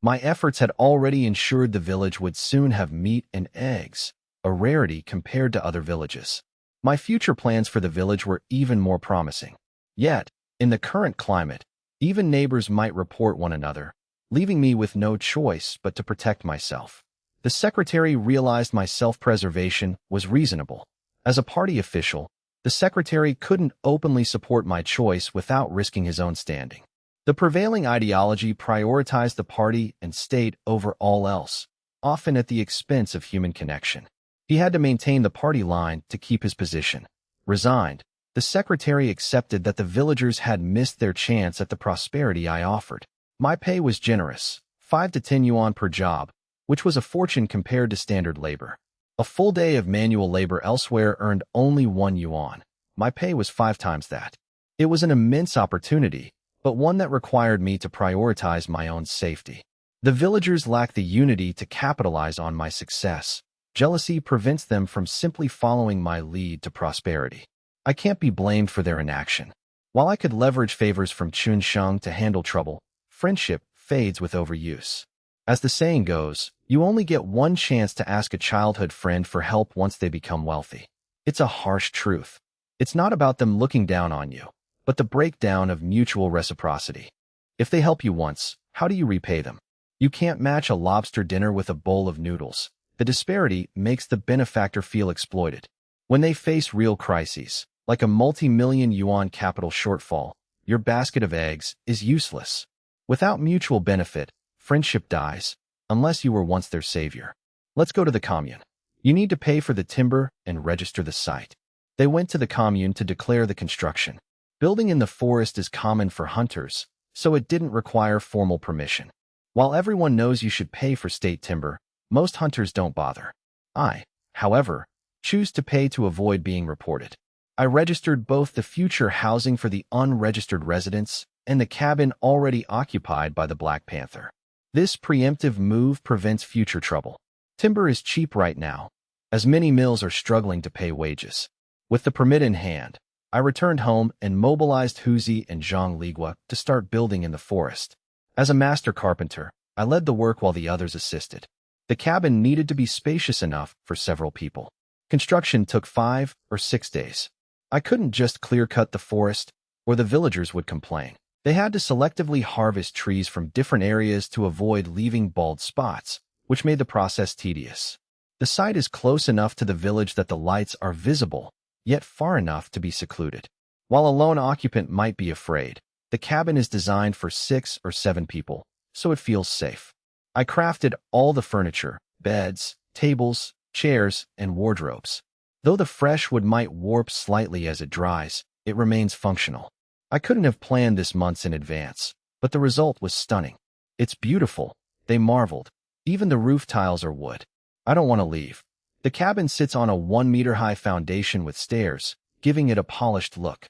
My efforts had already ensured the village would soon have meat and eggs, a rarity compared to other villages. My future plans for the village were even more promising. Yet, in the current climate, even neighbors might report one another, leaving me with no choice but to protect myself. The secretary realized my self-preservation was reasonable. As a party official, the secretary couldn't openly support my choice without risking his own standing. The prevailing ideology prioritized the party and state over all else, often at the expense of human connection. He had to maintain the party line to keep his position. Resigned, the secretary accepted that the villagers had missed their chance at the prosperity I offered. My pay was generous, 5 to 10 yuan per job, which was a fortune compared to standard labor. A full day of manual labor elsewhere earned only 1 yuan. My pay was 5 times that. It was an immense opportunity, but one that required me to prioritize my own safety. The villagers lacked the unity to capitalize on my success. Jealousy prevents them from simply following my lead to prosperity. I can't be blamed for their inaction. While I could leverage favors from Chunsheng to handle trouble, friendship fades with overuse. As the saying goes, you only get one chance to ask a childhood friend for help once they become wealthy. It's a harsh truth. It's not about them looking down on you, but the breakdown of mutual reciprocity. If they help you once, how do you repay them? You can't match a lobster dinner with a bowl of noodles. The disparity makes the benefactor feel exploited. When they face real crises, like a multi-million yuan capital shortfall, your basket of eggs is useless. Without mutual benefit, friendship dies, unless you were once their savior. Let's go to the commune. You need to pay for the timber and register the site. They went to the commune to declare the construction. Building in the forest is common for hunters, so it didn't require formal permission. While everyone knows you should pay for state timber, most hunters don't bother. I, however, choose to pay to avoid being reported. I registered both the future housing for the unregistered residents and the cabin already occupied by the Black Panther. This preemptive move prevents future trouble. Timber is cheap right now, as many mills are struggling to pay wages. With the permit in hand, I returned home and mobilized Huzi and Zhang Ligua to start building in the forest. As a master carpenter, I led the work while the others assisted. The cabin needed to be spacious enough for several people. Construction took 5 or 6 days. I couldn't just clear-cut the forest, or the villagers would complain. They had to selectively harvest trees from different areas to avoid leaving bald spots, which made the process tedious. The site is close enough to the village that the lights are visible, yet far enough to be secluded. While a lone occupant might be afraid, the cabin is designed for 6 or 7 people, so it feels safe. I crafted all the furniture, beds, tables, chairs, and wardrobes. Though the fresh wood might warp slightly as it dries, it remains functional. I couldn't have planned this months in advance, but the result was stunning. It's beautiful, they marveled. Even the roof tiles are wood. I don't want to leave. The cabin sits on a 1-meter-high foundation with stairs, giving it a polished look.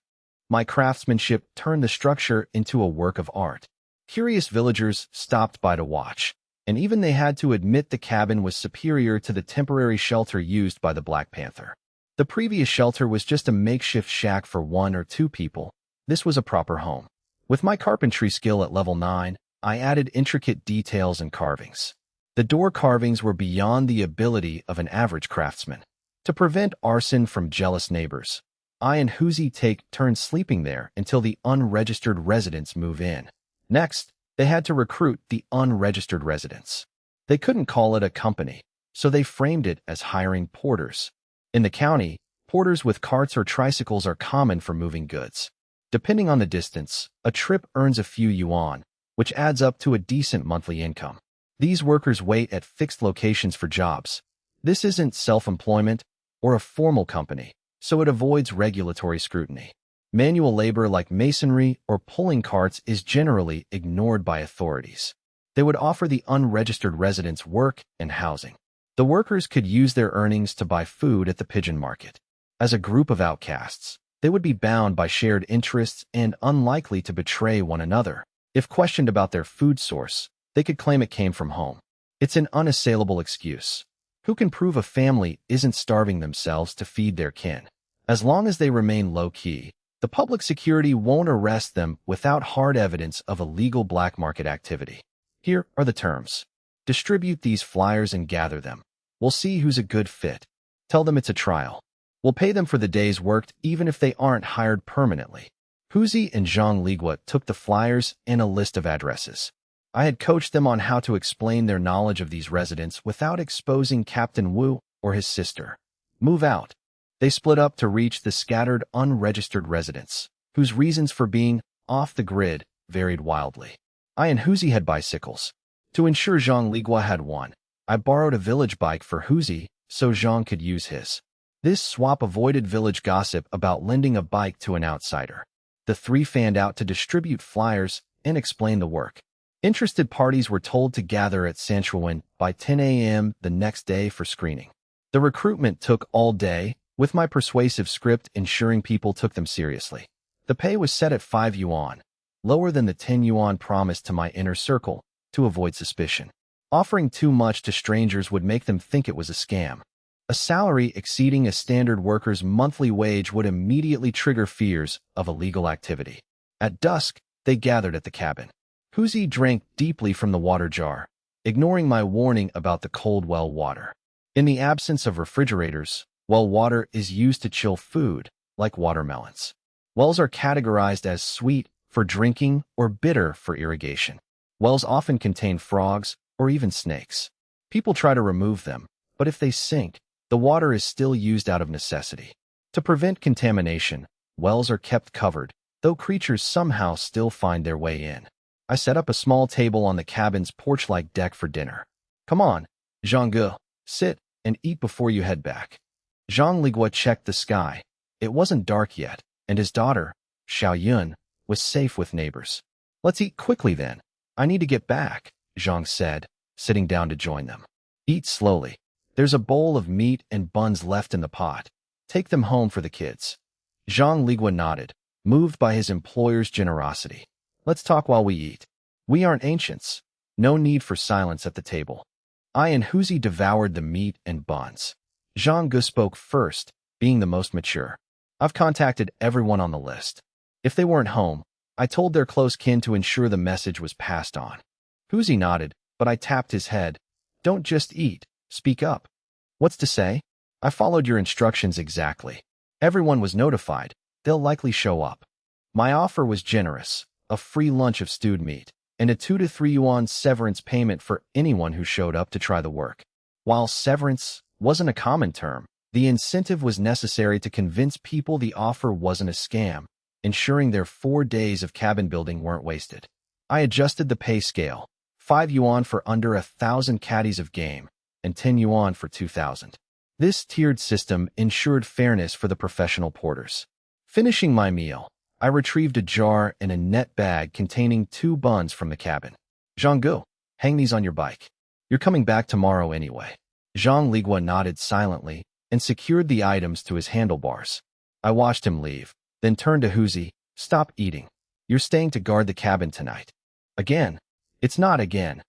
My craftsmanship turned the structure into a work of art. Curious villagers stopped by to watch, and even they had to admit the cabin was superior to the temporary shelter used by the Black Panther. The previous shelter was just a makeshift shack for 1 or 2 people. This was a proper home. With my carpentry skill at level 9, I added intricate details and carvings. The door carvings were beyond the ability of an average craftsman. To prevent arson from jealous neighbors, I and Huzi take turns sleeping there until the unregistered residents move in. Next, they had to recruit the unregistered residents. They couldn't call it a company, so they framed it as hiring porters. In the county, porters with carts or tricycles are common for moving goods. Depending on the distance, a trip earns a few yuan, which adds up to a decent monthly income. These workers wait at fixed locations for jobs. This isn't self-employment or a formal company, so it avoids regulatory scrutiny. Manual labor like masonry or pulling carts is generally ignored by authorities. They would offer the unregistered residents work and housing. The workers could use their earnings to buy food at the pigeon market. As a group of outcasts, they would be bound by shared interests and unlikely to betray one another. If questioned about their food source, they could claim it came from home. It's an unassailable excuse. Who can prove a family isn't starving themselves to feed their kin? As long as they remain low-key, the public security won't arrest them without hard evidence of illegal black market activity. Here are the terms. Distribute these flyers and gather them. We'll see who's a good fit. Tell them it's a trial. We'll pay them for the days worked even if they aren't hired permanently. Huzi and Zhang Ligua took the flyers and a list of addresses. I had coached them on how to explain their knowledge of these residents without exposing Captain Wu or his sister. Move out. They split up to reach the scattered, unregistered residents, whose reasons for being off the grid varied wildly. I and Huzi had bicycles. To ensure Zhang Ligua had one, I borrowed a village bike for Huzi so Zhang could use his. This swap avoided village gossip about lending a bike to an outsider. The three fanned out to distribute flyers and explain the work. Interested parties were told to gather at Sanshuiwan by 10 a.m. the next day for screening. The recruitment took all day, with my persuasive script ensuring people took them seriously. The pay was set at 5 yuan, lower than the 10 yuan promised to my inner circle, to avoid suspicion. Offering too much to strangers would make them think it was a scam. A salary exceeding a standard worker's monthly wage would immediately trigger fears of illegal activity. At dusk, they gathered at the cabin. Huzi drank deeply from the water jar, ignoring my warning about the cold well water. In the absence of refrigerators, well water is used to chill food, like watermelons. Wells are categorized as sweet for drinking or bitter for irrigation. Wells often contain frogs or even snakes. People try to remove them, but if they sink, the water is still used out of necessity. To prevent contamination, wells are kept covered, though creatures somehow still find their way in. I set up a small table on the cabin's porch-like deck for dinner. Come on, Zhang, sit and eat before you head back. Zhang Ligua checked the sky. It wasn't dark yet, and his daughter, Xiao Yun, was safe with neighbors. Let's eat quickly then. I need to get back, Zhang said, sitting down to join them. Eat slowly. There's a bowl of meat and buns left in the pot. Take them home for the kids. Zhang Ligua nodded, moved by his employer's generosity. Let's talk while we eat. We aren't ancients. No need for silence at the table. I and Huzi devoured the meat and buns. Zhang Gu spoke first, being the most mature. I've contacted everyone on the list. If they weren't home, I told their close kin to ensure the message was passed on. Huzi nodded, but I tapped his head. Don't just eat, speak up. What's to say? I followed your instructions exactly. Everyone was notified. They'll likely show up. My offer was generous. A free lunch of stewed meat, and a 2 to 3 yuan severance payment for anyone who showed up to try the work. While severance wasn't a common term, the incentive was necessary to convince people the offer wasn't a scam, ensuring their 4 days of cabin building weren't wasted. I adjusted the pay scale, 5 yuan for under 1,000 caddies of game, and 10 yuan for 2,000. This tiered system ensured fairness for the professional porters. Finishing my meal, I retrieved a jar and a net bag containing 2 buns from the cabin. Zhang, hang these on your bike. You're coming back tomorrow anyway. Zhang Ligua nodded silently and secured the items to his handlebars. I watched him leave, then turned to Huzi. Stop eating. You're staying to guard the cabin tonight. Again? It's not again.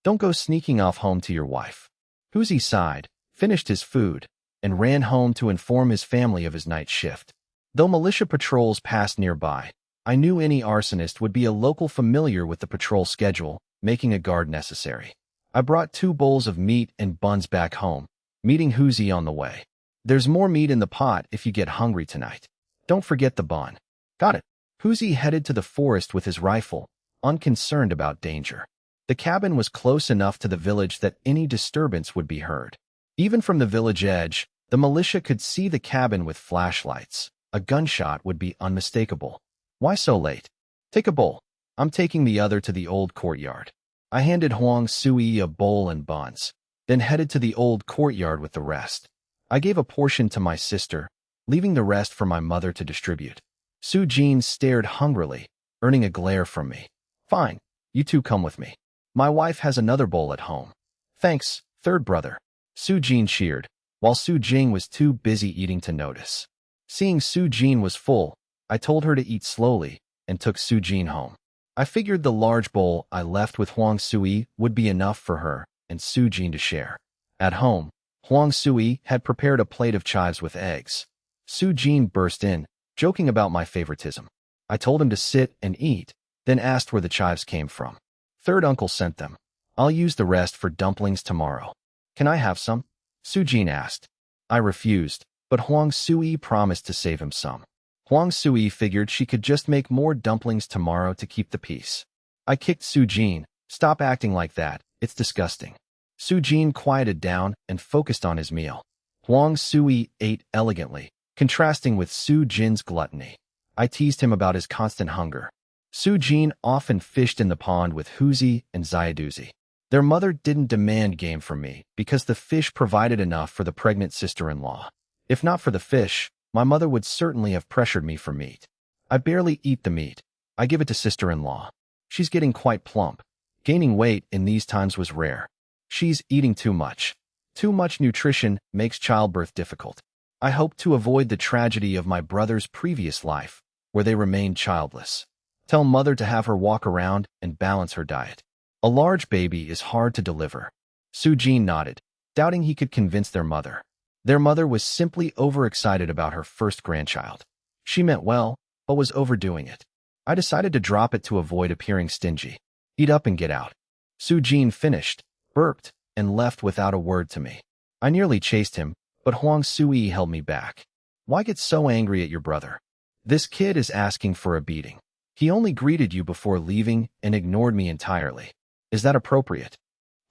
Don't go sneaking off home to your wife. Huzi sighed, finished his food, and ran home to inform his family of his night shift. Though militia patrols passed nearby, I knew any arsonist would be a local familiar with the patrol schedule, making a guard necessary. I brought 2 bowls of meat and buns back home, meeting Huzi on the way. There's more meat in the pot if you get hungry tonight. Don't forget the bun. Got it. Huzi headed to the forest with his rifle, unconcerned about danger. The cabin was close enough to the village that any disturbance would be heard. Even from the village edge, the militia could see the cabin with flashlights. A gunshot would be unmistakable. Why so late? Take a bowl. I'm taking the other to the old courtyard. I handed Huang Sui a bowl and buns, then headed to the old courtyard with the rest. I gave a portion to my sister, leaving the rest for my mother to distribute. Su Jin stared hungrily, earning a glare from me. Fine, you two come with me. My wife has another bowl at home. Thanks, third brother. Su Jin cheered, while Su Jing was too busy eating to notice. Seeing Su Jin was full, I told her to eat slowly and took Su Jin home. I figured the large bowl I left with Huang Sui would be enough for her and Su Jin to share. At home, Huang Sui had prepared a plate of chives with eggs. Su Jin burst in, joking about my favoritism. I told him to sit and eat, then asked where the chives came from. Third uncle sent them. I'll use the rest for dumplings tomorrow. Can I have some? Sujin asked. I refused, but Huang Sui promised to save him some. Huang Sui figured she could just make more dumplings tomorrow to keep the peace. I kicked Sujin. Stop acting like that, it's disgusting. Sujin quieted down and focused on his meal. Huang Sui ate elegantly, contrasting with Sujin's gluttony. I teased him about his constant hunger. Sujin often fished in the pond with Huzi and Ziaduzi. Their mother didn't demand game from me because the fish provided enough for the pregnant sister-in-law. If not for the fish, my mother would certainly have pressured me for meat. I barely eat the meat. I give it to sister-in-law. She's getting quite plump. Gaining weight in these times was rare. She's eating too much. Too much nutrition makes childbirth difficult. I hope to avoid the tragedy of my brother's previous life, where they remained childless. Tell mother to have her walk around and balance her diet. A large baby is hard to deliver. Sujin nodded, doubting he could convince their mother. Their mother was simply overexcited about her first grandchild. She meant well, but was overdoing it. I decided to drop it to avoid appearing stingy. Eat up and get out. Sujin finished, burped, and left without a word to me. I nearly chased him, but Huang Sui held me back. Why get so angry at your brother? This kid is asking for a beating. He only greeted you before leaving and ignored me entirely. Is that appropriate?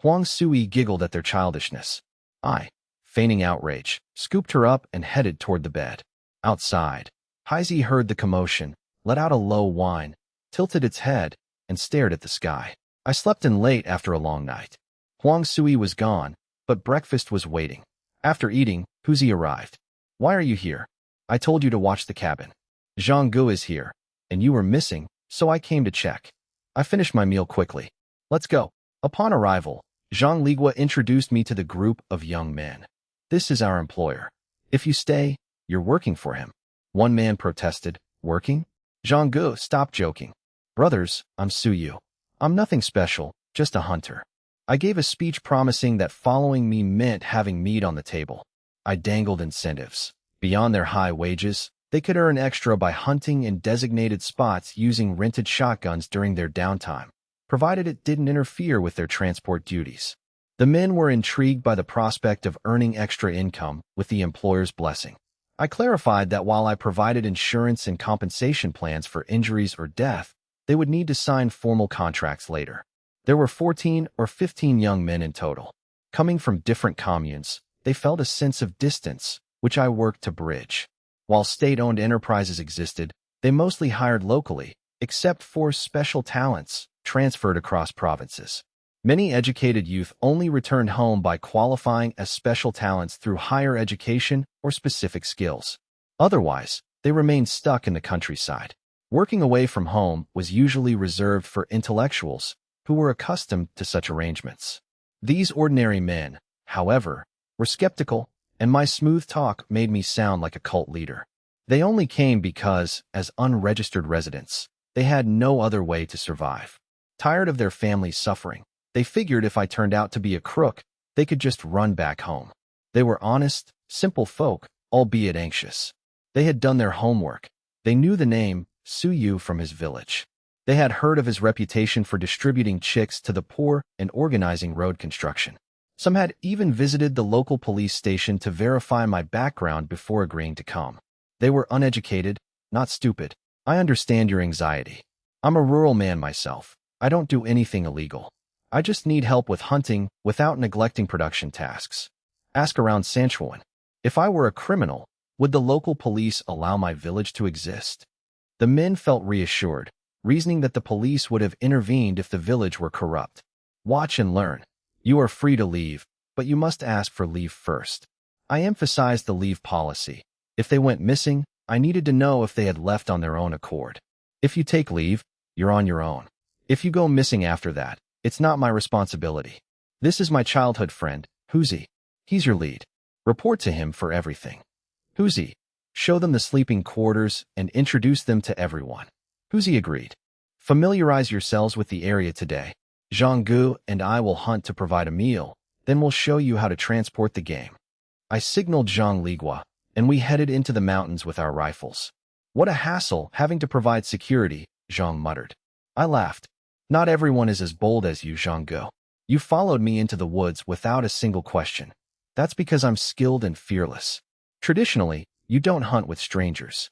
Huang Sui giggled at their childishness. I, feigning outrage, scooped her up and headed toward the bed. Outside, Haizi heard the commotion, let out a low whine, tilted its head, and stared at the sky. I slept in late after a long night. Huang Sui was gone, but breakfast was waiting. After eating, Huzi arrived. Why are you here? I told you to watch the cabin. Zhang Gu is here, and you were missing, so I came to check. I finished my meal quickly. Let's go. Upon arrival, Zhang Ligua introduced me to the group of young men. This is our employer. If you stay, you're working for him. One man protested. Working? Zhang Gu, stop joking. Brothers, I'm Suyu. I'm nothing special, just a hunter. I gave a speech promising that following me meant having meat on the table. I dangled incentives. Beyond their high wages, they could earn extra by hunting in designated spots using rented shotguns during their downtime, provided it didn't interfere with their transport duties. The men were intrigued by the prospect of earning extra income with the employer's blessing. I clarified that while I provided insurance and compensation plans for injuries or death, they would need to sign formal contracts later. There were 14 or 15 young men in total. Coming from different communes, they felt a sense of distance, which I worked to bridge. While state-owned enterprises existed, they mostly hired locally, except for special talents transferred across provinces. Many educated youth only returned home by qualifying as special talents through higher education or specific skills. Otherwise, they remained stuck in the countryside. Working away from home was usually reserved for intellectuals who were accustomed to such arrangements. These ordinary men, however, were skeptical, and my smooth talk made me sound like a cult leader. They only came because, as unregistered residents, they had no other way to survive. Tired of their family's suffering, they figured if I turned out to be a crook, they could just run back home. They were honest, simple folk, albeit anxious. They had done their homework. They knew the name Suyu from his village. They had heard of his reputation for distributing chicks to the poor and organizing road construction. Some had even visited the local police station to verify my background before agreeing to come. They were uneducated, not stupid. I understand your anxiety. I'm a rural man myself. I don't do anything illegal. I just need help with hunting without neglecting production tasks. Ask around Sanshuiwan. If I were a criminal, would the local police allow my village to exist? The men felt reassured, reasoning that the police would have intervened if the village were corrupt. Watch and learn. You are free to leave, but you must ask for leave first. I emphasized the leave policy. If they went missing, I needed to know if they had left on their own accord. If you take leave, you're on your own. If you go missing after that, it's not my responsibility. This is my childhood friend, Huzi. He's your lead. Report to him for everything. Huzi, show them the sleeping quarters and introduce them to everyone. Huzi agreed. Familiarize yourselves with the area today. Zhang Gu and I will hunt to provide a meal, then we'll show you how to transport the game. I signaled Zhang Ligua, and we headed into the mountains with our rifles. What a hassle having to provide security, Zhang muttered. I laughed. Not everyone is as bold as you, Zhang Gu. You followed me into the woods without a single question. That's because I'm skilled and fearless. Traditionally, you don't hunt with strangers.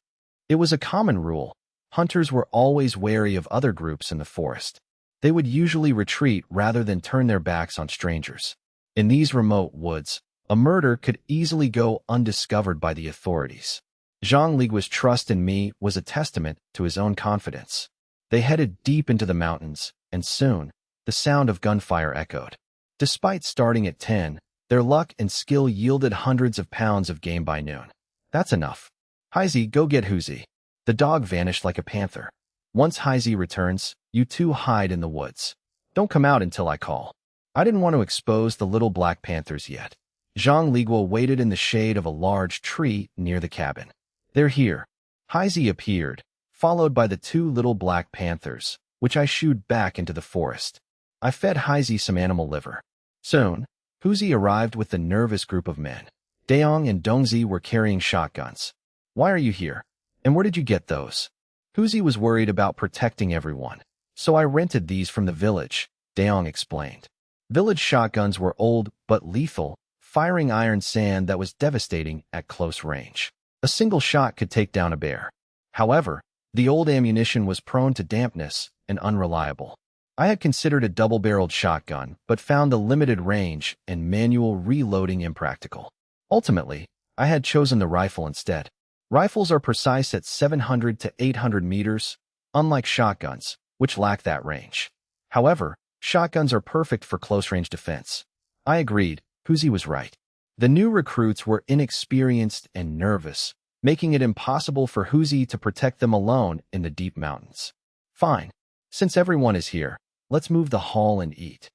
It was a common rule. Hunters were always wary of other groups in the forest. They would usually retreat rather than turn their backs on strangers. In these remote woods, a murder could easily go undiscovered by the authorities. Zhang Ligua's trust in me was a testament to his own confidence. They headed deep into the mountains, and soon, the sound of gunfire echoed. Despite starting at 10, their luck and skill yielded hundreds of pounds of game by noon. That's enough. Heizi, go get Huzi. The dog vanished like a panther. Once Heizi returns, you two hide in the woods. Don't come out until I call. I didn't want to expose the little black panthers yet. Zhang Ligua waited in the shade of a large tree near the cabin. They're here. Heizi appeared, followed by the two little black panthers, which I shooed back into the forest. I fed Heizi some animal liver. Soon, Huzi arrived with the nervous group of men. Daong and Dongzi were carrying shotguns. Why are you here? And where did you get those? Huzi was worried about protecting everyone. So I rented these from the village, Daong explained. Village shotguns were old but lethal, firing iron sand that was devastating at close range. A single shot could take down a bear. However, the old ammunition was prone to dampness and unreliable. I had considered a double-barreled shotgun, but found the limited range and manual reloading impractical. Ultimately, I had chosen the rifle instead. Rifles are precise at 700 to 800 meters, unlike shotguns, which lack that range. However, shotguns are perfect for close-range defense. I agreed. Huzi was right. The new recruits were inexperienced and nervous, making it impossible for Huzi to protect them alone in the deep mountains. Fine. Since everyone is here, let's move the hall and eat.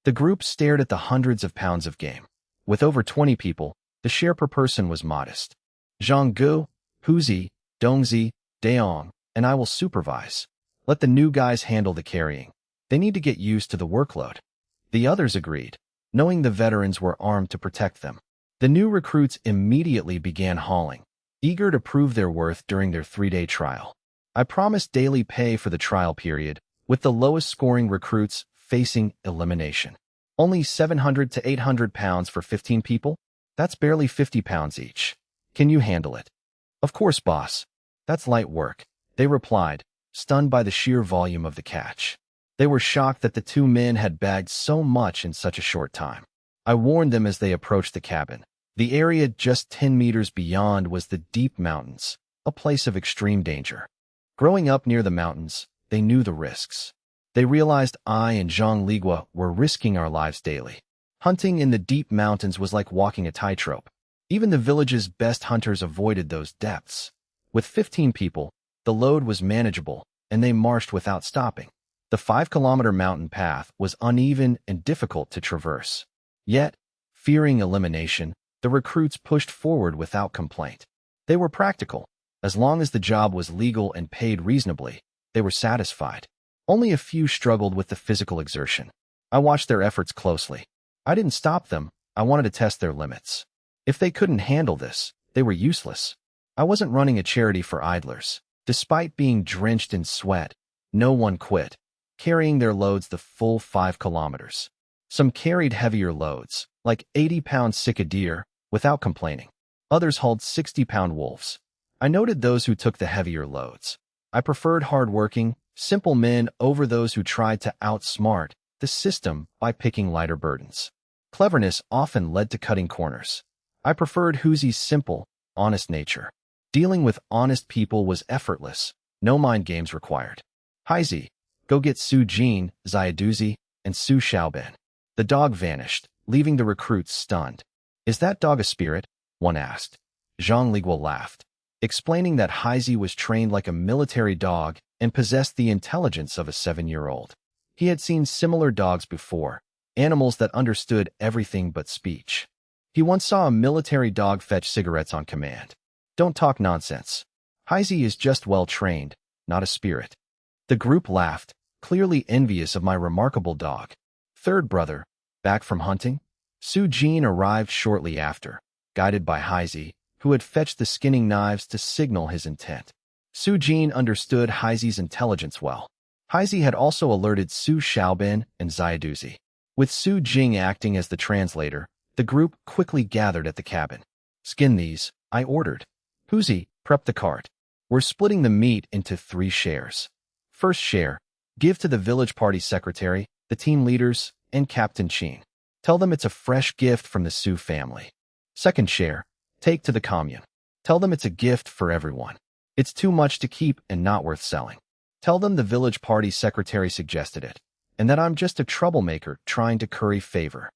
The group stared at the hundreds of pounds of game. With over 20 people, the share per person was modest. Zhang Gu, Huzi, Dongzi, Daong, and I will supervise. Let the new guys handle the carrying. They need to get used to the workload. The others agreed, knowing the veterans were armed to protect them. The new recruits immediately began hauling, eager to prove their worth during their 3-day trial. I promised daily pay for the trial period, with the lowest scoring recruits facing elimination. Only 700 to 800 pounds for 15 people? That's barely 50 pounds each. Can you handle it? Of course, boss. That's light work, they replied, stunned by the sheer volume of the catch. They were shocked that the two men had bagged so much in such a short time. I warned them as they approached the cabin. The area just 10 meters beyond was the deep mountains, a place of extreme danger. Growing up near the mountains, they knew the risks. They realized I and Zhang Ligua were risking our lives daily. Hunting in the deep mountains was like walking a tightrope. Even the village's best hunters avoided those depths. With 15 people, the load was manageable, and they marched without stopping. The 5-kilometer mountain path was uneven and difficult to traverse. Yet, fearing elimination, the recruits pushed forward without complaint. They were practical. As long as the job was legal and paid reasonably, they were satisfied. Only a few struggled with the physical exertion. I watched their efforts closely. I didn't stop them. I wanted to test their limits. If they couldn't handle this, they were useless. I wasn't running a charity for idlers. Despite being drenched in sweat, no one quit, carrying their loads the full 5 kilometers. Some carried heavier loads, like 80-pound sika deer, without complaining. Others hauled 60-pound wolves. I noted those who took the heavier loads. I preferred hard-working, simple men over those who tried to outsmart the system by picking lighter burdens. Cleverness often led to cutting corners. I preferred Huzi's simple, honest nature. Dealing with honest people was effortless, no mind games required. Heizi, go get Su Jin, Ziaduzi, and Su Xiaoben. The dog vanished, leaving the recruits stunned. Is that dog a spirit? One asked. Zhang Ligua laughed, explaining that Heizi was trained like a military dog and possessed the intelligence of a 7-year-old. He had seen similar dogs before, animals that understood everything but speech. He once saw a military dog fetch cigarettes on command. Don't talk nonsense. Heizi is just well-trained, not a spirit. The group laughed, clearly envious of my remarkable dog. Third brother, back from hunting? Su Jin arrived shortly after, guided by Heizi, who had fetched the skinning knives to signal his intent. Su Jin understood Heizi's intelligence well. Heizi had also alerted Su Xiaoben and Ziaduzi. With Su Jing acting as the translator, the group quickly gathered at the cabin. Skin these, I ordered. Huzi, prep the cart. We're splitting the meat into 3 shares. First share, give to the village party secretary, the team leaders, and Captain Qin. Tell them it's a fresh gift from the Su family. Second share, take to the commune. Tell them it's a gift for everyone. It's too much to keep and not worth selling. Tell them the village party secretary suggested it, and that I'm just a troublemaker trying to curry favor.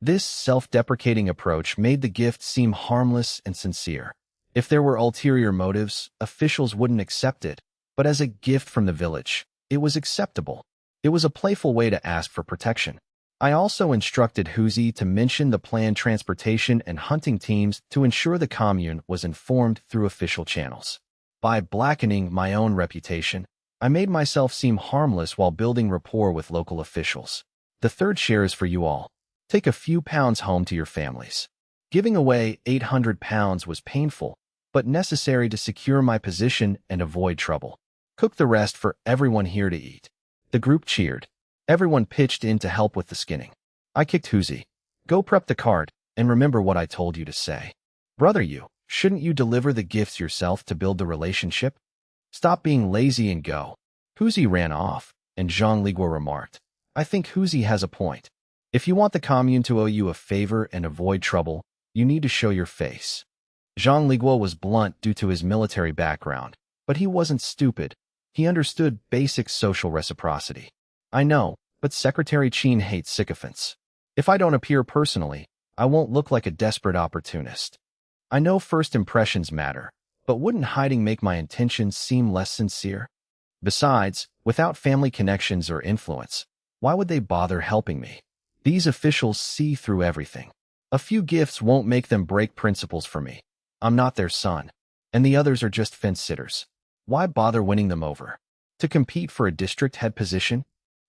This self-deprecating approach made the gift seem harmless and sincere. If there were ulterior motives, officials wouldn't accept it, but as a gift from the village, it was acceptable. It was a playful way to ask for protection. I also instructed Huzi to mention the planned transportation and hunting teams to ensure the commune was informed through official channels. By blackening my own reputation, I made myself seem harmless while building rapport with local officials. The third share is for you all. Take a few pounds home to your families. Giving away 800 pounds was painful, but necessary to secure my position and avoid trouble. Cook the rest for everyone here to eat. The group cheered. Everyone pitched in to help with the skinning. I kicked Huzi. Go prep the cart, and remember what I told you to say. Brother you, shouldn't you deliver the gifts yourself to build the relationship? Stop being lazy and go. Huzi ran off, and Zhang Ligua remarked, I think Huzi has a point. If you want the commune to owe you a favor and avoid trouble, you need to show your face. Zhang Ligua was blunt due to his military background, but he wasn't stupid. He understood basic social reciprocity. I know, but Secretary Qin hates sycophants. If I don't appear personally, I won't look like a desperate opportunist. I know first impressions matter, but wouldn't hiding make my intentions seem less sincere? Besides, without family connections or influence, why would they bother helping me? These officials see through everything. A few gifts won't make them break principles for me. I'm not their son, and the others are just fence-sitters. Why bother winning them over? To compete for a district head position?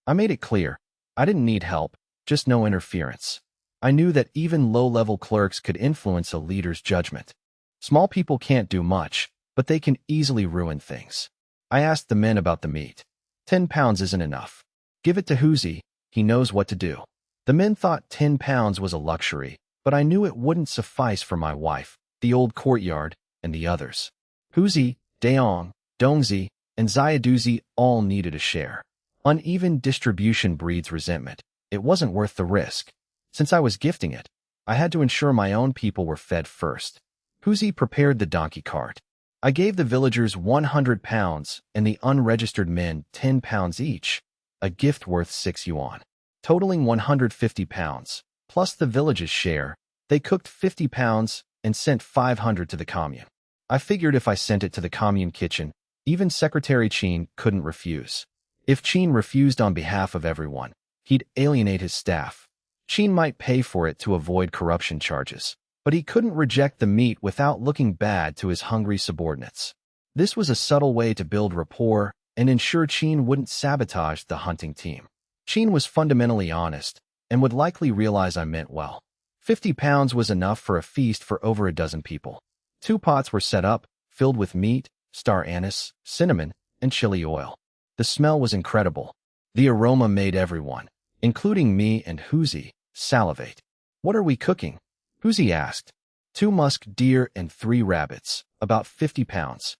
I made it clear. I didn't need help, just no interference. I knew that even low-level clerks could influence a leader's judgment. Small people can't do much, but they can easily ruin things. I asked the men about the meat. 10 pounds isn't enough. Give it to Huzi, he knows what to do. The men thought 10 pounds was a luxury, but I knew it wouldn't suffice for my wife, the old courtyard, and the others. Huzi, Daong, Dongzi, and Xiaoduzi all needed a share. Uneven distribution breeds resentment. It wasn't worth the risk. Since I was gifting it, I had to ensure my own people were fed first. Huzi prepared the donkey cart. I gave the villagers 100 pounds and the unregistered men 10 pounds each, a gift worth 6 yuan. Totaling 150 pounds, plus the village's share, they cooked 50 pounds and sent 500 to the commune. I figured if I sent it to the commune kitchen, even Secretary Qin couldn't refuse. If Qin refused on behalf of everyone, he'd alienate his staff. Qin might pay for it to avoid corruption charges, but he couldn't reject the meat without looking bad to his hungry subordinates. This was a subtle way to build rapport and ensure Qin wouldn't sabotage the hunting team. Qin was fundamentally honest and would likely realize I meant well. 50 pounds was enough for a feast for over a dozen people. 2 pots were set up, filled with meat, star anise, cinnamon, and chili oil. The smell was incredible. The aroma made everyone, including me and Huzi, salivate. What are we cooking? Huzi asked. 2 musk deer and 3 rabbits, about 50 pounds.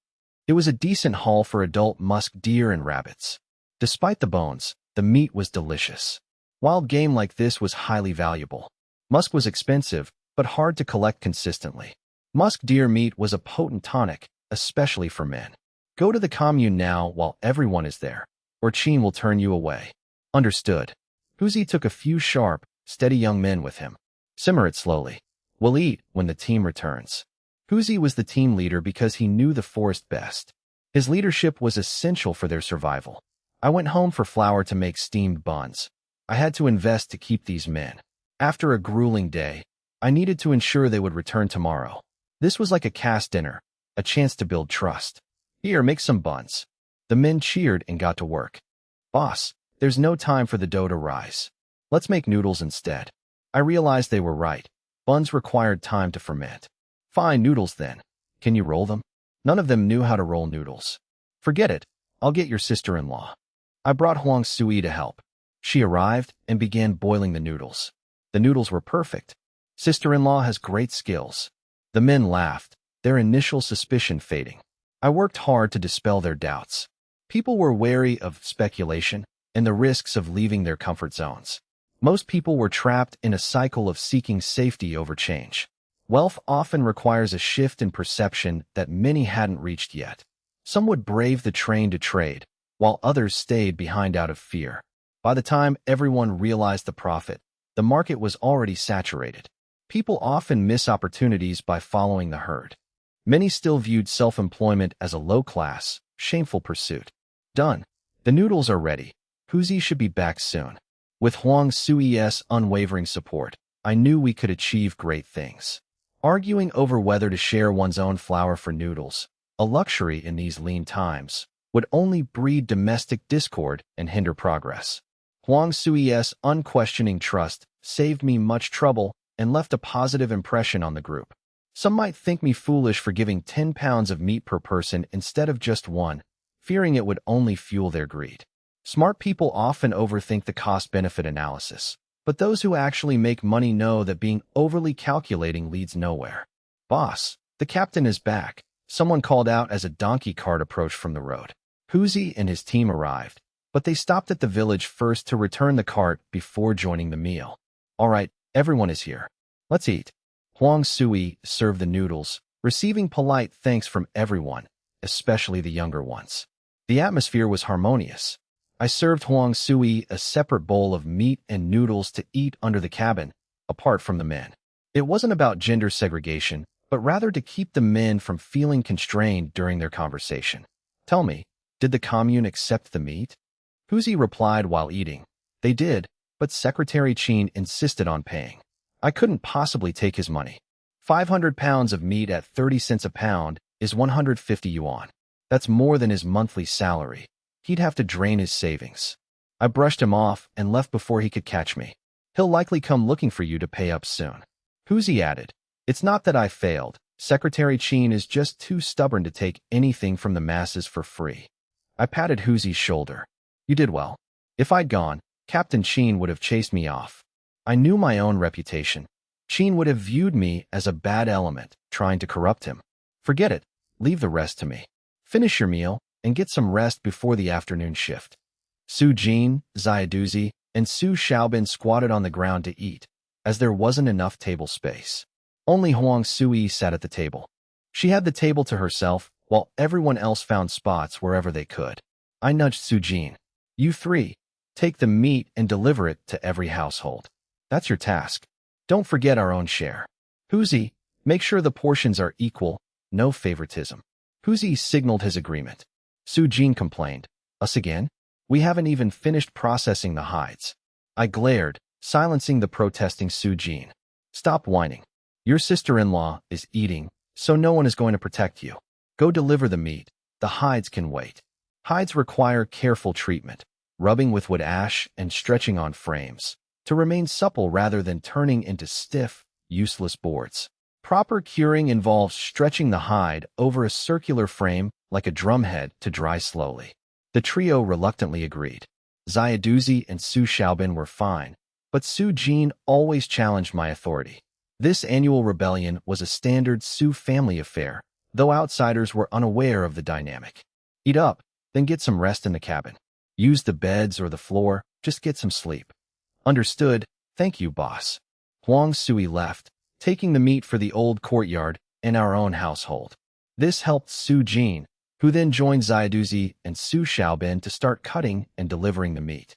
It was a decent haul for adult musk deer and rabbits. Despite the bones, the meat was delicious. Wild game like this was highly valuable. Musk was expensive, but hard to collect consistently. Musk deer meat was a potent tonic, especially for men. Go to the commune now while everyone is there, or Qin will turn you away. Understood. Huzi took a few sharp, steady young men with him. Simmer it slowly. We'll eat when the team returns. Huzi was the team leader because he knew the forest best. His leadership was essential for their survival. I went home for flour to make steamed buns. I had to invest to keep these men. After a grueling day, I needed to ensure they would return tomorrow. This was like a caste dinner, a chance to build trust. Here, make some buns. The men cheered and got to work. Boss, there's no time for the dough to rise. Let's make noodles instead. I realized they were right. Buns required time to ferment. Fine, noodles then. Can you roll them? None of them knew how to roll noodles. Forget it. I'll get your sister-in-law. I brought Huang Sui to help. She arrived and began boiling the noodles. The noodles were perfect. Sister-in-law has great skills. The men laughed, their initial suspicion fading. I worked hard to dispel their doubts. People were wary of speculation and the risks of leaving their comfort zones. Most people were trapped in a cycle of seeking safety over change. Wealth often requires a shift in perception that many hadn't reached yet. Some would brave the train to trade, while others stayed behind out of fear. By the time everyone realized the profit, the market was already saturated. People often miss opportunities by following the herd. Many still viewed self-employment as a low-class, shameful pursuit. Done. The noodles are ready. Huzi should be back soon. With Huang Sui's unwavering support, I knew we could achieve great things. Arguing over whether to share one's own flour for noodles, a luxury in these lean times, would only breed domestic discord and hinder progress. Huang Sui's unquestioning trust saved me much trouble and left a positive impression on the group. Some might think me foolish for giving 10 pounds of meat per person instead of just one, fearing it would only fuel their greed. Smart people often overthink the cost-benefit analysis, but those who actually make money know that being overly calculating leads nowhere. Boss, the captain is back, someone called out as a donkey cart approached from the road. Huzi and his team arrived, but they stopped at the village first to return the cart before joining the meal. All right, everyone is here. Let's eat. Huang Sui served the noodles, receiving polite thanks from everyone, especially the younger ones. The atmosphere was harmonious. I served Huang Sui a separate bowl of meat and noodles to eat under the cabin, apart from the men. It wasn't about gender segregation, but rather to keep the men from feeling constrained during their conversation. Tell me, did the commune accept the meat? Huzi replied while eating. They did, but Secretary Qin insisted on paying. I couldn't possibly take his money. 500 pounds of meat at 30 cents a pound is 150 yuan. That's more than his monthly salary. He'd have to drain his savings. I brushed him off and left before he could catch me. He'll likely come looking for you to pay up soon. Huzi added, it's not that I failed. Secretary Qin is just too stubborn to take anything from the masses for free. I patted Huzi's shoulder. You did well. If I'd gone, Captain Qin would have chased me off. I knew my own reputation. Qin would have viewed me as a bad element, trying to corrupt him. Forget it. Leave the rest to me. Finish your meal and get some rest before the afternoon shift. Su Jin, Xiaoduzi, and Su Xiaobin squatted on the ground to eat, as there wasn't enough table space. Only Huang Sui sat at the table. She had the table to herself, while everyone else found spots wherever they could. I nudged Su Jin. You three, take the meat and deliver it to every household. That's your task. Don't forget our own share. Huzi, make sure the portions are equal, no favoritism. Huzi signaled his agreement. Su Jin complained. Us again? We haven't even finished processing the hides. I glared, silencing the protesting Su Jin. Stop whining. Your sister-in-law is eating, so no one is going to protect you. Go deliver the meat. The hides can wait. Hides require careful treatment, rubbing with wood ash and stretching on frames, to remain supple rather than turning into stiff, useless boards. Proper curing involves stretching the hide over a circular frame like a drumhead to dry slowly. The trio reluctantly agreed. Xiaoduzi and Su Xiaobin were fine, but Su Jin always challenged my authority. This annual rebellion was a standard Su family affair, though outsiders were unaware of the dynamic. Eat up, then get some rest in the cabin. Use the beds or the floor, just get some sleep. Understood, thank you, boss. Huang Sui left, taking the meat for the old courtyard and our own household. This helped Su Jin, who then joined Xiaoduzi and Su Xiaobin to start cutting and delivering the meat.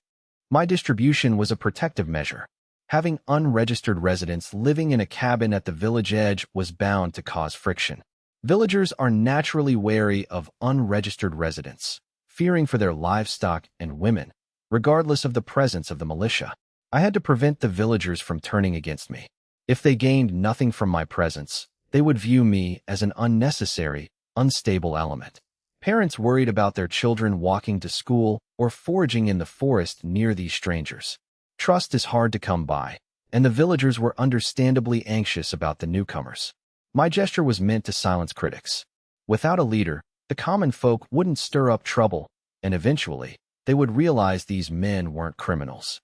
My distribution was a protective measure. Having unregistered residents living in a cabin at the village edge was bound to cause friction. Villagers are naturally wary of unregistered residents, fearing for their livestock and women, regardless of the presence of the militia. I had to prevent the villagers from turning against me. If they gained nothing from my presence, they would view me as an unnecessary, unstable element. Parents worried about their children walking to school or foraging in the forest near these strangers. Trust is hard to come by, and the villagers were understandably anxious about the newcomers. My gesture was meant to silence critics. Without a leader, the common folk wouldn't stir up trouble, and eventually, they would realize these men weren't criminals.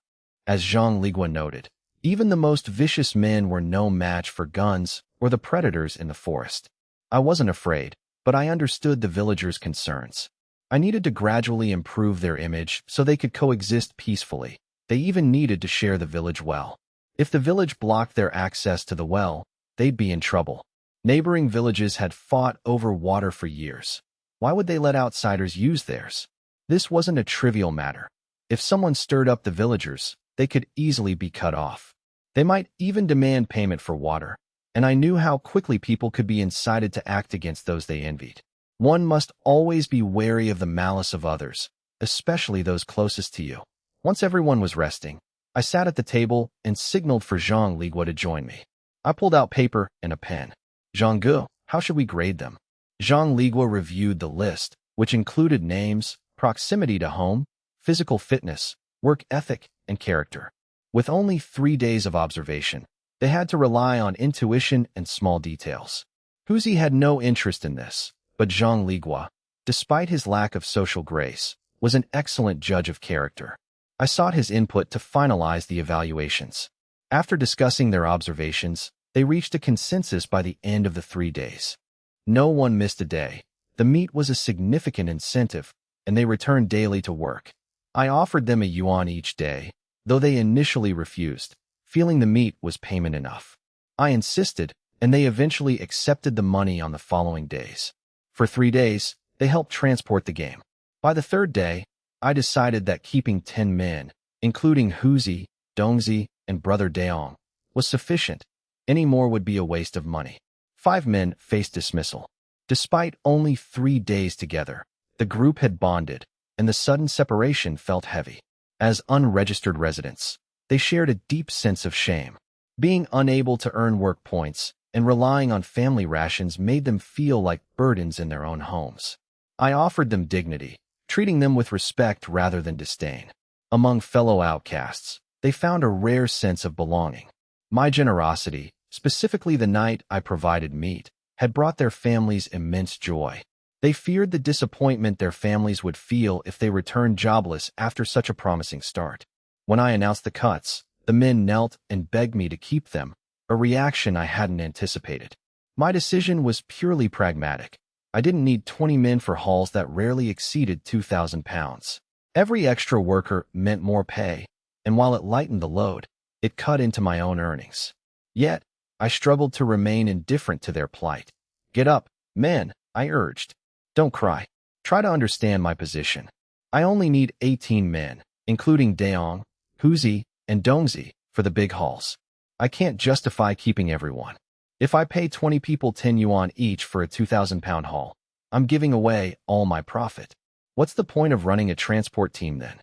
As Zhang Ligua noted, even the most vicious men were no match for guns or the predators in the forest. I wasn't afraid, but I understood the villagers' concerns. I needed to gradually improve their image so they could coexist peacefully. They even needed to share the village well. If the village blocked their access to the well, they'd be in trouble. Neighboring villages had fought over water for years. Why would they let outsiders use theirs? This wasn't a trivial matter. If someone stirred up the villagers, they could easily be cut off. They might even demand payment for water, and I knew how quickly people could be incited to act against those they envied. One must always be wary of the malice of others, especially those closest to you. Once everyone was resting, I sat at the table and signaled for Zhang Ligua to join me. I pulled out paper and a pen. Zhang, how should we grade them? Zhang Ligua reviewed the list, which included names, proximity to home, physical fitness, work ethic, and character. With only 3 days of observation, they had to rely on intuition and small details. Huzi had no interest in this, but Zhang Ligua, despite his lack of social grace, was an excellent judge of character. I sought his input to finalize the evaluations. After discussing their observations, they reached a consensus by the end of the 3 days. No one missed a day. The meet was a significant incentive, and they returned daily to work. I offered them a yuan each day, though they initially refused, feeling the meat was payment enough. I insisted, and they eventually accepted the money on the following days. For 3 days, they helped transport the game. By the 3rd day, I decided that keeping 10 men, including Huzi, Dongzi, and Brother Daong, was sufficient. Any more would be a waste of money. 5 men faced dismissal. Despite only 3 days together, the group had bonded, and the sudden separation felt heavy. As unregistered residents, they shared a deep sense of shame. Being unable to earn work points and relying on family rations made them feel like burdens in their own homes. I offered them dignity, treating them with respect rather than disdain. Among fellow outcasts, they found a rare sense of belonging. My generosity, specifically the night I provided meat, had brought their families immense joy. They feared the disappointment their families would feel if they returned jobless after such a promising start. When I announced the cuts, the men knelt and begged me to keep them, a reaction I hadn't anticipated. My decision was purely pragmatic. I didn't need 20 men for hauls that rarely exceeded 2,000 pounds. Every extra worker meant more pay, and while it lightened the load, it cut into my own earnings. Yet, I struggled to remain indifferent to their plight. Get up, men, I urged. Don't cry. Try to understand my position. I only need 18 men, including Daong, Huzi, and Dongzi, for the big hauls. I can't justify keeping everyone. If I pay 20 people 10 yuan each for a 2,000-pound haul, I'm giving away all my profit. What's the point of running a transport team then?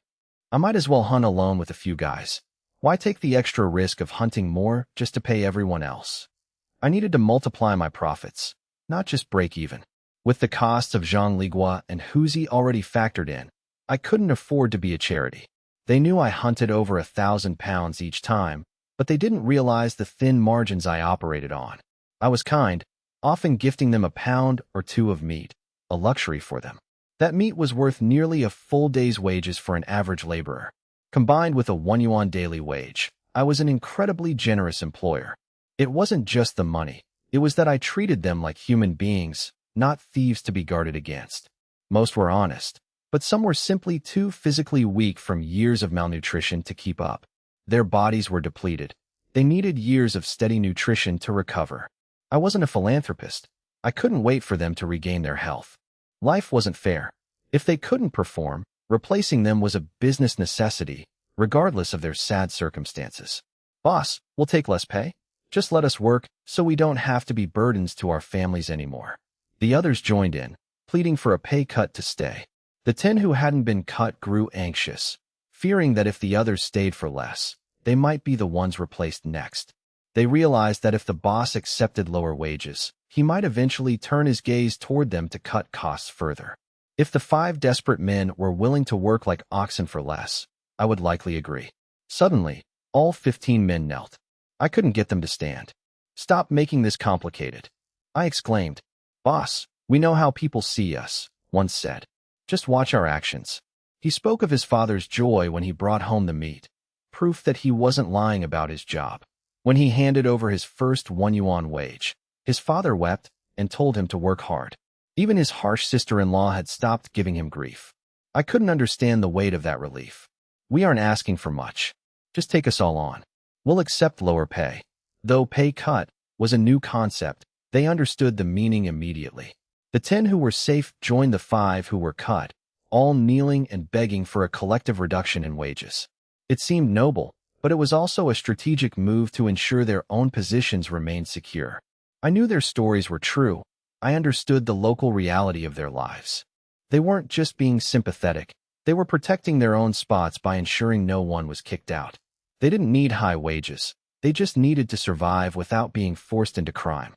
I might as well hunt alone with a few guys. Why take the extra risk of hunting more just to pay everyone else? I needed to multiply my profits, not just break even. With the costs of Zhang Ligua and Huzi already factored in, I couldn't afford to be a charity. They knew I hunted over 1,000 pounds each time, but they didn't realize the thin margins I operated on. I was kind, often gifting them a pound or 2 of meat, a luxury for them. That meat was worth nearly a full day's wages for an average laborer. Combined with a 1 yuan daily wage, I was an incredibly generous employer. It wasn't just the money, it was that I treated them like human beings, not thieves to be guarded against. Most were honest, but some were simply too physically weak from years of malnutrition to keep up. Their bodies were depleted. They needed years of steady nutrition to recover. I wasn't a philanthropist. I couldn't wait for them to regain their health. Life wasn't fair. If they couldn't perform, replacing them was a business necessity, regardless of their sad circumstances. Boss, we'll take less pay. Just let us work so we don't have to be burdens to our families anymore. The others joined in, pleading for a pay cut to stay. The 10 who hadn't been cut grew anxious, fearing that if the others stayed for less, they might be the ones replaced next. They realized that if the boss accepted lower wages, he might eventually turn his gaze toward them to cut costs further. If the 5 desperate men were willing to work like oxen for less, I would likely agree. Suddenly, all 15 men knelt. I couldn't get them to stand. Stop making this complicated, I exclaimed. Boss, we know how people see us, one said. Just watch our actions. He spoke of his father's joy when he brought home the meat, proof that he wasn't lying about his job. When he handed over his first 1 yuan wage, his father wept and told him to work hard. Even his harsh sister-in-law had stopped giving him grief. I couldn't understand the weight of that relief. We aren't asking for much. Just take us all on. We'll accept lower pay. Though pay cut was a new concept, they understood the meaning immediately. The 10 who were safe joined the 5 who were cut, all kneeling and begging for a collective reduction in wages. It seemed noble, but it was also a strategic move to ensure their own positions remained secure. I knew their stories were true. I understood the local reality of their lives. They weren't just being sympathetic. They were protecting their own spots by ensuring no one was kicked out. They didn't need high wages. They just needed to survive without being forced into crime.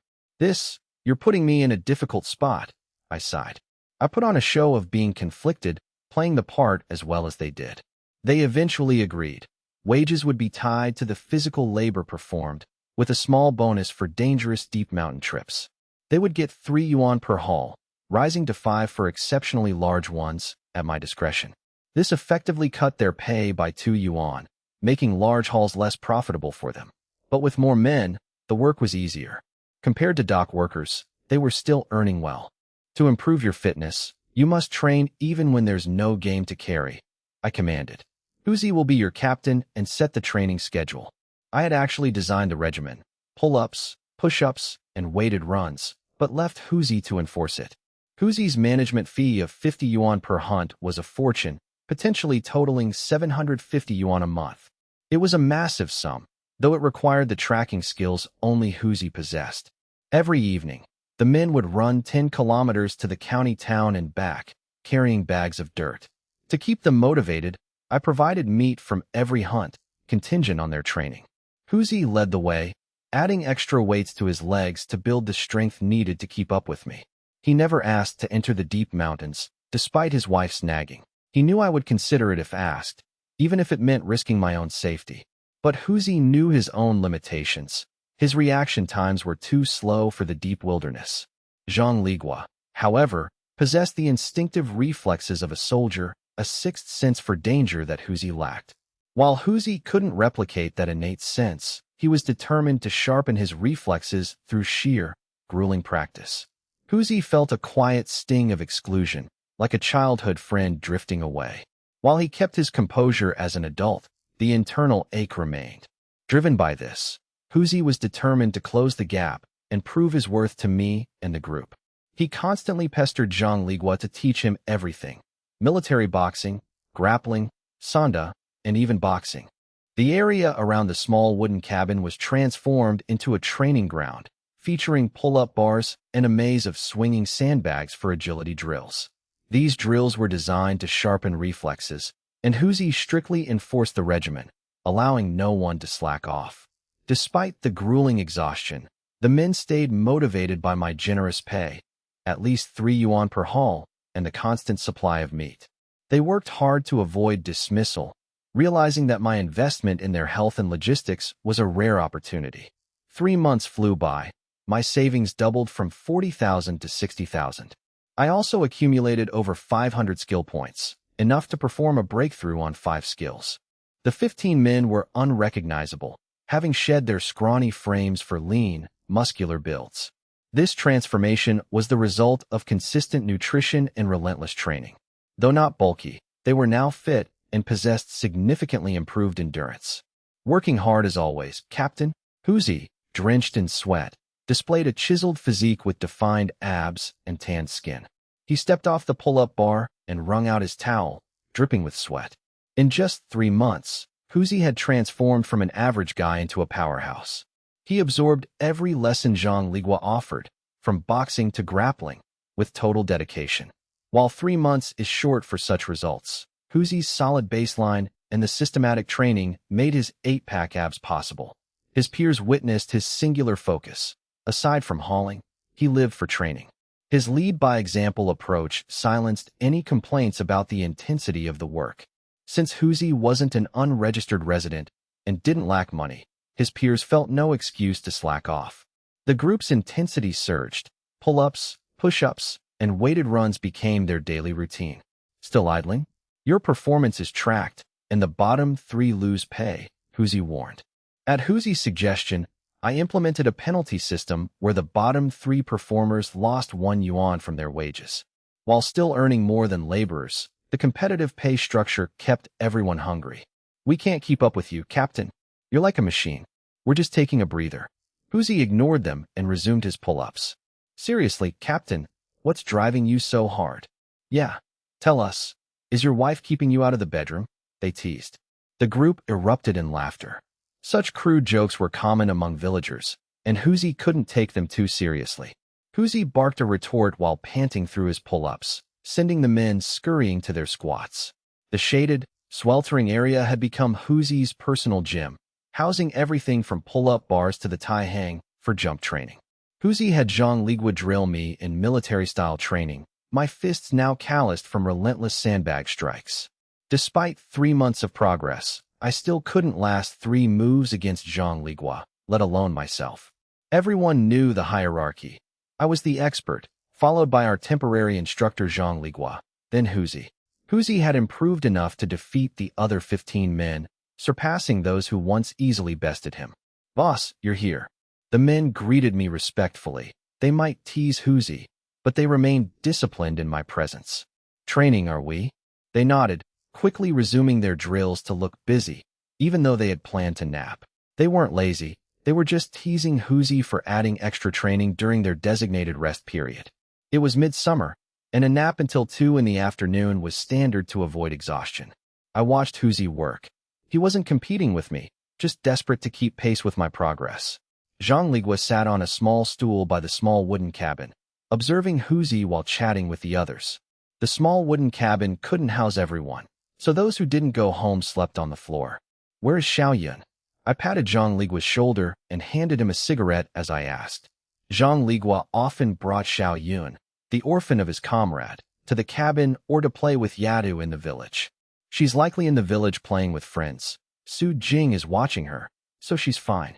You're putting me in a difficult spot, I sighed. I put on a show of being conflicted, playing the part as well as they did. They eventually agreed. Wages would be tied to the physical labor performed, with a small bonus for dangerous deep mountain trips. They would get 3 yuan per haul, rising to 5 for exceptionally large ones, at my discretion. This effectively cut their pay by 2 yuan, making large hauls less profitable for them. But with more men, the work was easier. Compared to dock workers, they were still earning well. To improve your fitness, you must train even when there's no game to carry, I commanded. Huzi will be your captain and set the training schedule. I had actually designed the regimen, pull-ups, push-ups, and weighted runs, but left Huzi to enforce it. Huzi's management fee of 50 yuan per hunt was a fortune, potentially totaling 750 yuan a month. It was a massive sum, though it required the tracking skills only Huzi possessed. Every evening, the men would run 10 kilometers to the county town and back, carrying bags of dirt. To keep them motivated, I provided meat from every hunt, contingent on their training. Huzi led the way, adding extra weights to his legs to build the strength needed to keep up with me. He never asked to enter the deep mountains, despite his wife's nagging. He knew I would consider it if asked, even if it meant risking my own safety. But Huzi knew his own limitations. His reaction times were too slow for the deep wilderness. Zhang Ligua, however, possessed the instinctive reflexes of a soldier, a sixth sense for danger that Huzi lacked. While Huzi couldn't replicate that innate sense, he was determined to sharpen his reflexes through sheer, grueling practice. Huzi felt a quiet sting of exclusion, like a childhood friend drifting away. While he kept his composure as an adult, the internal ache remained. Driven by this, Huzi was determined to close the gap and prove his worth to me and the group. He constantly pestered Zhang Ligua to teach him everything: military boxing, grappling, sanda, and even boxing. The area around the small wooden cabin was transformed into a training ground, featuring pull-up bars and a maze of swinging sandbags for agility drills. These drills were designed to sharpen reflexes, and Huzi strictly enforced the regimen, allowing no one to slack off. Despite the grueling exhaustion, the men stayed motivated by my generous pay, at least 3 yuan per haul, and the constant supply of meat. They worked hard to avoid dismissal, realizing that my investment in their health and logistics was a rare opportunity. 3 months flew by. My savings doubled from 40,000 to 60,000. I also accumulated over 500 skill points, enough to perform a breakthrough on 5 skills. The 15 men were unrecognizable, having shed their scrawny frames for lean, muscular builds. This transformation was the result of consistent nutrition and relentless training. Though not bulky, they were now fit and possessed significantly improved endurance. Working hard as always, Captain Huzi, drenched in sweat, displayed a chiseled physique with defined abs and tanned skin. He stepped off the pull-up bar and wrung out his towel, dripping with sweat. In just 3 months, Huzi had transformed from an average guy into a powerhouse. He absorbed every lesson Zhang Ligua offered, from boxing to grappling, with total dedication. While 3 months is short for such results, Huzi's solid baseline and the systematic training made his 8-pack abs possible. His peers witnessed his singular focus. Aside from hauling, he lived for training. His lead-by-example approach silenced any complaints about the intensity of the work. Since Huzi wasn't an unregistered resident and didn't lack money, his peers felt no excuse to slack off. The group's intensity surged. Pull-ups, push-ups, and weighted runs became their daily routine. Still idling? Your performance is tracked, and the bottom 3 lose pay, Huzi warned. At Huzi's suggestion, I implemented a penalty system where the bottom 3 performers lost 1 yuan from their wages. While still earning more than laborers, the competitive pay structure kept everyone hungry. We can't keep up with you, Captain. You're like a machine. We're just taking a breather. Huzi ignored them and resumed his pull-ups. Seriously, Captain, what's driving you so hard? Yeah, tell us. Is your wife keeping you out of the bedroom? They teased. The group erupted in laughter. Such crude jokes were common among villagers, and Huzi couldn't take them too seriously. Huzi barked a retort while panting through his pull-ups, sending the men scurrying to their squats. The shaded, sweltering area had become Huzi's personal gym, housing everything from pull-up bars to the Tai Hang for jump training. Huzi had Zhang Ligua drill me in military-style training, my fists now calloused from relentless sandbag strikes. Despite 3 months of progress, I still couldn't last 3 moves against Zhang Ligua, let alone myself. Everyone knew the hierarchy. I was the expert, followed by our temporary instructor Zhang Ligua, then Huzi. Huzi had improved enough to defeat the other 15 men, surpassing those who once easily bested him. Boss, you're here. The men greeted me respectfully. They might tease Huzi, but they remained disciplined in my presence. Training, are we? They nodded, quickly resuming their drills to look busy, even though they had planned to nap. They weren't lazy. They were just teasing Huzi for adding extra training during their designated rest period. It was midsummer, and a nap until 2 in the afternoon was standard to avoid exhaustion. I watched Huzi work. He wasn't competing with me, just desperate to keep pace with my progress. Zhang Ligua sat on a small stool by the small wooden cabin, observing Huzi while chatting with the others. The small wooden cabin couldn't house everyone, so those who didn't go home slept on the floor. Where is Xiaoyun? I patted Zhang Ligua's shoulder and handed him a cigarette as I asked. Zhang Ligua often brought Xiaoyun, the orphan of his comrade, to the cabin or to play with Yadu in the village. She's likely in the village playing with friends. Su Jing is watching her, so she's fine.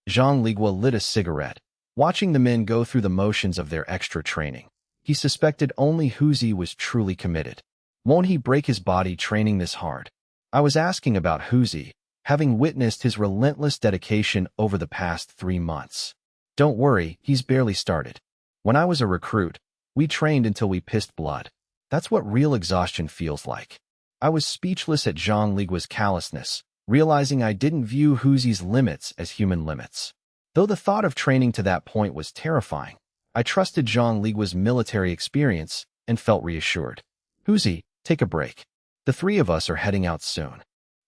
Zhang Ligua lit a cigarette, watching the men go through the motions of their extra training. He suspected only Huzi was truly committed. Won't he break his body training this hard? I was asking about Huzi, having witnessed his relentless dedication over the past 3 months. Don't worry, he's barely started. When I was a recruit, we trained until we pissed blood. That's what real exhaustion feels like. I was speechless at Zhang Ligua's callousness, realizing I didn't view Huzi's limits as human limits. Though the thought of training to that point was terrifying, I trusted Zhang Ligua's military experience and felt reassured. Huzi, take a break. The 3 of us are heading out soon.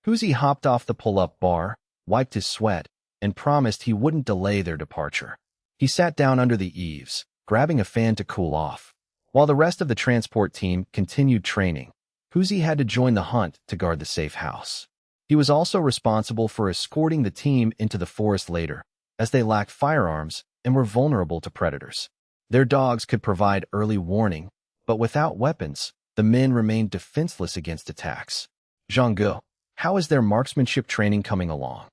Huzi hopped off the pull-up bar, wiped his sweat, and promised he wouldn't delay their departure. He sat down under the eaves, grabbing a fan to cool off. While the rest of the transport team continued training, Huzi had to join the hunt to guard the safe house. He was also responsible for escorting the team into the forest later, as they lacked firearms and were vulnerable to predators. Their dogs could provide early warning, but without weapons, the men remained defenseless against attacks. Zhang, how is their marksmanship training coming along?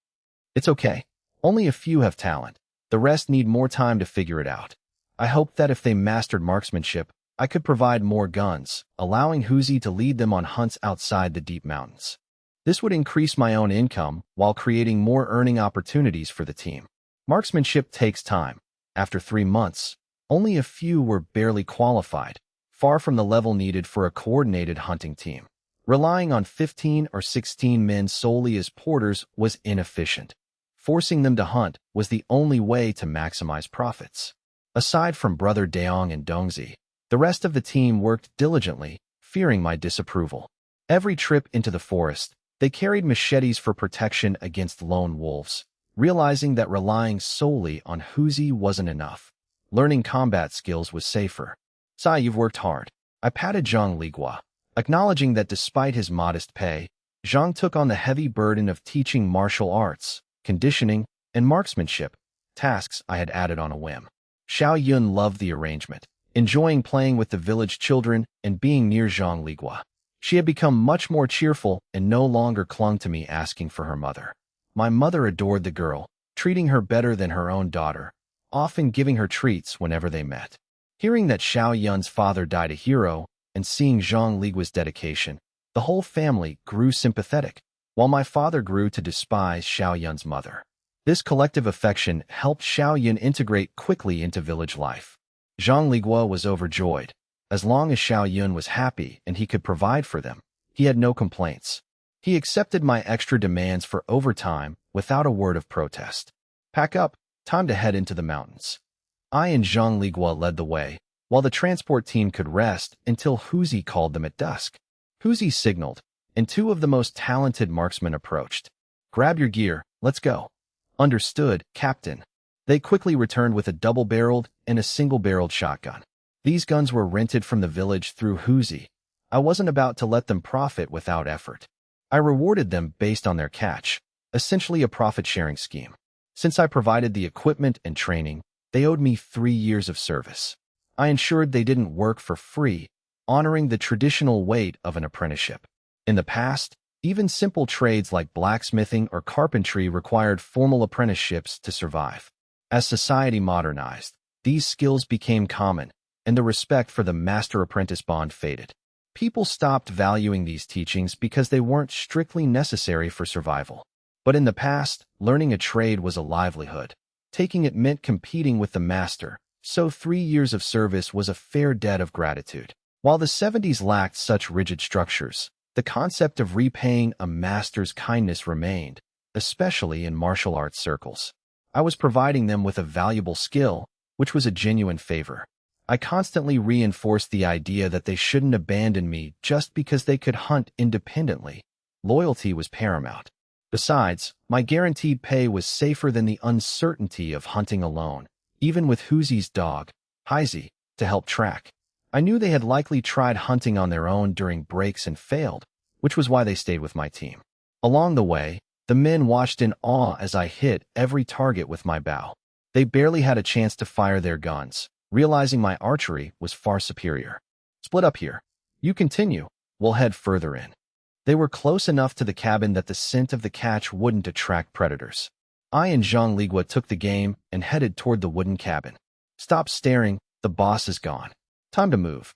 It's okay. Only a few have talent. The rest need more time to figure it out. I hoped that if they mastered marksmanship, I could provide more guns, allowing Huzi to lead them on hunts outside the deep mountains. This would increase my own income while creating more earning opportunities for the team. Marksmanship takes time. After 3 months, only a few were barely qualified, far from the level needed for a coordinated hunting team. Relying on 15 or 16 men solely as porters was inefficient. Forcing them to hunt was the only way to maximize profits. Aside from Brother Daong and Dongzi, the rest of the team worked diligently, fearing my disapproval. Every trip into the forest, they carried machetes for protection against lone wolves, realizing that relying solely on Huzi wasn't enough. Learning combat skills was safer. Sai, you've worked hard. I patted Zhang Ligua, acknowledging that despite his modest pay, Zhang took on the heavy burden of teaching martial arts, conditioning, and marksmanship, tasks I had added on a whim. Xiaoyun loved the arrangement, enjoying playing with the village children and being near Zhang Ligua. She had become much more cheerful and no longer clung to me asking for her mother. My mother adored the girl, treating her better than her own daughter, often giving her treats whenever they met. Hearing that Xiaoyun's father died a hero and seeing Zhang Ligua's dedication, The whole family grew sympathetic, while my father grew to despise Xiaoyun's mother. This collective affection helped Xiaoyun integrate quickly into village life. Zhang Ligua was overjoyed. As long as Xiaoyun was happy and he could provide for them, he had no complaints. He accepted my extra demands for overtime without a word of protest. Pack up, time to head into the mountains. I and Zhang Ligua led the way, while the transport team could rest until Huzi called them at dusk. Huzi signaled, and two of the most talented marksmen approached. Grab your gear, let's go. Understood, Captain. They quickly returned with a double-barreled and a single-barreled shotgun. These guns were rented from the village through Huzi. I wasn't about to let them profit without effort. I rewarded them based on their catch, essentially a profit-sharing scheme. Since I provided the equipment and training, they owed me 3 years of service. I ensured they didn't work for free, honoring the traditional weight of an apprenticeship. In the past, even simple trades like blacksmithing or carpentry required formal apprenticeships to survive. As society modernized, these skills became common, and the respect for the master-apprentice bond faded. People stopped valuing these teachings because they weren't strictly necessary for survival. But in the past, learning a trade was a livelihood. Taking it meant competing with the master, so 3 years of service was a fair debt of gratitude. While the 70s lacked such rigid structures, the concept of repaying a master's kindness remained, especially in martial arts circles. I was providing them with a valuable skill, which was a genuine favor. I constantly reinforced the idea that they shouldn't abandon me just because they could hunt independently. Loyalty was paramount. Besides, my guaranteed pay was safer than the uncertainty of hunting alone, even with Huzi's dog, Heizi, to help track. I knew they had likely tried hunting on their own during breaks and failed, which was why they stayed with my team. Along the way, the men watched in awe as I hit every target with my bow. They barely had a chance to fire their guns, realizing my archery was far superior. Split up here. You continue. We'll head further in. They were close enough to the cabin that the scent of the catch wouldn't attract predators. I and Zhang Ligua took the game and headed toward the wooden cabin. Stop staring, the boss is gone. Time to move.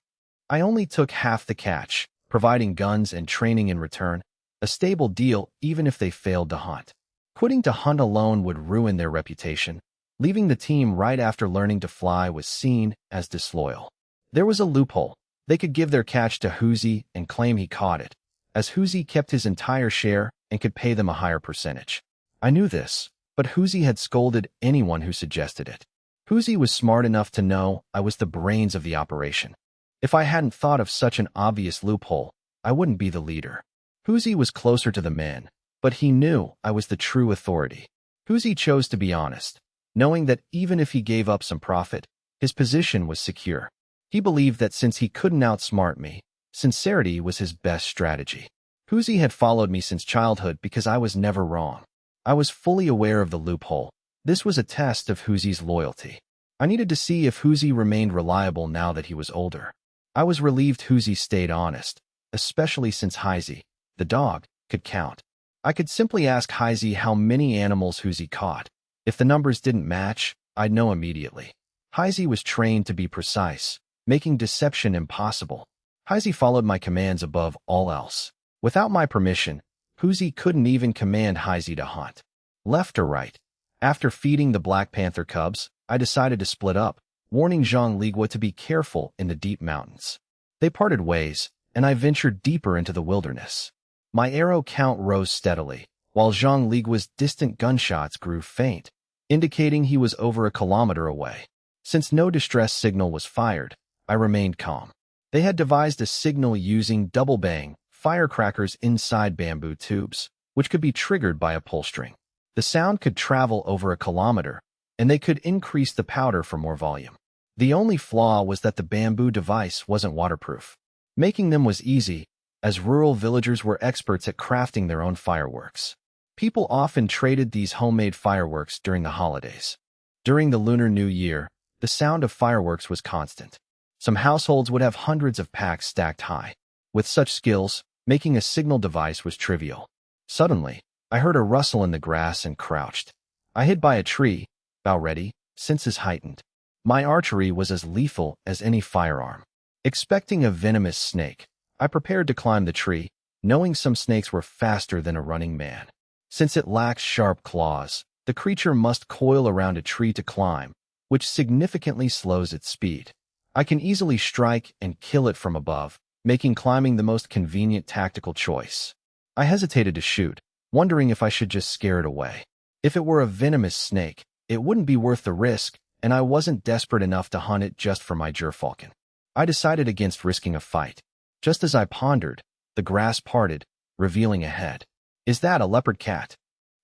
I only took half the catch, providing guns and training in return, a stable deal even if they failed to hunt. Quitting to hunt alone would ruin their reputation. Leaving the team right after learning to fly was seen as disloyal. There was a loophole. They could give their catch to Huzi and claim he caught it, as Huzi kept his entire share and could pay them a higher percentage. I knew this, but Huzi had scolded anyone who suggested it. Huzi was smart enough to know I was the brains of the operation. If I hadn't thought of such an obvious loophole, I wouldn't be the leader. Huzi was closer to the men, but he knew I was the true authority. Huzi chose to be honest, knowing that even if he gave up some profit, his position was secure. He believed that since he couldn't outsmart me, sincerity was his best strategy. Huzi had followed me since childhood because I was never wrong. I was fully aware of the loophole. This was a test of Huzi's loyalty. I needed to see if Huzi remained reliable now that he was older. I was relieved Huzi stayed honest, especially since Heizi, the dog, could count. I could simply ask Heizi how many animals Huzi caught. If the numbers didn't match, I'd know immediately. Heizi was trained to be precise, making deception impossible. Heizi followed my commands above all else. Without my permission, Huzi couldn't even command Heizi to hunt. Left or right? After feeding the Black Panther cubs, I decided to split up, warning Zhang Ligua to be careful in the deep mountains. They parted ways, and I ventured deeper into the wilderness. My arrow count rose steadily, while Zhang Ligua's distant gunshots grew faint, indicating he was over a kilometer away. Since no distress signal was fired, I remained calm. They had devised a signal using double-bang firecrackers inside bamboo tubes, which could be triggered by a pull string. The sound could travel over a kilometer, and they could increase the powder for more volume. The only flaw was that the bamboo device wasn't waterproof. Making them was easy, as rural villagers were experts at crafting their own fireworks. People often traded these homemade fireworks during the holidays. During the Lunar New Year, the sound of fireworks was constant. Some households would have hundreds of packs stacked high. With such skills, making a signal device was trivial. Suddenly, I heard a rustle in the grass and crouched. I hid by a tree, bow ready, senses heightened. My archery was as lethal as any firearm. Expecting a venomous snake, I prepared to climb the tree, knowing some snakes were faster than a running man. Since it lacks sharp claws, the creature must coil around a tree to climb, which significantly slows its speed. I can easily strike and kill it from above, making climbing the most convenient tactical choice. I hesitated to shoot, wondering if I should just scare it away. If it were a venomous snake, it wouldn't be worth the risk, and I wasn't desperate enough to hunt it just for my gerfalcon. I decided against risking a fight. Just as I pondered, the grass parted, revealing a head. Is that a leopard cat?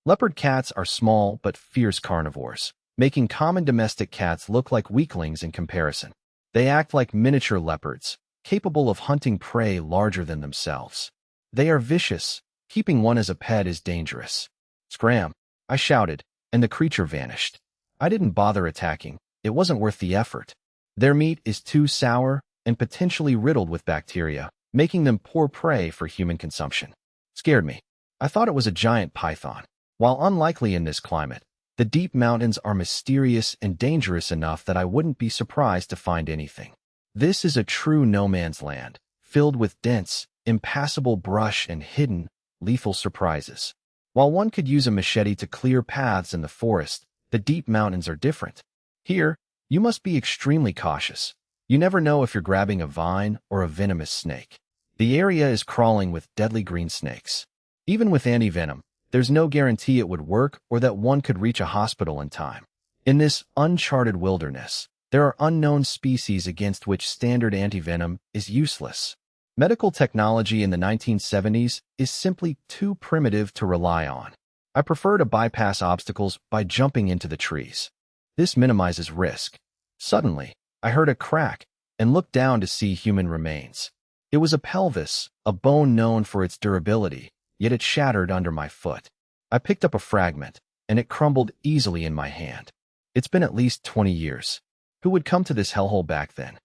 Leopard cats are small but fierce carnivores, making common domestic cats look like weaklings in comparison. They act like miniature leopards, capable of hunting prey larger than themselves. They are vicious. Keeping one as a pet is dangerous. Scram! I shouted, and the creature vanished. I didn't bother attacking. It wasn't worth the effort. Their meat is too sour and potentially riddled with bacteria, making them poor prey for human consumption. Scared me. I thought it was a giant python. While unlikely in this climate, the deep mountains are mysterious and dangerous enough that I wouldn't be surprised to find anything. This is a true no-man's land, filled with dense, impassable brush and hidden, lethal surprises. While one could use a machete to clear paths in the forest, the deep mountains are different. Here, you must be extremely cautious. You never know if you're grabbing a vine or a venomous snake. The area is crawling with deadly green snakes. Even with anti-venom, there's no guarantee it would work or that one could reach a hospital in time. In this uncharted wilderness, there are unknown species against which standard anti-venom is useless. Medical technology in the 1970s is simply too primitive to rely on. I prefer to bypass obstacles by jumping into the trees. This minimizes risk. Suddenly, I heard a crack and looked down to see human remains. It was a pelvis, a bone known for its durability, yet it shattered under my foot. I picked up a fragment, and it crumbled easily in my hand. It's been at least 20 years. Who would come to this hellhole back then?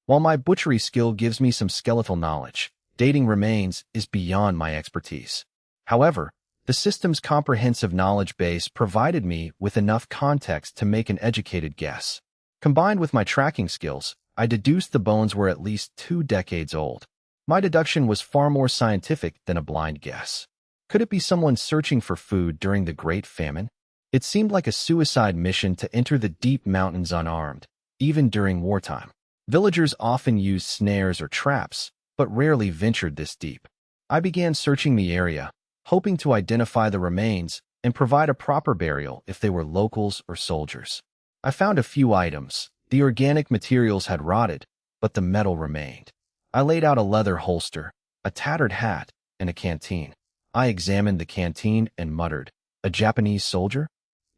While my butchery skill gives me some skeletal knowledge, dating remains is beyond my expertise. However, the system's comprehensive knowledge base provided me with enough context to make an educated guess. Combined with my tracking skills, I deduced the bones were at least 2 decades old. My deduction was far more scientific than a blind guess. Could it be someone searching for food during the Great Famine? It seemed like a suicide mission to enter the deep mountains unarmed, even during wartime. Villagers often used snares or traps, but rarely ventured this deep. I began searching the area, hoping to identify the remains and provide a proper burial if they were locals or soldiers. I found a few items. The organic materials had rotted, but the metal remained. I laid out a leather holster, a tattered hat, and a canteen. I examined the canteen and muttered, "A Japanese soldier?"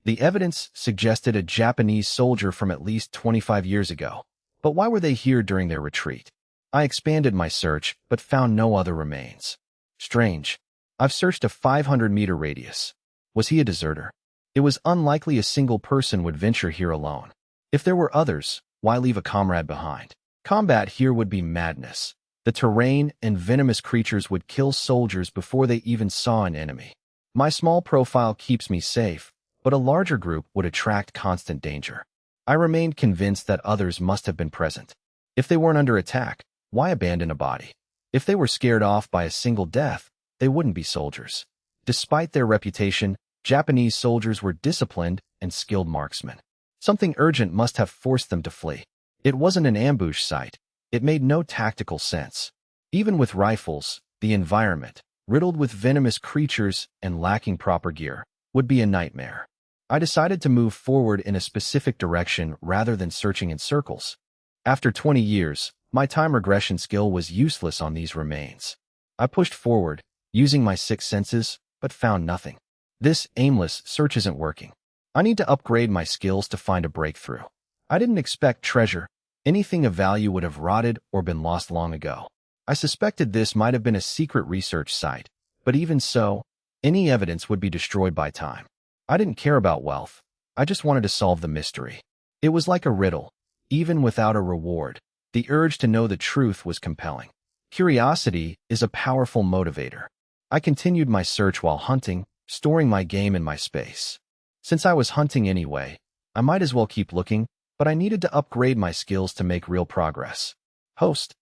The evidence suggested a Japanese soldier from at least 25 years ago. But why were they here during their retreat? I expanded my search, but found no other remains. Strange. I've searched a 500-meter radius. Was he a deserter? It was unlikely a single person would venture here alone. If there were others, why leave a comrade behind? Combat here would be madness. The terrain and venomous creatures would kill soldiers before they even saw an enemy. My small profile keeps me safe, but a larger group would attract constant danger. I remained convinced that others must have been present. If they weren't under attack, why abandon a body? If they were scared off by a single death, they wouldn't be soldiers. Despite their reputation, Japanese soldiers were disciplined and skilled marksmen. Something urgent must have forced them to flee. It wasn't an ambush site. It made no tactical sense. Even with rifles, the environment, riddled with venomous creatures and lacking proper gear, would be a nightmare. I decided to move forward in a specific direction rather than searching in circles. After 20 years, my time regression skill was useless on these remains. I pushed forward, using my 6 senses, but found nothing. This aimless search isn't working. I need to upgrade my skills to find a breakthrough. I didn't expect treasure. Anything of value would have rotted or been lost long ago. I suspected this might have been a secret research site, but even so, any evidence would be destroyed by time. I didn't care about wealth. I just wanted to solve the mystery. It was like a riddle. Even without a reward, the urge to know the truth was compelling. Curiosity is a powerful motivator. I continued my search while hunting, storing my game in my space. Since I was hunting anyway, I might as well keep looking, but I needed to upgrade my skills to make real progress. Host.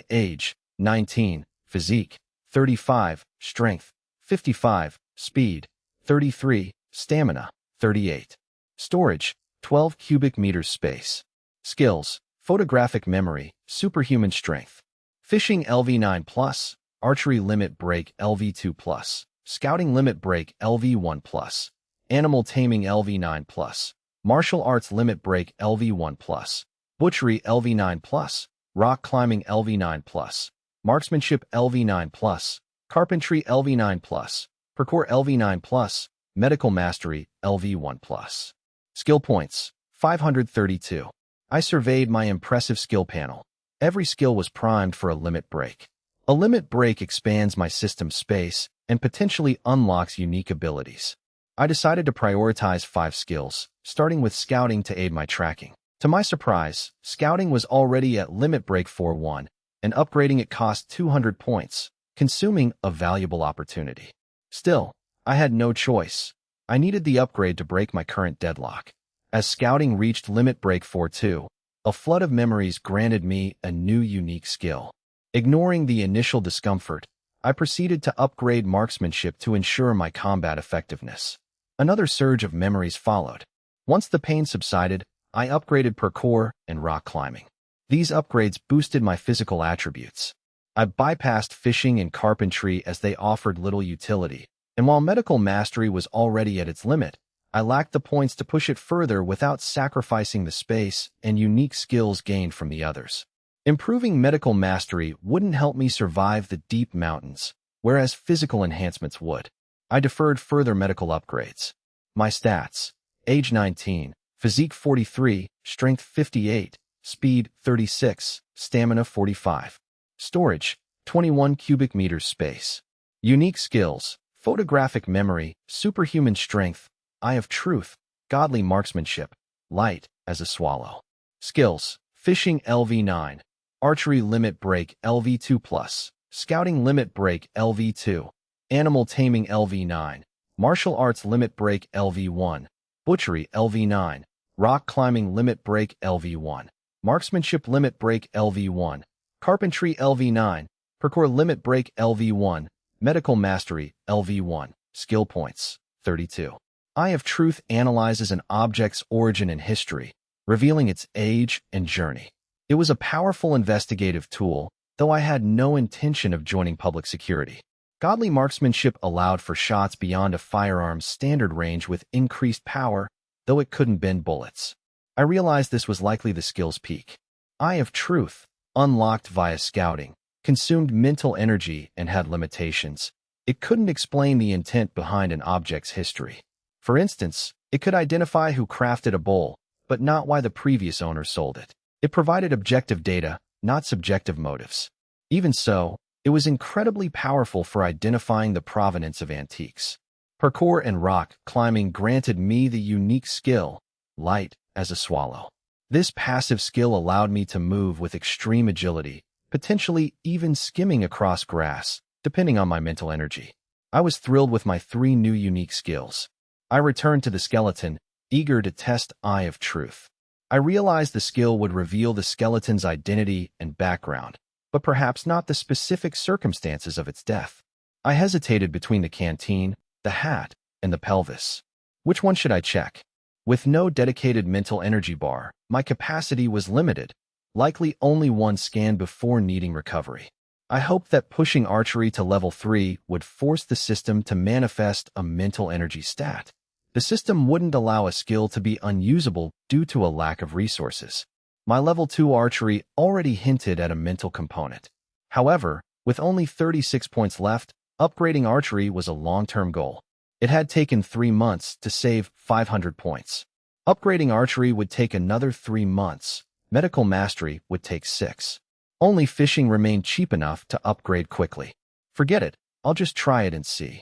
Age, 19. Physique, 35, strength, 55, speed, 33, stamina, 38. Storage, 12 cubic meters space. Skills, photographic memory, superhuman strength. Fishing LV9+, archery limit break LV2+, scouting limit break LV1+, animal taming LV9+, martial arts limit break LV1+, butchery LV9+, rock climbing LV9+, marksmanship LV9+, carpentry LV9+, parkour LV9+, medical mastery LV1+. Skill points, 532. I surveyed my impressive skill panel. Every skill was primed for a limit break. A limit break expands my system space and potentially unlocks unique abilities. I decided to prioritize 5 skills, starting with scouting to aid my tracking. To my surprise, scouting was already at limit break 4-1, and upgrading it cost 200 points, consuming a valuable opportunity. Still, I had no choice. I needed the upgrade to break my current deadlock. As scouting reached limit break 4-2, a flood of memories granted me a new unique skill. Ignoring the initial discomfort, I proceeded to upgrade marksmanship to ensure my combat effectiveness. Another surge of memories followed. Once the pain subsided, I upgraded parkour and rock climbing. These upgrades boosted my physical attributes. I bypassed fishing and carpentry as they offered little utility, and while medical mastery was already at its limit, I lacked the points to push it further without sacrificing the space and unique skills gained from the others. Improving medical mastery wouldn't help me survive the deep mountains, whereas physical enhancements would. I deferred further medical upgrades. My stats: age 19, physique 43, strength 58, speed 36, stamina 45. Storage, 21 cubic meters space. Unique skills: photographic memory, superhuman strength, eye of truth, godly marksmanship, light as a swallow. Skills: fishing LV9, archery limit break LV2+, scouting limit break LV2, animal taming LV9, martial arts limit break LV1, butchery LV9, rock climbing limit break LV1, marksmanship limit break LV1, carpentry LV9, parkour limit break LV1, medical mastery LV1. Skill points, 32. Eye of Truth analyzes an object's origin and history, revealing its age and journey. It was a powerful investigative tool, though I had no intention of joining public security. Godly marksmanship allowed for shots beyond a firearm's standard range with increased power, though it couldn't bend bullets. I realized this was likely the skill's peak. Eye of Truth, unlocked via scouting, consumed mental energy and had limitations. It couldn't explain the intent behind an object's history. For instance, it could identify who crafted a bowl, but not why the previous owner sold it. It provided objective data, not subjective motives. Even so, it was incredibly powerful for identifying the provenance of antiques. Parkour and rock climbing granted me the unique skill, light as a swallow. This passive skill allowed me to move with extreme agility, potentially even skimming across grass, depending on my mental energy. I was thrilled with my 3 new unique skills. I returned to the skeleton, eager to test Eye of Truth. I realized the skill would reveal the skeleton's identity and background, but perhaps not the specific circumstances of its death. I hesitated between the canteen, the hat, and the pelvis. Which one should I check? With no dedicated mental energy bar, my capacity was limited, likely only one scan before needing recovery. I hoped that pushing archery to level 3 would force the system to manifest a mental energy stat. The system wouldn't allow a skill to be unusable due to a lack of resources. My level 2 archery already hinted at a mental component. However, with only 36 points left, upgrading archery was a long-term goal. It had taken 3 months to save 500 points. Upgrading archery would take another 3 months. Medical mastery would take 6. Only fishing remained cheap enough to upgrade quickly. Forget it, I'll just try it and see.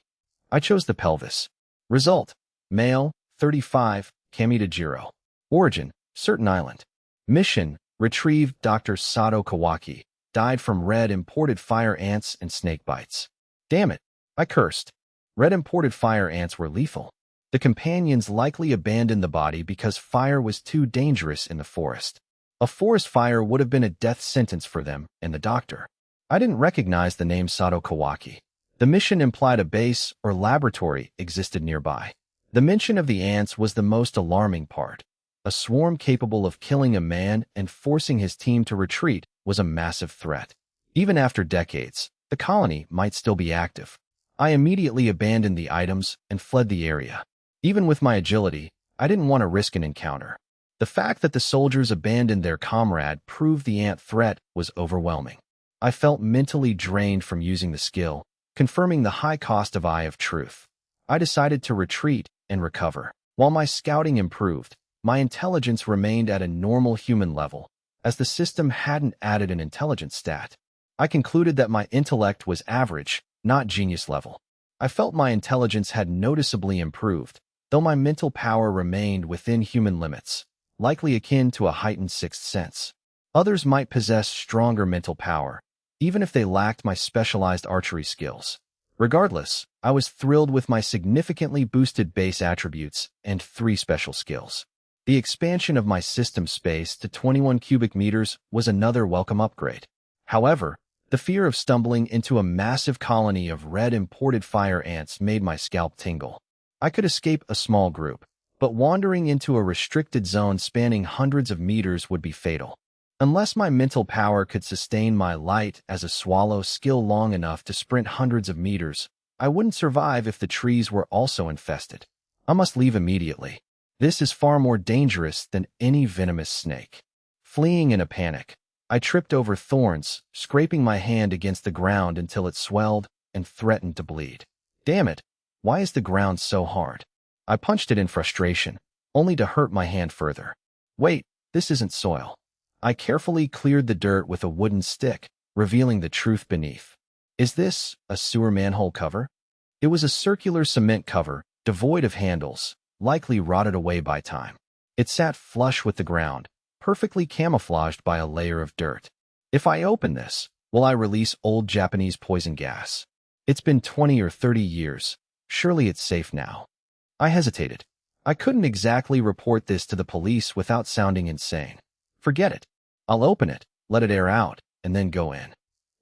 I chose the pelvis. Result: male, 35, Kamita-jiro. Origin: certain island. Mission: retrieve Dr. Sato Kawaki. Died from red imported fire ants and snake bites. Damn it, I cursed. Red imported fire ants were lethal. The companions likely abandoned the body because fire was too dangerous in the forest. A forest fire would have been a death sentence for them and the doctor. I didn't recognize the name Sato Kawaki. The mission implied a base or laboratory existed nearby. The mention of the ants was the most alarming part. A swarm capable of killing a man and forcing his team to retreat was a massive threat. Even after decades, the colony might still be active. I immediately abandoned the items and fled the area. Even with my agility, I didn't want to risk an encounter. The fact that the soldiers abandoned their comrade proved the ant threat was overwhelming. I felt mentally drained from using the skill, confirming the high cost of Eye of Truth. I decided to retreat and recover. While my scouting improved, my intelligence remained at a normal human level, as the system hadn't added an intelligence stat. I concluded that my intellect was average, not genius level. I felt my intelligence had noticeably improved, though my mental power remained within human limits, likely akin to a heightened sixth sense. Others might possess stronger mental power, even if they lacked my specialized archery skills. Regardless, I was thrilled with my significantly boosted base attributes and 3 special skills. The expansion of my system space to 21 cubic meters was another welcome upgrade. However, the fear of stumbling into a massive colony of red imported fire ants made my scalp tingle. I could escape a small group, but wandering into a restricted zone spanning hundreds of meters would be fatal. Unless my mental power could sustain my light as a swallow skill long enough to sprint hundreds of meters, I wouldn't survive if the trees were also infested. I must leave immediately. This is far more dangerous than any venomous snake. Fleeing in a panic, I tripped over thorns, scraping my hand against the ground until it swelled and threatened to bleed. Damn it! Why is the ground so hard? I punched it in frustration, only to hurt my hand further. Wait, this isn't soil. I carefully cleared the dirt with a wooden stick, revealing the truth beneath. Is this a sewer manhole cover? It was a circular cement cover, devoid of handles, likely rotted away by time. It sat flush with the ground, perfectly camouflaged by a layer of dirt. If I open this, will I release old Japanese poison gas? It's been 20 or 30 years. Surely it's safe now. I hesitated. I couldn't exactly report this to the police without sounding insane. Forget it. I'll open it, let it air out, and then go in.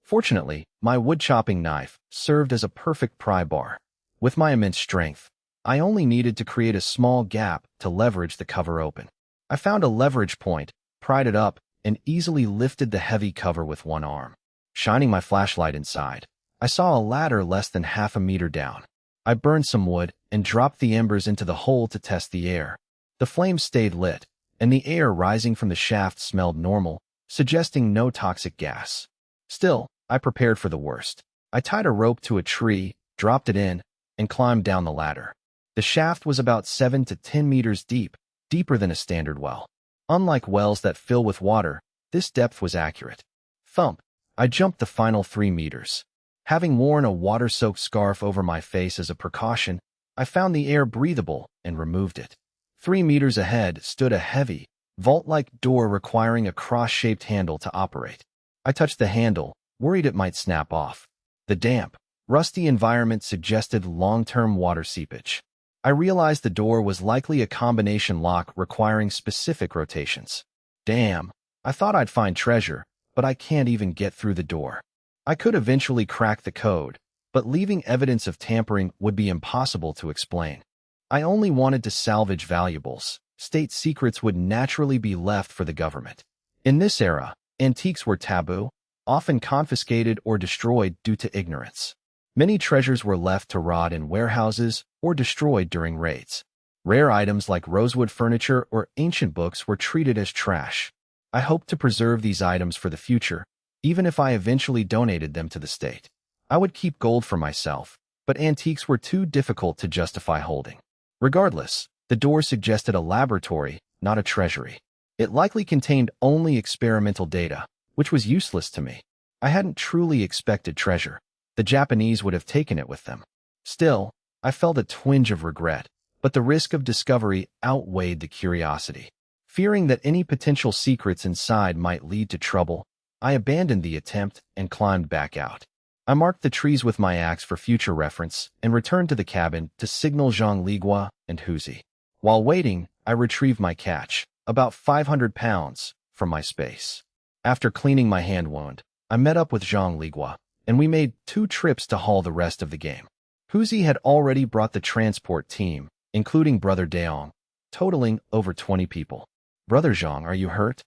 Fortunately, my wood-chopping knife served as a perfect pry bar. With my immense strength, I only needed to create a small gap to leverage the cover open. I found a leverage point, pried it up, and easily lifted the heavy cover with one arm. Shining my flashlight inside, I saw a ladder less than half a meter down. I burned some wood and dropped the embers into the hole to test the air. The flames stayed lit, and the air rising from the shaft smelled normal, suggesting no toxic gas. Still, I prepared for the worst. I tied a rope to a tree, dropped it in, and climbed down the ladder. The shaft was about 7 to 10 meters deep, deeper than a standard well. Unlike wells that fill with water, this depth was accurate. Thump! I jumped the final 3 meters. Having worn a water-soaked scarf over my face as a precaution, I found the air breathable and removed it. 3 meters ahead stood a heavy, vault-like door requiring a cross-shaped handle to operate. I touched the handle, worried it might snap off. The damp, rusty environment suggested long-term water seepage. I realized the door was likely a combination lock requiring specific rotations. Damn, I thought I'd find treasure, but I can't even get through the door. I could eventually crack the code, but leaving evidence of tampering would be impossible to explain. I only wanted to salvage valuables. State secrets would naturally be left for the government. In this era, antiques were taboo, often confiscated or destroyed due to ignorance. Many treasures were left to rot in warehouses or destroyed during raids. Rare items like rosewood furniture or ancient books were treated as trash. I hoped to preserve these items for the future, even if I eventually donated them to the state. I would keep gold for myself, but antiques were too difficult to justify holding. Regardless, the door suggested a laboratory, not a treasury. It likely contained only experimental data, which was useless to me. I hadn't truly expected treasure. The Japanese would have taken it with them. Still, I felt a twinge of regret, but the risk of discovery outweighed the curiosity. Fearing that any potential secrets inside might lead to trouble, I abandoned the attempt and climbed back out. I marked the trees with my axe for future reference and returned to the cabin to signal Zhang Ligua and Huzi. While waiting, I retrieved my catch, about 500 pounds, from my space. After cleaning my hand wound, I met up with Zhang Ligua, and we made 2 trips to haul the rest of the game. Huzi had already brought the transport team, including Brother Daong, totaling over 20 people. Brother Zhang, are you hurt?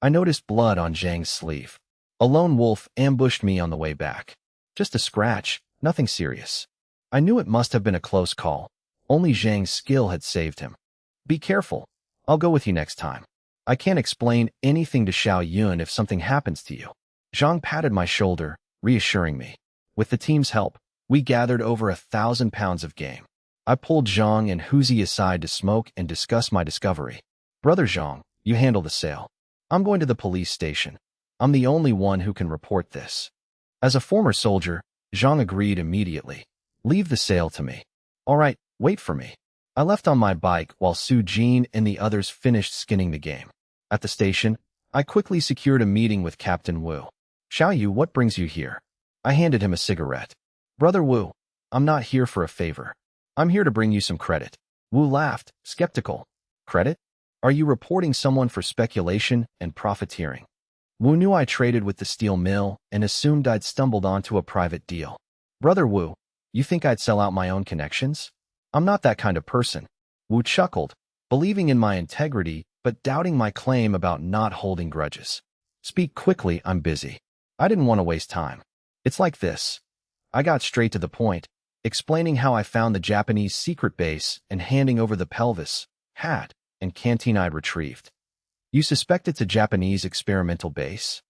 I noticed blood on Zhang's sleeve. A lone wolf ambushed me on the way back. Just a scratch, nothing serious. I knew it must have been a close call. Only Zhang's skill had saved him. Be careful. I'll go with you next time. I can't explain anything to Xiao Yun if something happens to you. Zhang patted my shoulder, reassuring me. With the team's help, we gathered over 1,000 pounds of game. I pulled Zhang and Huzi aside to smoke and discuss my discovery. Brother Zhang, you handle the sale. I'm going to the police station. I'm the only one who can report this. As a former soldier, Zhang agreed immediately. Leave the sale to me. All right, wait for me. I left on my bike while Su Jin and the others finished skinning the game. At the station, I quickly secured a meeting with Captain Wu. Xiao Yu, what brings you here? I handed him a cigarette. Brother Wu, I'm not here for a favor. I'm here to bring you some credit. Wu laughed, skeptical. Credit? Are you reporting someone for speculation and profiteering? Wu knew I traded with the steel mill and assumed I'd stumbled onto a private deal. Brother Wu, you think I'd sell out my own connections? I'm not that kind of person. Wu chuckled, believing in my integrity but doubting my claim about not holding grudges. Speak quickly, I'm busy. I didn't want to waste time. It's like this. I got straight to the point, explaining how I found the Japanese secret base and handing over the pelvis, hat, and canteen I'd retrieved. You suspect it's a Japanese experimental base?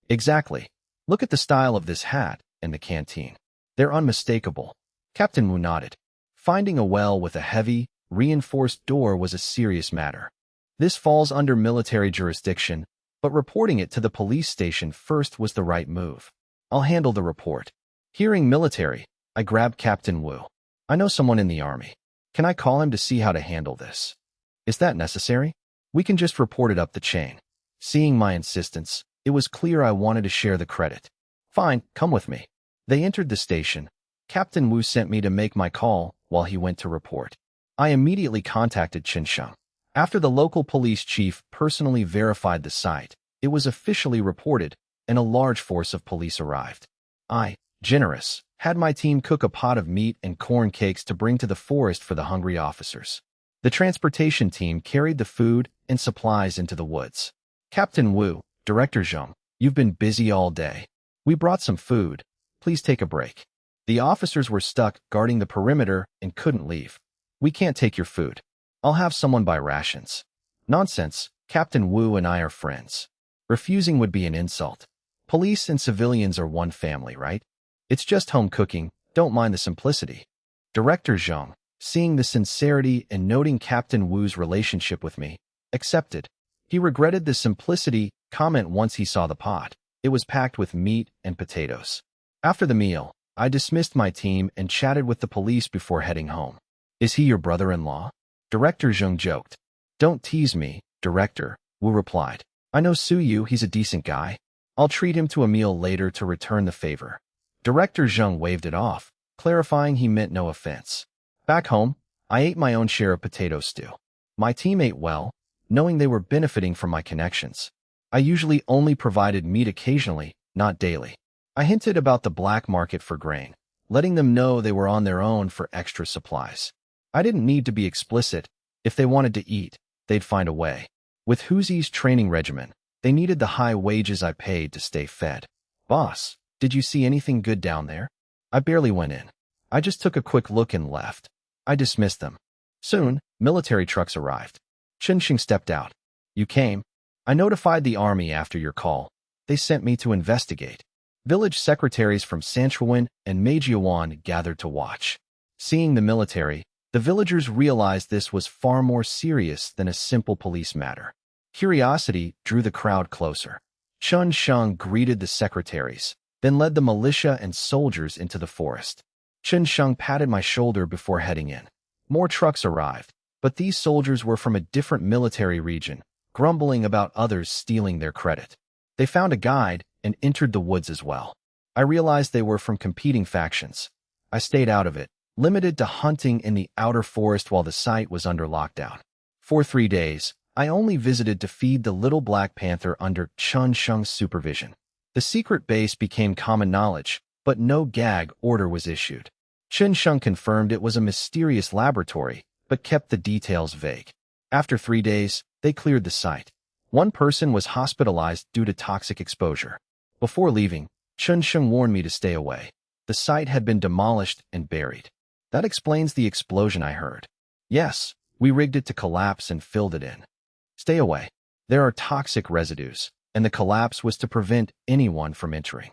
Exactly. Look at the style of this hat and the canteen. They're unmistakable. Captain Wu nodded. Finding a well with a heavy, reinforced door was a serious matter. This falls under military jurisdiction, but reporting it to the police station first was the right move. I'll handle the report. Hearing military, I grabbed Captain Wu. I know someone in the army. Can I call him to see how to handle this? Is that necessary? We can just report it up the chain. Seeing my insistence, it was clear I wanted to share the credit. Fine, come with me. They entered the station. Captain Wu sent me to make my call while he went to report. I immediately contacted Qinsheng. After the local police chief personally verified the site, it was officially reported, and a large force of police arrived. I, generous, had my team cook a pot of meat and corn cakes to bring to the forest for the hungry officers. The transportation team carried the food and supplies into the woods. Captain Wu, Director Zhang, you've been busy all day. We brought some food. Please take a break. The officers were stuck guarding the perimeter and couldn't leave. We can't take your food. I'll have someone buy rations. Nonsense. Captain Wu and I are friends. Refusing would be an insult. Police and civilians are one family, right? It's just home cooking. Don't mind the simplicity. Director Zhang, seeing the sincerity and noting Captain Wu's relationship with me, accepted. He regretted the simplicity comment once he saw the pot. It was packed with meat and potatoes. After the meal, I dismissed my team and chatted with the police before heading home. Is he your brother-in-law? Director Zhang joked. Don't tease me, Director, Wu replied. I know Su Yu, he's a decent guy. I'll treat him to a meal later to return the favor. Director Zhang waved it off, clarifying he meant no offense. Back home, I ate my own share of potato stew. My team ate well, knowing they were benefiting from my connections. I usually only provided meat occasionally, not daily. I hinted about the black market for grain, letting them know they were on their own for extra supplies. I didn't need to be explicit. If they wanted to eat, they'd find a way. With Huzi's training regimen, they needed the high wages I paid to stay fed. Boss, did you see anything good down there? I barely went in. I just took a quick look and left. I dismissed them. Soon, military trucks arrived. Qinsheng stepped out. You came. I notified the army after your call. They sent me to investigate. Village secretaries from Sanshuiwan and Manhwa gathered to watch. Seeing the military, the villagers realized this was far more serious than a simple police matter. Curiosity drew the crowd closer. Qinsheng greeted the secretaries, then led the militia and soldiers into the forest. Qinsheng patted my shoulder before heading in. More trucks arrived, but these soldiers were from a different military region, grumbling about others stealing their credit. They found a guide and entered the woods as well. I realized they were from competing factions. I stayed out of it, limited to hunting in the outer forest while the site was under lockdown. For 3 days, I only visited to feed the little black panther under Qinsheng's supervision. The secret base became common knowledge, but no gag order was issued. Chen Sheng confirmed it was a mysterious laboratory, but kept the details vague. After 3 days, they cleared the site. One person was hospitalized due to toxic exposure. Before leaving, Chen Sheng warned me to stay away. The site had been demolished and buried. That explains the explosion I heard. Yes, we rigged it to collapse and filled it in. Stay away. There are toxic residues, and the collapse was to prevent anyone from entering.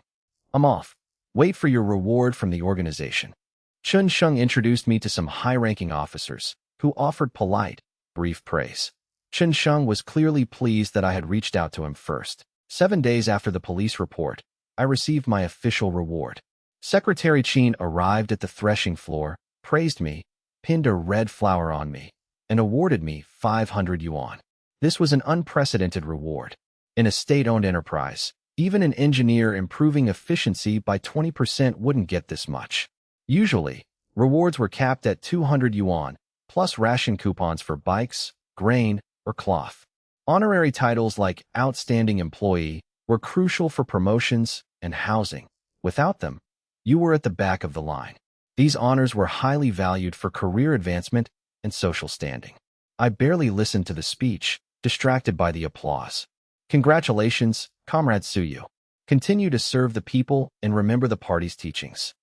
I'm off. Wait for your reward from the organization. Chen Sheng introduced me to some high-ranking officers, who offered polite, brief praise. Chen Sheng was clearly pleased that I had reached out to him first. 7 days after the police report, I received my official reward. Secretary Qin arrived at the threshing floor, praised me, pinned a red flower on me, and awarded me 500 yuan. This was an unprecedented reward. In a state-owned enterprise, even an engineer improving efficiency by 20% wouldn't get this much. Usually, rewards were capped at 200 yuan, plus ration coupons for bikes, grain, or cloth. Honorary titles like Outstanding Employee were crucial for promotions and housing. Without them, you were at the back of the line. These honors were highly valued for career advancement and social standing. I barely listened to the speech, distracted by the applause. Congratulations, Comrade Suyu. Continue to serve the people and remember the party's teachings.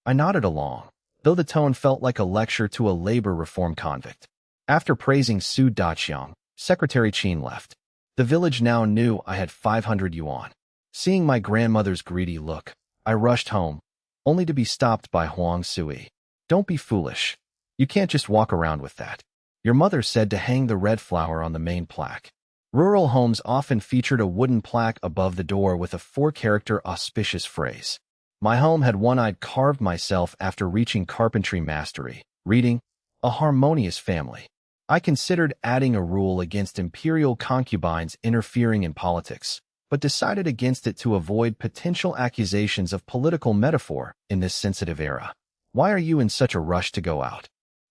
I nodded along, though the tone felt like a lecture to a labor reform convict. After praising Su Daqiang, Secretary Qin left. The village now knew I had 500 yuan. Seeing my grandmother's greedy look, I rushed home, only to be stopped by Huang Sui. Don't be foolish. You can't just walk around with that. Your mother said to hang the red flower on the main plaque. Rural homes often featured a wooden plaque above the door with a 4-character auspicious phrase. My home had one I'd carved myself after reaching carpentry mastery, reading, "A harmonious family." I considered adding a rule against imperial concubines interfering in politics, but decided against it to avoid potential accusations of political metaphor in this sensitive era. Why are you in such a rush to go out?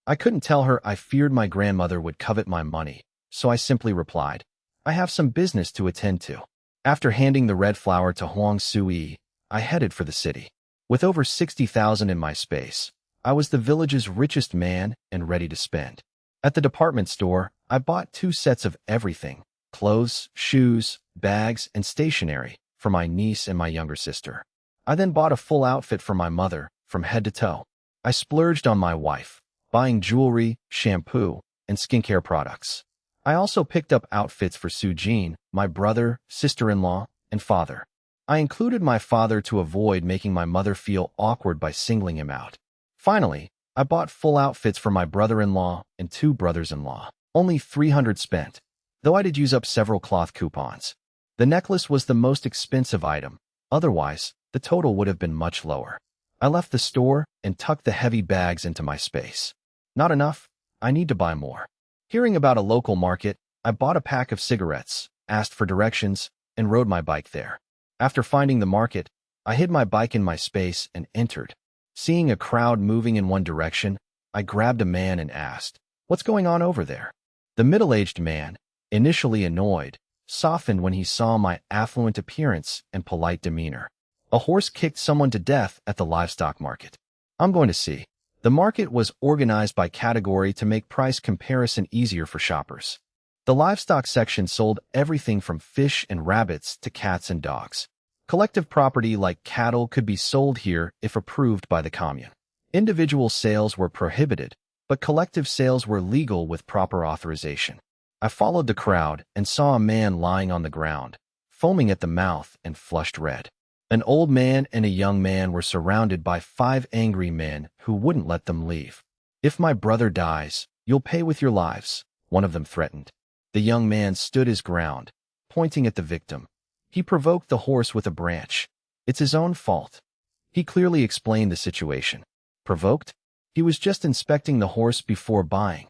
I couldn't tell her I feared my grandmother would covet my money, so I simply replied, I have some business to attend to. After handing the red flower to Huang Sui, I headed for the city. With over 60,000 in my space, I was the village's richest man and ready to spend. At the department store, I bought 2 sets of everything, clothes, shoes, bags, and stationery, for my niece and my younger sister. I then bought a full outfit for my mother, from head to toe. I splurged on my wife, buying jewelry, shampoo, and skincare products. I also picked up outfits for Su Jin, my brother, sister-in-law, and father. I included my father to avoid making my mother feel awkward by singling him out. Finally, I bought full outfits for my brother-in-law and 2 brothers-in-law. Only 300 spent, though I did use up several cloth coupons. The necklace was the most expensive item. Otherwise, the total would have been much lower. I left the store and tucked the heavy bags into my space. Not enough. I need to buy more. Hearing about a local market, I bought a pack of cigarettes, asked for directions, and rode my bike there. After finding the market, I hid my bike in my space and entered. Seeing a crowd moving in one direction, I grabbed a man and asked, "What's going on over there?" The middle-aged man, initially annoyed, softened when he saw my affluent appearance and polite demeanor. A horse kicked someone to death at the livestock market. I'm going to see. The market was organized by category to make price comparison easier for shoppers. The livestock section sold everything from fish and rabbits to cats and dogs. Collective property like cattle could be sold here if approved by the commune. Individual sales were prohibited, but collective sales were legal with proper authorization. I followed the crowd and saw a man lying on the ground, foaming at the mouth and flushed red. An old man and a young man were surrounded by 5 angry men who wouldn't let them leave. "If my brother dies, you'll pay with your lives," one of them threatened. The young man stood his ground, pointing at the victim. He provoked the horse with a branch. "It's his own fault." He clearly explained the situation. Provoked? He was just inspecting the horse before buying.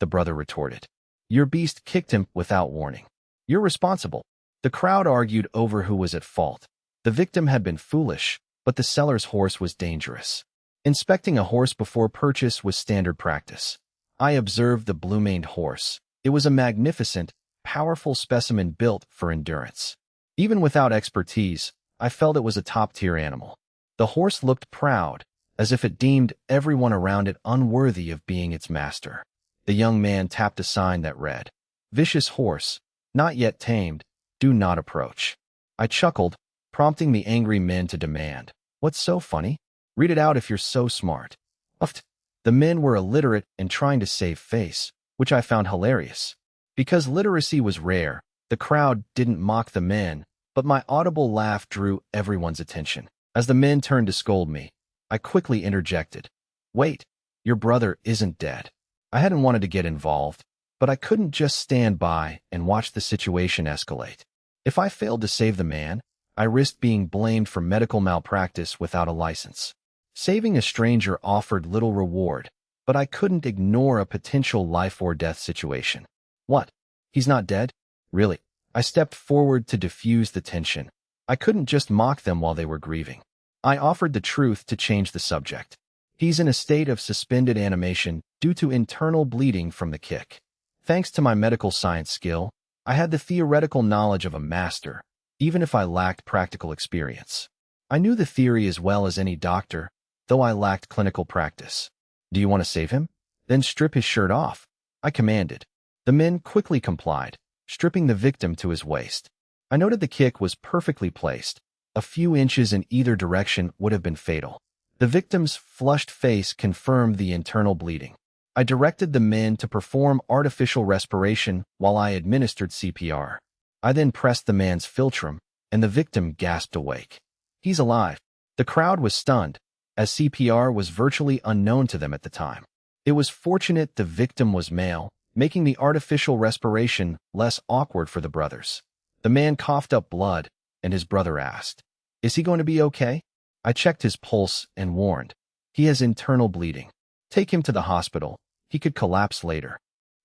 The brother retorted. "Your beast kicked him without warning. You're responsible." The crowd argued over who was at fault. The victim had been foolish, but the seller's horse was dangerous. Inspecting a horse before purchase was standard practice. I observed the blue-maned horse. It was a magnificent, powerful specimen built for endurance. Even without expertise, I felt it was a top-tier animal. The horse looked proud, as if it deemed everyone around it unworthy of being its master. The young man tapped a sign that read, "Vicious horse, not yet tamed, do not approach." I chuckled, prompting the angry men to demand, "What's so funny? Read it out if you're so smart." Uffed. The men were illiterate and trying to save face, which I found hilarious. Because literacy was rare, the crowd didn't mock the men, but my audible laugh drew everyone's attention. As the men turned to scold me, I quickly interjected, "Wait, your brother isn't dead." I hadn't wanted to get involved, but I couldn't just stand by and watch the situation escalate. If I failed to save the man, I risked being blamed for medical malpractice without a license. Saving a stranger offered little reward, but I couldn't ignore a potential life-or-death situation. "What? He's not dead? Really?" I stepped forward to diffuse the tension. I couldn't just mock them while they were grieving. I offered the truth to change the subject. "He's in a state of suspended animation due to internal bleeding from the kick." Thanks to my medical science skill, I had the theoretical knowledge of a master, even if I lacked practical experience. I knew the theory as well as any doctor, though I lacked clinical practice. "Do you want to save him? Then strip his shirt off," I commanded. The men quickly complied, stripping the victim to his waist. I noted the kick was perfectly placed. A few inches in either direction would have been fatal. The victim's flushed face confirmed the internal bleeding. I directed the men to perform artificial respiration while I administered CPR. I then pressed the man's philtrum, and the victim gasped awake. "He's alive." The crowd was stunned, as CPR was virtually unknown to them at the time. It was fortunate the victim was male, making the artificial respiration less awkward for the brothers. The man coughed up blood, and his brother asked, "Is he going to be okay?" I checked his pulse and warned, "He has internal bleeding. Take him to the hospital. He could collapse later."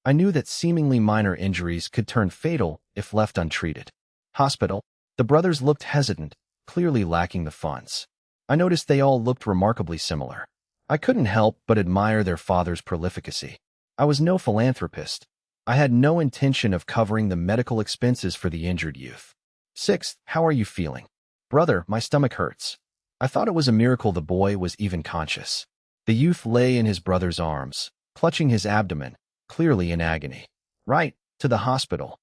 I knew that seemingly minor injuries could turn fatal if left untreated. "Hospital?" The brothers looked hesitant, clearly lacking the funds. I noticed they all looked remarkably similar. I couldn't help but admire their father's prolificacy. I was no philanthropist. I had no intention of covering the medical expenses for the injured youth. "Sixth, how are you feeling?" "Brother, my stomach hurts." I thought it was a miracle the boy was even conscious. The youth lay in his brother's arms, clutching his abdomen, clearly in agony. "Right, to the hospital.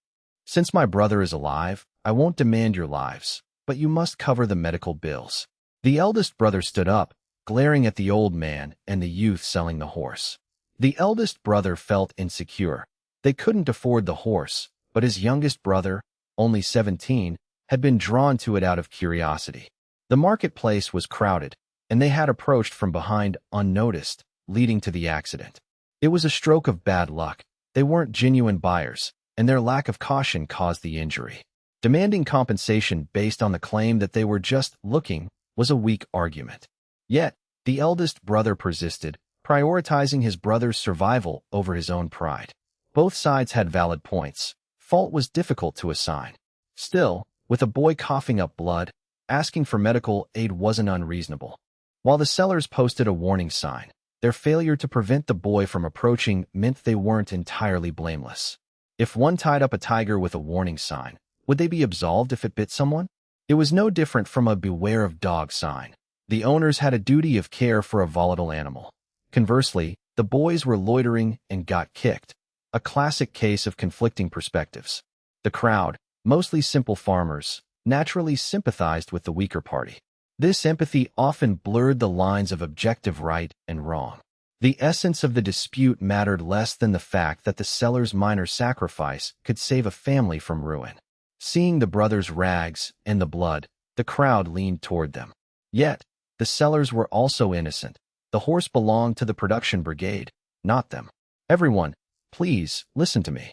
Since my brother is alive, I won't demand your lives, but you must cover the medical bills." The eldest brother stood up, glaring at the old man and the youth selling the horse. The eldest brother felt insecure. They couldn't afford the horse, but his youngest brother, only 17, had been drawn to it out of curiosity. The marketplace was crowded, and they had approached from behind unnoticed, leading to the accident. It was a stroke of bad luck. They weren't genuine buyers, and their lack of caution caused the injury. Demanding compensation based on the claim that they were just looking was a weak argument. Yet, the eldest brother persisted, prioritizing his brother's survival over his own pride. Both sides had valid points. Fault was difficult to assign. Still, with a boy coughing up blood, asking for medical aid wasn't unreasonable. While the sellers posted a warning sign, their failure to prevent the boy from approaching meant they weren't entirely blameless. If one tied up a tiger with a warning sign, would they be absolved if it bit someone? It was no different from a beware of dog sign. The owners had a duty of care for a volatile animal. Conversely, the boys were loitering and got kicked, a classic case of conflicting perspectives. The crowd, mostly simple farmers, naturally sympathized with the weaker party. This empathy often blurred the lines of objective right and wrong. The essence of the dispute mattered less than the fact that the seller's minor sacrifice could save a family from ruin. Seeing the brothers' rags and the blood, the crowd leaned toward them. Yet, the sellers were also innocent. The horse belonged to the production brigade, not them. "Everyone, please, listen to me.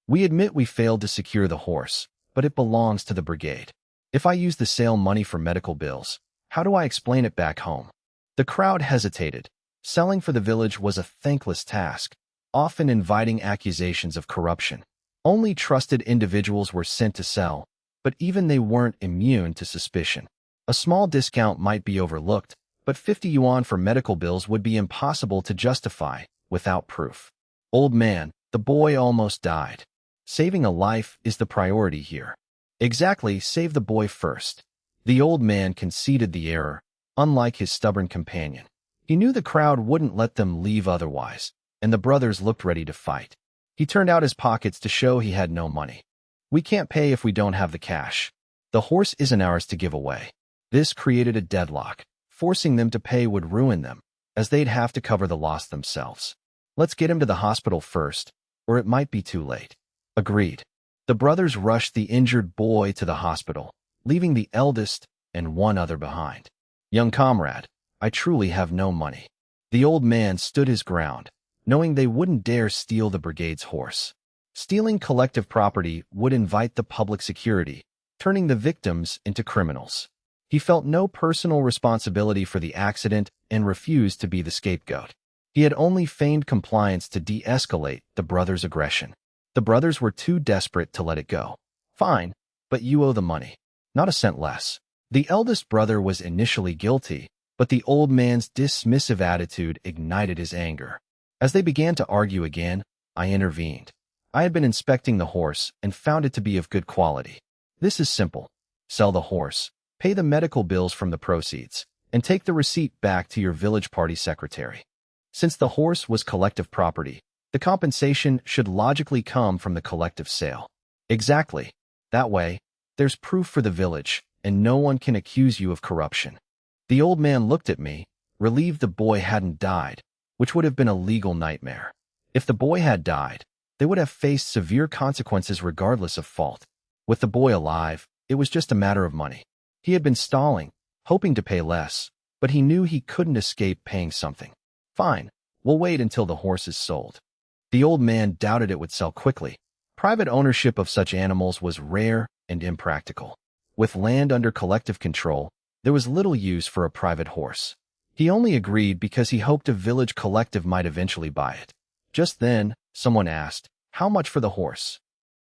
We admit we failed to secure the horse, but it belongs to the brigade. If I use the sale money for medical bills, how do I explain it back home?" The crowd hesitated. Selling for the village was a thankless task, often inviting accusations of corruption. Only trusted individuals were sent to sell, but even they weren't immune to suspicion. A small discount might be overlooked, but 50 yuan for medical bills would be impossible to justify without proof. "Old man, the boy almost died. Saving a life is the priority here." "Exactly, save the boy first. The old man conceded the error, unlike his stubborn companion. He knew the crowd wouldn't let them leave otherwise, and the brothers looked ready to fight. He turned out his pockets to show he had no money. "We can't pay if we don't have the cash. The horse isn't ours to give away." This created a deadlock. Forcing them to pay would ruin them, as they'd have to cover the loss themselves. "Let's get him to the hospital first, or it might be too late." Agreed. The brothers rushed the injured boy to the hospital, leaving the eldest and one other behind. "Young comrade, I truly have no money." The old man stood his ground, knowing they wouldn't dare steal the brigade's horse. Stealing collective property would invite the public security, turning the victims into criminals. He felt no personal responsibility for the accident and refused to be the scapegoat. He had only feigned compliance to de-escalate the brothers' aggression. The brothers were too desperate to let it go. "Fine, but you owe the money. Not a cent less." The eldest brother was initially guilty, but the old man's dismissive attitude ignited his anger. As they began to argue again, I intervened. I had been inspecting the horse and found it to be of good quality. "This is simple. Sell the horse, pay the medical bills from the proceeds, and take the receipt back to your village party secretary." Since the horse was collective property, the compensation should logically come from the collective sale. Exactly. That way, there's proof for the village, and no one can accuse you of corruption. The old man looked at me, relieved the boy hadn't died, which would have been a legal nightmare. If the boy had died, they would have faced severe consequences regardless of fault. With the boy alive, it was just a matter of money. He had been stalling, hoping to pay less, but he knew he couldn't escape paying something. "Fine, we'll wait until the horse is sold." The old man doubted it would sell quickly. Private ownership of such animals was rare and impractical. With land under collective control, there was little use for a private horse. He only agreed because he hoped a village collective might eventually buy it. Just then, someone asked, "How much for the horse?"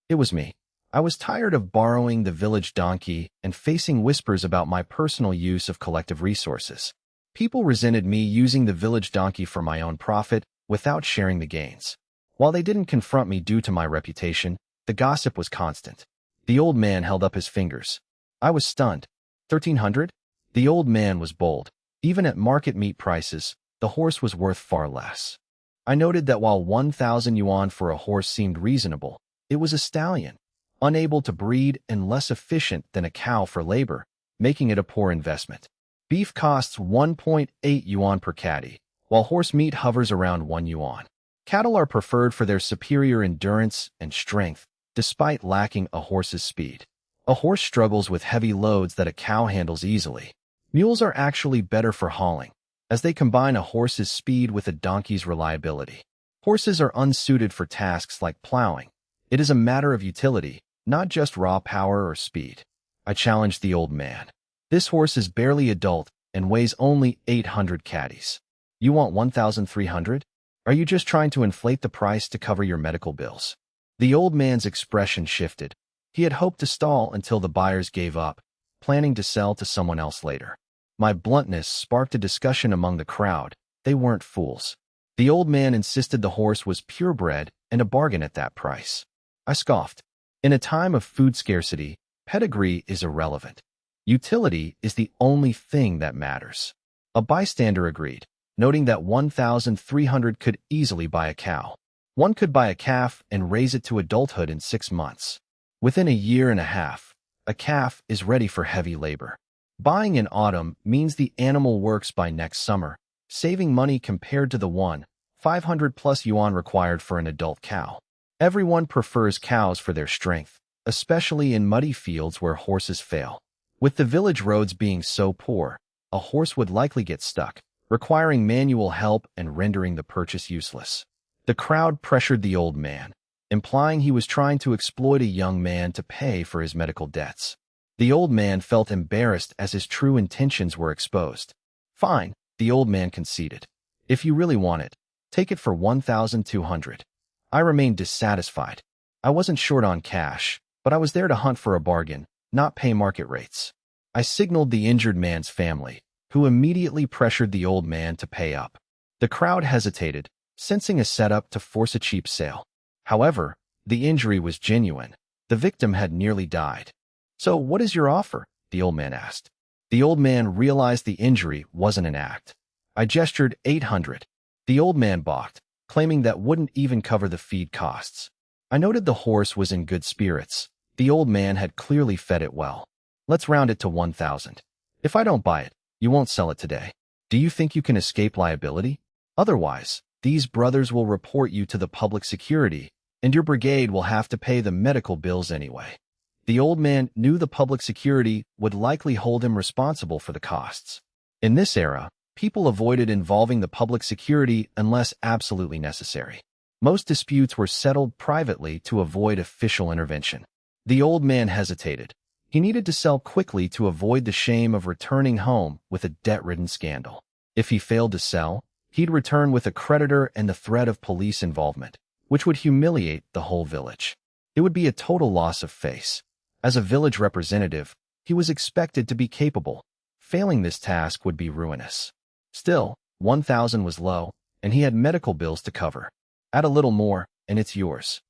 It was me. I was tired of borrowing the village donkey and facing whispers about my personal use of collective resources. People resented me using the village donkey for my own profit without sharing the gains. While they didn't confront me due to my reputation, the gossip was constant. The old man held up his fingers. I was stunned. 1,300? The old man was bold. Even at market meat prices, the horse was worth far less. I noted that while 1,000 yuan for a horse seemed reasonable, it was a stallion, unable to breed and less efficient than a cow for labor, making it a poor investment. Beef costs 1.8 yuan per catty, while horse meat hovers around 1 yuan. Cattle are preferred for their superior endurance and strength, despite lacking a horse's speed. A horse struggles with heavy loads that a cow handles easily. Mules are actually better for hauling, as they combine a horse's speed with a donkey's reliability. Horses are unsuited for tasks like plowing. It is a matter of utility, not just raw power or speed. I challenged the old man. "This horse is barely adult and weighs only 800 catties. You want 1,300? Are you just trying to inflate the price to cover your medical bills?" The old man's expression shifted. He had hoped to stall until the buyers gave up, planning to sell to someone else later. My bluntness sparked a discussion among the crowd. They weren't fools. The old man insisted the horse was purebred and a bargain at that price. I scoffed. In a time of food scarcity, pedigree is irrelevant. Utility is the only thing that matters. A bystander agreed, noting that 1,300 could easily buy a cow. One could buy a calf and raise it to adulthood in 6 months. Within a year and a half, a calf is ready for heavy labor. Buying in autumn means the animal works by next summer, saving money compared to the 500 plus yuan required for an adult cow. Everyone prefers cows for their strength, especially in muddy fields where horses fail. With the village roads being so poor, a horse would likely get stuck, requiring manual help and rendering the purchase useless. The crowd pressured the old man, implying he was trying to exploit a young man to pay for his medical debts. The old man felt embarrassed as his true intentions were exposed. "Fine," the old man conceded. "If you really want it, take it for 1,200. I remained dissatisfied. I wasn't short on cash, but I was there to hunt for a bargain, not pay market rates. I signaled the injured man's family, who immediately pressured the old man to pay up. The crowd hesitated, sensing a setup to force a cheap sale. However, the injury was genuine. The victim had nearly died. "So what is your offer?" the old man asked. The old man realized the injury wasn't an act. I gestured 800. The old man balked, claiming that wouldn't even cover the feed costs. I noted the horse was in good spirits. The old man had clearly fed it well. Let's round it to 1,000. If I don't buy it, you won't sell it today. Do you think you can escape liability? Otherwise, these brothers will report you to the public security, and your brigade will have to pay the medical bills anyway. The old man knew the public security would likely hold him responsible for the costs. In this era, people avoided involving the public security unless absolutely necessary. Most disputes were settled privately to avoid official intervention. The old man hesitated. He needed to sell quickly to avoid the shame of returning home with a debt-ridden scandal. If he failed to sell, he'd return with a creditor and the threat of police involvement, which would humiliate the whole village. It would be a total loss of face. As a village representative, he was expected to be capable. Failing this task would be ruinous. Still, 1,000 was low, and he had medical bills to cover. Add a little more, and it's yours.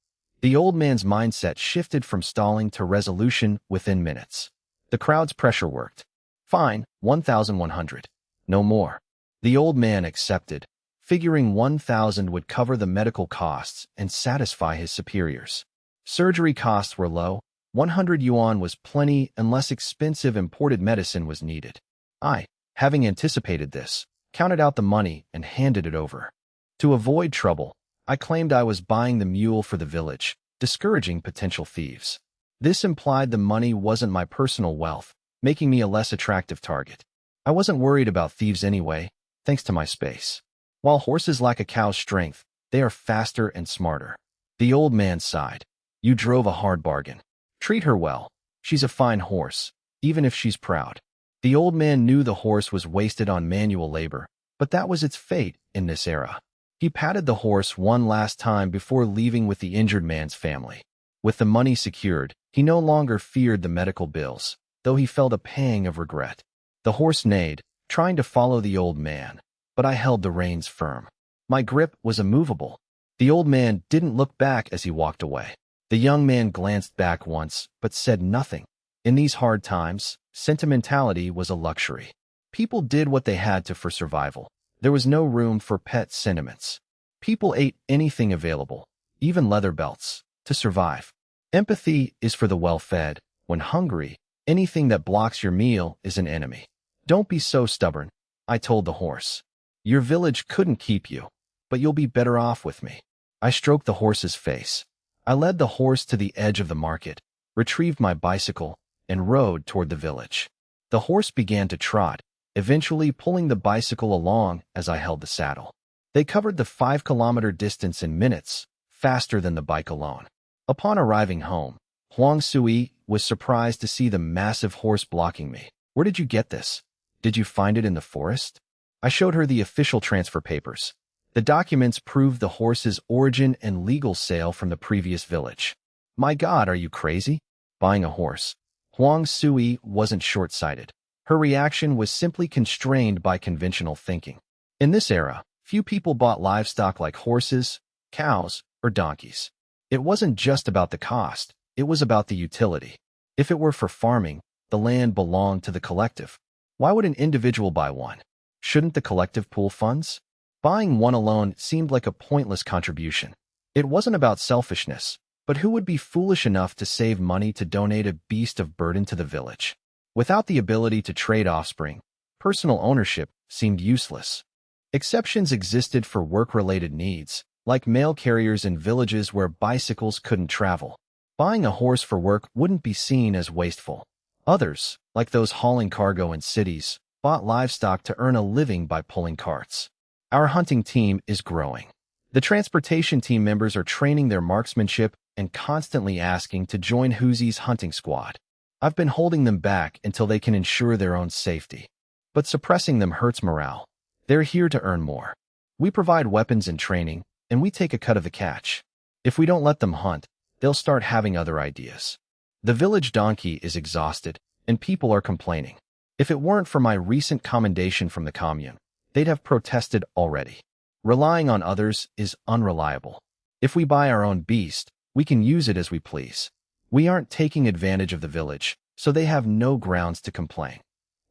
The old man's mindset shifted from stalling to resolution within minutes. The crowd's pressure worked. Fine, 1,100. No more. The old man accepted, figuring 1,000 would cover the medical costs and satisfy his superiors. Surgery costs were low. 100 yuan was plenty and less expensive imported medicine was needed. I, having anticipated this, counted out the money and handed it over. To avoid trouble, I claimed I was buying the mule for the village, discouraging potential thieves. This implied the money wasn't my personal wealth, making me a less attractive target. I wasn't worried about thieves anyway, thanks to my space. While horses lack a cow's strength, they are faster and smarter. The old man sighed. You drove a hard bargain. Treat her well. She's a fine horse, even if she's proud. The old man knew the horse was wasted on manual labor, but that was its fate in this era. He patted the horse one last time before leaving with the injured man's family. With the money secured, he no longer feared the medical bills, though he felt a pang of regret. The horse neighed, trying to follow the old man, but I held the reins firm. My grip was immovable. The old man didn't look back as he walked away. The young man glanced back once, but said nothing. In these hard times, sentimentality was a luxury. People did what they had to for survival. There was no room for pet sentiments. People ate anything available, even leather belts, to survive. Empathy is for the well-fed. When hungry, anything that blocks your meal is an enemy. Don't be so stubborn, I told the horse. Your village couldn't keep you, but you'll be better off with me. I stroked the horse's face. I led the horse to the edge of the market, retrieved my bicycle, and rode toward the village. The horse began to trot, eventually pulling the bicycle along as I held the saddle. They covered the 5-kilometer distance in minutes, faster than the bike alone. Upon arriving home, Huang Sui was surprised to see the massive horse blocking me. Where did you get this? Did you find it in the forest? I showed her the official transfer papers. The documents proved the horse's origin and legal sale from the previous village. My God, are you crazy? Buying a horse. Huang Sui wasn't short-sighted. Her reaction was simply constrained by conventional thinking. In this era, few people bought livestock like horses, cows, or donkeys. It wasn't just about the cost, it was about the utility. If it were for farming, the land belonged to the collective. Why would an individual buy one? Shouldn't the collective pool funds? Buying one alone seemed like a pointless contribution. It wasn't about selfishness, but who would be foolish enough to save money to donate a beast of burden to the village? Without the ability to trade offspring, personal ownership seemed useless. Exceptions existed for work-related needs, like mail carriers in villages where bicycles couldn't travel. Buying a horse for work wouldn't be seen as wasteful. Others, like those hauling cargo in cities, bought livestock to earn a living by pulling carts. Our hunting team is growing. The transportation team members are training their marksmanship and constantly asking to join Huzi's hunting squad. I've been holding them back until they can ensure their own safety. But suppressing them hurts morale. They're here to earn more. We provide weapons and training, and we take a cut of the catch. If we don't let them hunt, they'll start having other ideas. The village donkey is exhausted, and people are complaining. If it weren't for my recent commendation from the commune, they'd have protested already. Relying on others is unreliable. If we buy our own beast, we can use it as we please. We aren't taking advantage of the village, so they have no grounds to complain.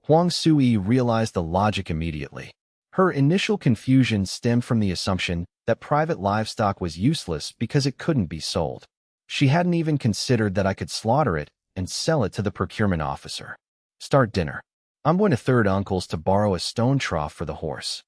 Huang Sui realized the logic immediately. Her initial confusion stemmed from the assumption that private livestock was useless because it couldn't be sold. She hadn't even considered that I could slaughter it and sell it to the procurement officer. Start dinner. I'm going to third uncle's to borrow a stone trough for the horse.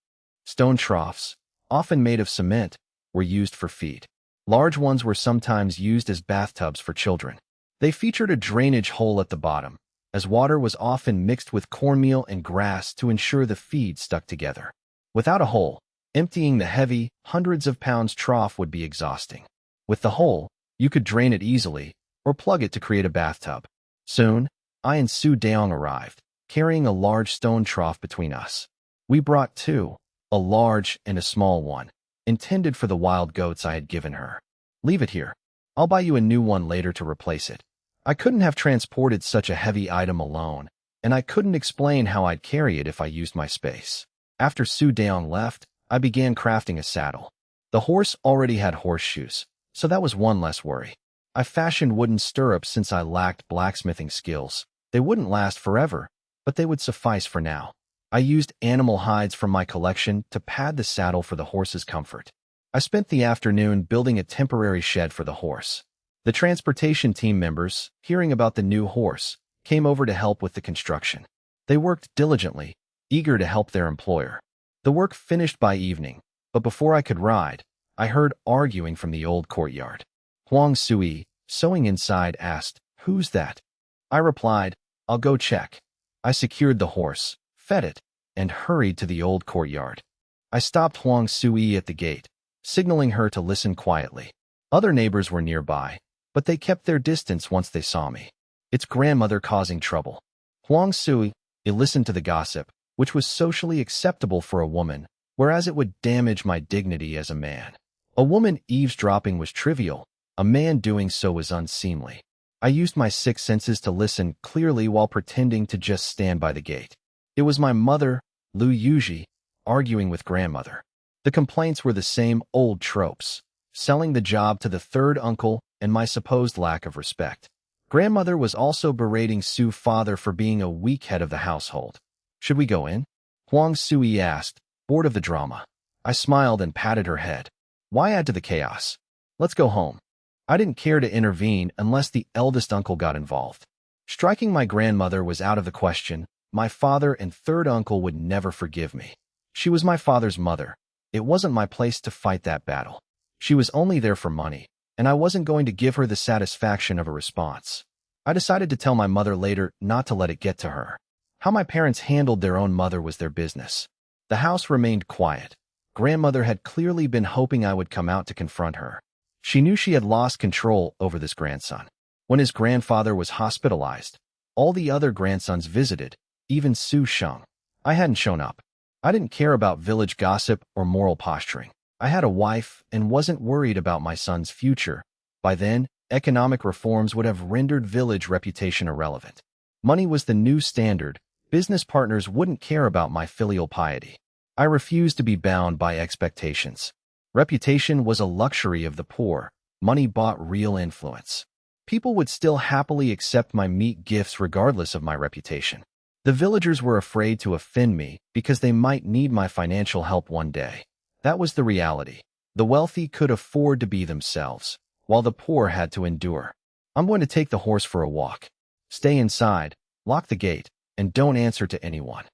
Stone troughs, often made of cement, were used for feed. Large ones were sometimes used as bathtubs for children. They featured a drainage hole at the bottom, as water was often mixed with cornmeal and grass to ensure the feed stuck together. Without a hole, emptying the heavy, hundreds of pounds trough would be exhausting. With the hole, you could drain it easily, or plug it to create a bathtub. Soon, I and Su Daong arrived, carrying a large stone trough between us. We brought two, a large and a small one, intended for the wild goats I had given her. Leave it here. I'll buy you a new one later to replace it. I couldn't have transported such a heavy item alone, and I couldn't explain how I'd carry it if I used my space. After Su Daong left, I began crafting a saddle. The horse already had horseshoes, so that was one less worry. I fashioned wooden stirrups since I lacked blacksmithing skills. They wouldn't last forever, but they would suffice for now. I used animal hides from my collection to pad the saddle for the horse's comfort. I spent the afternoon building a temporary shed for the horse. The transportation team members, hearing about the new horse, came over to help with the construction. They worked diligently, eager to help their employer. The work finished by evening, but before I could ride, I heard arguing from the old courtyard. Huang Sui, sewing inside, asked, "Who's that?" I replied, "I'll go check." I secured the horse, fed it, and hurried to the old courtyard. I stopped Huang Sui at the gate, signaling her to listen quietly. Other neighbors were nearby, but they kept their distance once they saw me. It's grandmother causing trouble. Huang Sui listened to the gossip, which was socially acceptable for a woman, whereas it would damage my dignity as a man. A woman eavesdropping was trivial. A man doing so was unseemly. I used my six senses to listen clearly while pretending to just stand by the gate. It was my mother, Lu Yuji, arguing with grandmother. The complaints were the same old tropes, selling the job to the third uncle and my supposed lack of respect. Grandmother was also berating Su's father for being a weak head of the household. "Should we go in?" Huang Sui asked, bored of the drama. I smiled and patted her head. "Why add to the chaos? Let's go home." I didn't care to intervene unless the eldest uncle got involved. Striking my grandmother was out of the question. My father and third uncle would never forgive me. She was my father's mother. It wasn't my place to fight that battle. She was only there for money, and I wasn't going to give her the satisfaction of a response. I decided to tell my mother later not to let it get to her. How my parents handled their own mother was their business. The house remained quiet. Grandmother had clearly been hoping I would come out to confront her. She knew she had lost control over this grandson. When his grandfather was hospitalized, all the other grandsons visited, even Su Sheng. I hadn't shown up. I didn't care about village gossip or moral posturing. I had a wife and wasn't worried about my son's future. By then, economic reforms would have rendered village reputation irrelevant. Money was the new standard. Business partners wouldn't care about my filial piety. I refused to be bound by expectations. Reputation was a luxury of the poor. Money bought real influence. People would still happily accept my meat gifts regardless of my reputation. The villagers were afraid to offend me because they might need my financial help one day. That was the reality. The wealthy could afford to be themselves, while the poor had to endure. "I'm going to take the horse for a walk. Stay inside, lock the gate, and don't answer to anyone."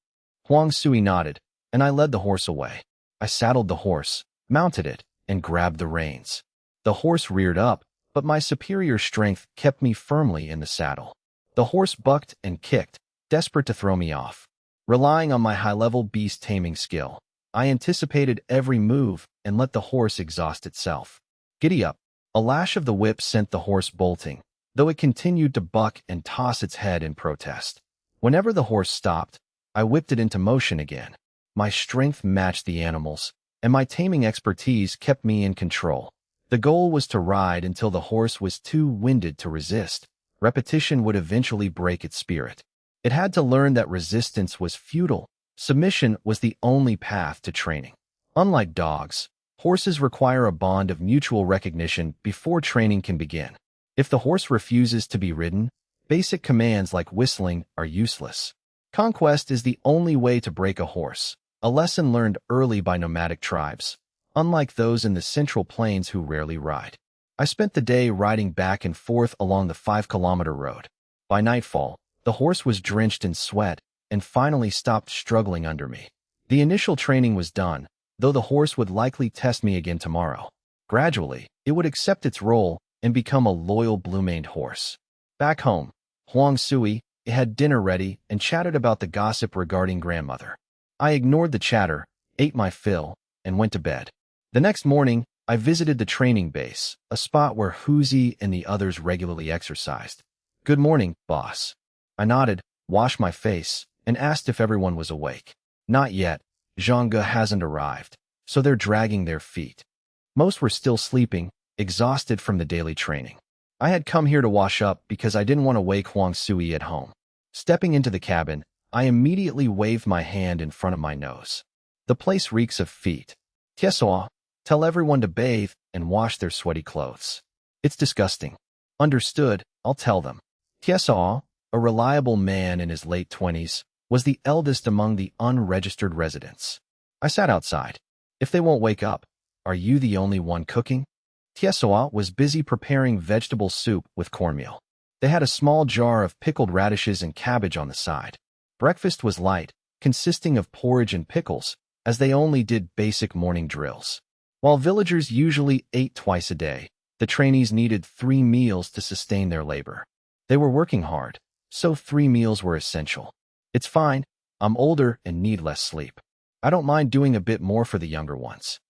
Huang Sui nodded, and I led the horse away. I saddled the horse, mounted it, and grabbed the reins. The horse reared up, but my superior strength kept me firmly in the saddle. The horse bucked and kicked, desperate to throw me off. Relying on my high-level beast-taming skill, I anticipated every move and let the horse exhaust itself. "Giddy up." A lash of the whip sent the horse bolting, though it continued to buck and toss its head in protest. Whenever the horse stopped, I whipped it into motion again. My strength matched the animal's, and my taming expertise kept me in control. The goal was to ride until the horse was too winded to resist. Repetition would eventually break its spirit. It had to learn that resistance was futile. Submission was the only path to training. Unlike dogs, horses require a bond of mutual recognition before training can begin. If the horse refuses to be ridden, Basic commands like whistling are useless. Conquest is the only way to break a horse, a lesson learned early by nomadic tribes, unlike those in the Central Plains who rarely ride. I spent the day riding back and forth along the 5-kilometer road. By nightfall, the horse was drenched in sweat and finally stopped struggling under me. The initial training was done, though the horse would likely test me again tomorrow. Gradually, it would accept its role and become a loyal blue-maned horse. Back home, Huang Sui had dinner ready and chatted about the gossip regarding grandmother. I ignored the chatter, ate my fill, and went to bed. The next morning, I visited the training base, a spot where Huzi and the others regularly exercised. "Good morning, boss." I nodded, washed my face, and asked if everyone was awake. "Not yet. Zhangge hasn't arrived, so they're dragging their feet." Most were still sleeping, exhausted from the daily training. I had come here to wash up because I didn't want to wake Huang Sui at home. Stepping into the cabin, I immediately waved my hand in front of my nose. "The place reeks of feet. Tiesoa, tell everyone to bathe and wash their sweaty clothes." "It's disgusting." "Understood, I'll tell them." Tiesoa, a reliable man in his late 20s, was the eldest among the unregistered residents. I sat outside. "If they won't wake up, are you the only one cooking?" Tiesoa was busy preparing vegetable soup with cornmeal. They had a small jar of pickled radishes and cabbage on the side. Breakfast was light, consisting of porridge and pickles, as they only did basic morning drills. While villagers usually ate twice a day, the trainees needed 3 meals to sustain their labor. They were working hard, so 3 meals were essential. "It's fine, I'm older and need less sleep. I don't mind doing a bit more for the younger ones.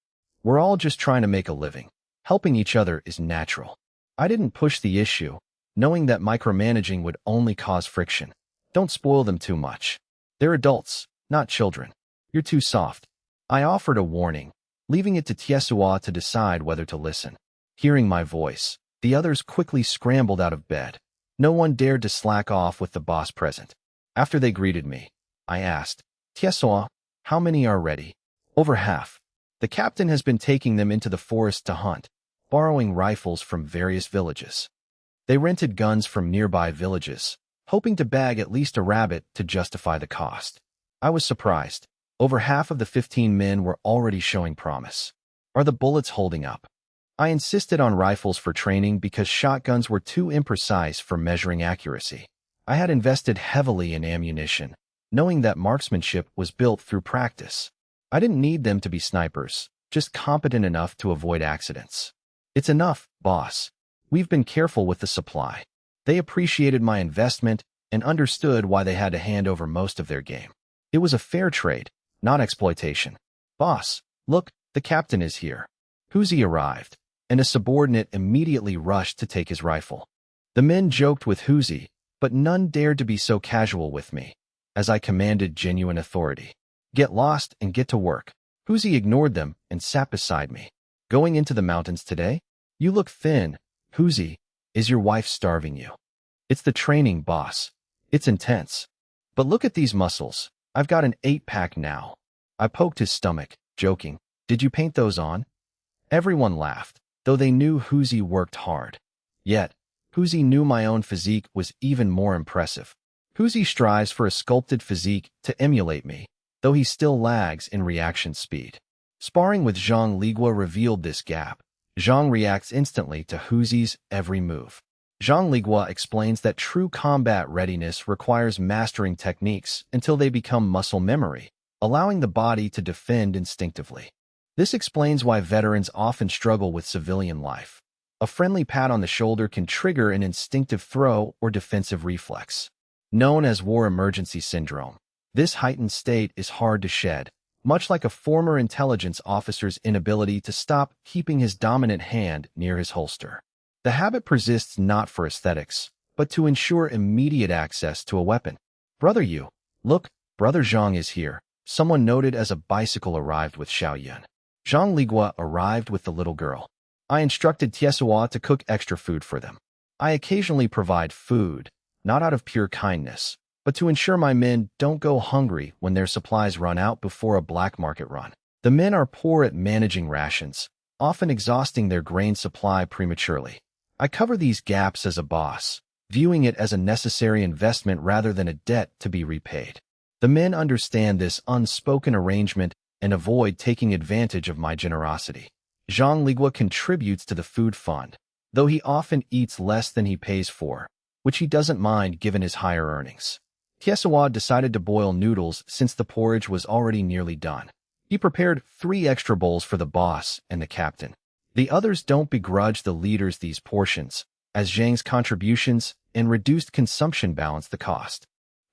We're all just trying to make a living. Helping each other is natural." I didn't push the issue, knowing that micromanaging would only cause friction. "Don't spoil them too much. They're adults, not children. You're too soft." I offered a warning, leaving it to Tiesoa to decide whether to listen. Hearing my voice, the others quickly scrambled out of bed. No one dared to slack off with the boss present. After they greeted me, I asked, "Tiesoa, how many are ready?" "Over half. The captain has been taking them into the forest to hunt, borrowing rifles from various villages. They rented guns from nearby villages, hoping to bag at least a rabbit to justify the cost." I was surprised. Over half of the 15 men were already showing promise. "Are the bullets holding up?" I insisted on rifles for training because shotguns were too imprecise for measuring accuracy. I had invested heavily in ammunition, knowing that marksmanship was built through practice. I didn't need them to be snipers, just competent enough to avoid accidents. "It's enough, boss. We've been careful with the supply." They appreciated my investment and understood why they had to hand over most of their game. It was a fair trade, not exploitation. "Boss, look, the captain is here." Huzi arrived, and a subordinate immediately rushed to take his rifle. The men joked with Huzi, but none dared to be so casual with me, as I commanded genuine authority. "Get lost and get to work." Huzi ignored them and sat beside me. "Going into the mountains today? You look thin. Huzi, is your wife starving you?" "It's the training, boss. It's intense. But look at these muscles. I've got an 8-pack now." I poked his stomach, joking, "Did you paint those on?" Everyone laughed, though they knew Huzi worked hard. Yet, Huzi knew my own physique was even more impressive. Huzi strives for a sculpted physique to emulate me, though he still lags in reaction speed. Sparring with Zhang Ligua revealed this gap. Zhang reacts instantly to Huzi's every move. Zhang Ligua explains that true combat readiness requires mastering techniques until they become muscle memory, allowing the body to defend instinctively. This explains why veterans often struggle with civilian life. A friendly pat on the shoulder can trigger an instinctive throw or defensive reflex. Known as war emergency syndrome, this heightened state is hard to shed, much like a former intelligence officer's inability to stop keeping his dominant hand near his holster. The habit persists not for aesthetics, but to ensure immediate access to a weapon. "Brother Yu, look, Brother Zhang is here," someone noted as a bicycle arrived with Xiaoyun. Zhang Ligua arrived with the little girl. I instructed Tiesoa to cook extra food for them. I occasionally provide food, not out of pure kindness, but to ensure my men don't go hungry when their supplies run out before a black market run. The men are poor at managing rations, often exhausting their grain supply prematurely. I cover these gaps as a boss, viewing it as a necessary investment rather than a debt to be repaid. The men understand this unspoken arrangement and avoid taking advantage of my generosity. Zhang Ligua contributes to the food fund, though he often eats less than he pays for, which he doesn't mind given his higher earnings. Tiesawa decided to boil noodles since the porridge was already nearly done. He prepared 3 extra bowls for the boss and the captain. The others don't begrudge the leaders these portions, as Zhang's contributions and reduced consumption balance the cost.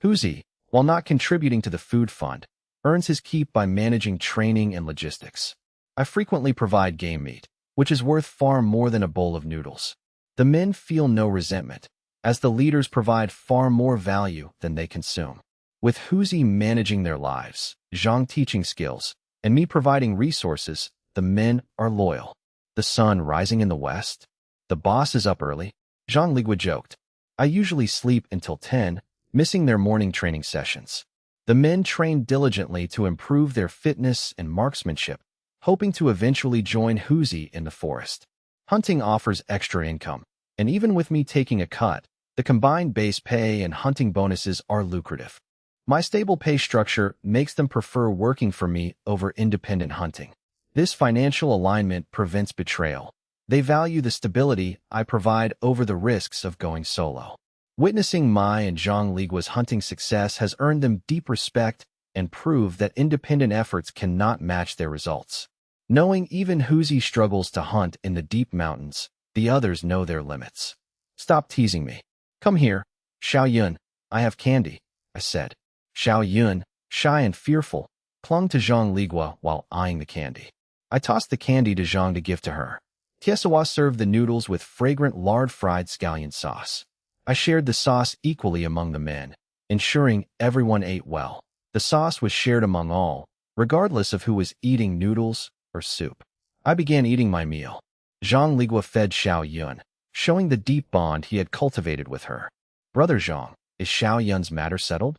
Huzi, while not contributing to the food fund, earns his keep by managing training and logistics. I frequently provide game meat, which is worth far more than a bowl of noodles. The men feel no resentment, as the leaders provide far more value than they consume. With Huzi managing their lives, Zhang teaching skills, and me providing resources, the men are loyal. The sun rising in the west? The boss is up early, Zhang Ligua joked. I usually sleep until 10, missing their morning training sessions. The men train diligently to improve their fitness and marksmanship, hoping to eventually join Huzi in the forest. Hunting offers extra income, and even with me taking a cut, the combined base pay and hunting bonuses are lucrative. My stable pay structure makes them prefer working for me over independent hunting. This financial alignment prevents betrayal. They value the stability I provide over the risks of going solo. Witnessing my and Zhang Ligua's hunting success has earned them deep respect and proved that independent efforts cannot match their results. Knowing even Huzi struggles to hunt in the deep mountains, the others know their limits. Stop teasing me. Come here, Xiao Yun. I have candy, I said. Xiao Yun, shy and fearful, clung to Zhang Ligua while eyeing the candy. I tossed the candy to Zhang to give to her. Tiesawa served the noodles with fragrant lard-fried scallion sauce. I shared the sauce equally among the men, ensuring everyone ate well. The sauce was shared among all, regardless of who was eating noodles or soup. I began eating my meal. Zhang Ligua fed Xiao Yun, showing the deep bond he had cultivated with her. Brother Zhang, is Xiao Yun's matter settled?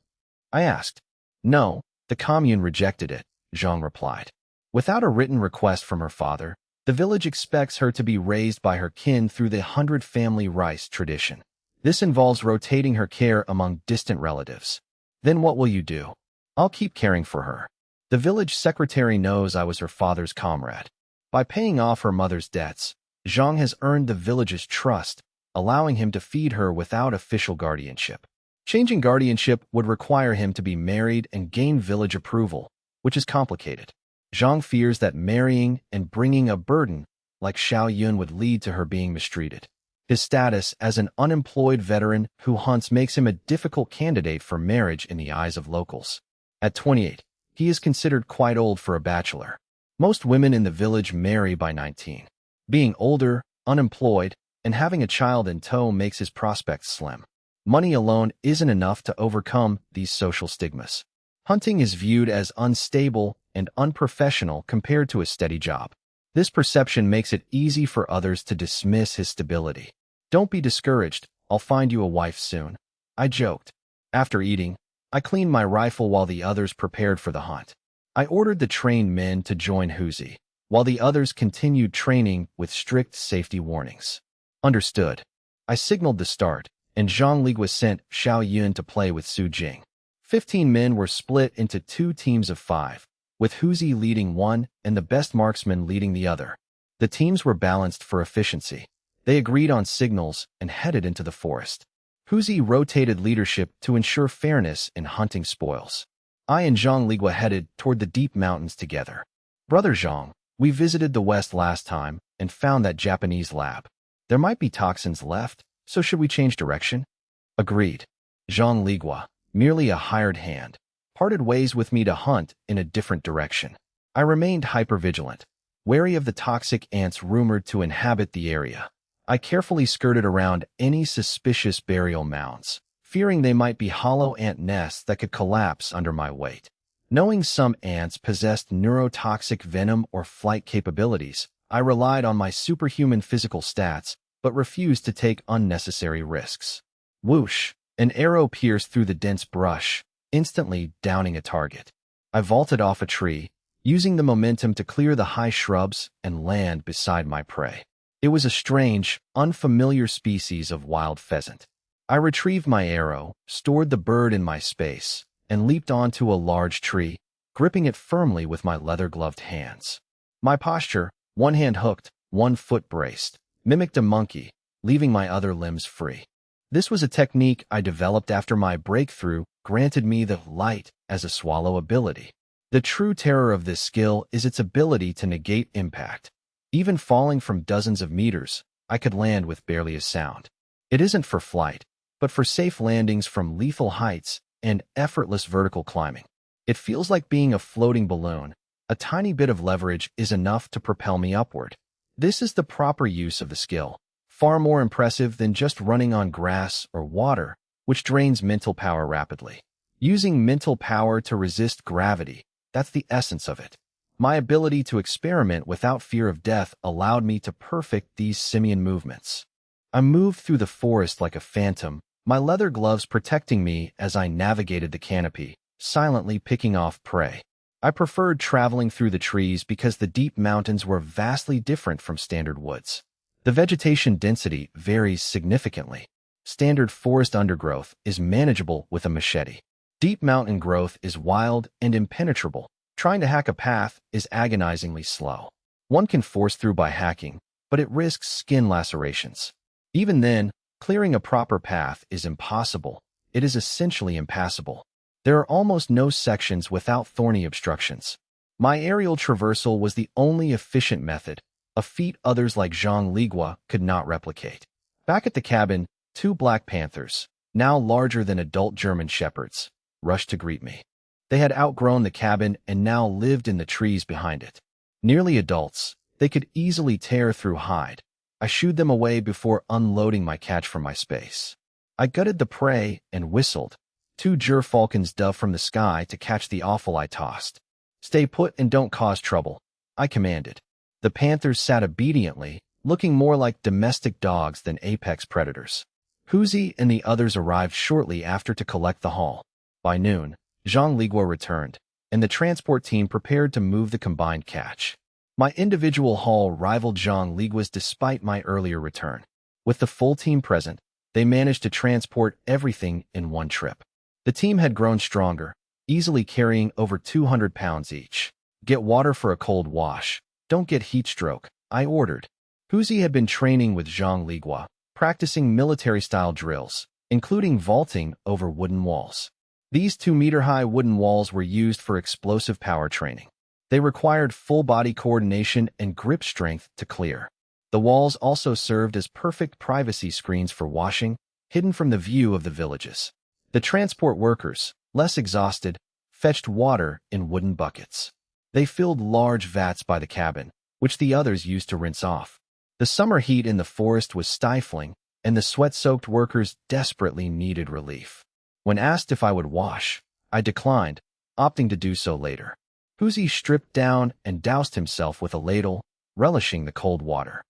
I asked. No, the commune rejected it, Zhang replied. Without a written request from her father, the village expects her to be raised by her kin through the 100-family rice tradition. This involves rotating her care among distant relatives. Then what will you do? I'll keep caring for her. The village secretary knows I was her father's comrade. By paying off her mother's debts, Zhang has earned the village's trust, allowing him to feed her without official guardianship. Changing guardianship would require him to be married and gain village approval, which is complicated. Zhang fears that marrying and bringing a burden like Xiao Yun would lead to her being mistreated. His status as an unemployed veteran who hunts makes him a difficult candidate for marriage in the eyes of locals. At 28, he is considered quite old for a bachelor. Most women in the village marry by 19. Being older, unemployed, and having a child in tow makes his prospects slim. Money alone isn't enough to overcome these social stigmas. Hunting is viewed as unstable and unprofessional compared to a steady job. This perception makes it easy for others to dismiss his stability. Don't be discouraged, I'll find you a wife soon, I joked. After eating, I cleaned my rifle while the others prepared for the hunt. I ordered the trained men to join Huzi, while the others continued training with strict safety warnings. Understood. I signaled the start, and Zhang Ligua sent Xiao Yun to play with Su Jing. 15 men were split into 2 teams of 5, with Huzi leading one and the best marksman leading the other. The teams were balanced for efficiency. They agreed on signals and headed into the forest. Huzi rotated leadership to ensure fairness in hunting spoils. I and Zhang Ligua headed toward the deep mountains together. Brother Zhang, we visited the west last time and found that Japanese lab. There might be toxins left, so should we change direction? Agreed. Zhang Ligua, merely a hired hand, parted ways with me to hunt in a different direction. I remained hypervigilant, wary of the toxic ants rumored to inhabit the area. I carefully skirted around any suspicious burial mounds, fearing they might be hollow ant nests that could collapse under my weight. Knowing some ants possessed neurotoxic venom or flight capabilities, I relied on my superhuman physical stats, but refused to take unnecessary risks. Whoosh! An arrow pierced through the dense brush, instantly downing a target. I vaulted off a tree, using the momentum to clear the high shrubs and land beside my prey. It was a strange, unfamiliar species of wild pheasant. I retrieved my arrow, stored the bird in my space, and leaped onto a large tree, gripping it firmly with my leather-gloved hands. My posture, one hand hooked, one foot braced, mimicked a monkey, leaving my other limbs free. This was a technique I developed after my breakthrough granted me the light as a swallow ability. The true terror of this skill is its ability to negate impact. Even falling from dozens of meters, I could land with barely a sound. It isn't for flight, but for safe landings from lethal heights and effortless vertical climbing. It feels like being a floating balloon. A tiny bit of leverage is enough to propel me upward. This is the proper use of the skill, far more impressive than just running on grass or water, which drains mental power rapidly. Using mental power to resist gravity, that's the essence of it. My ability to experiment without fear of death allowed me to perfect these simian movements. I moved through the forest like a phantom, my leather gloves protecting me as I navigated the canopy, silently picking off prey. I preferred traveling through the trees because the deep mountains were vastly different from standard woods. The vegetation density varies significantly. Standard forest undergrowth is manageable with a machete. Deep mountain growth is wild and impenetrable. Trying to hack a path is agonizingly slow. One can force through by hacking, but it risks skin lacerations. Even then, clearing a proper path is impossible. It is essentially impassable. There are almost no sections without thorny obstructions. My aerial traversal was the only efficient method, a feat others like Zhang Ligua could not replicate. Back at the cabin, two black panthers, now larger than adult German shepherds, rushed to greet me. They had outgrown the cabin and now lived in the trees behind it. Nearly adults, they could easily tear through hide. I shooed them away before unloading my catch from my space. I gutted the prey and whistled. Two gerfalcons dove from the sky to catch the offal I tossed. "Stay put and don't cause trouble," I commanded. The panthers sat obediently, looking more like domestic dogs than apex predators. Huzi and the others arrived shortly after to collect the haul. By noon, Zhang Ligua returned, and the transport team prepared to move the combined catch. My individual haul rivaled Zhang Ligua's despite my earlier return. With the full team present, they managed to transport everything in one trip. The team had grown stronger, easily carrying over 200 pounds each. "Get water for a cold wash. Don't get heat stroke," I ordered. Huzi had been training with Zhang Ligua, practicing military-style drills, including vaulting over wooden walls. These 2-meter-high wooden walls were used for explosive power training. They required full-body coordination and grip strength to clear. The walls also served as perfect privacy screens for washing, hidden from the view of the villages. The transport workers, less exhausted, fetched water in wooden buckets. They filled large vats by the cabin, which the others used to rinse off. The summer heat in the forest was stifling, and the sweat-soaked workers desperately needed relief. When asked if I would wash, I declined, opting to do so later. Huzi stripped down and doused himself with a ladle, relishing the cold water.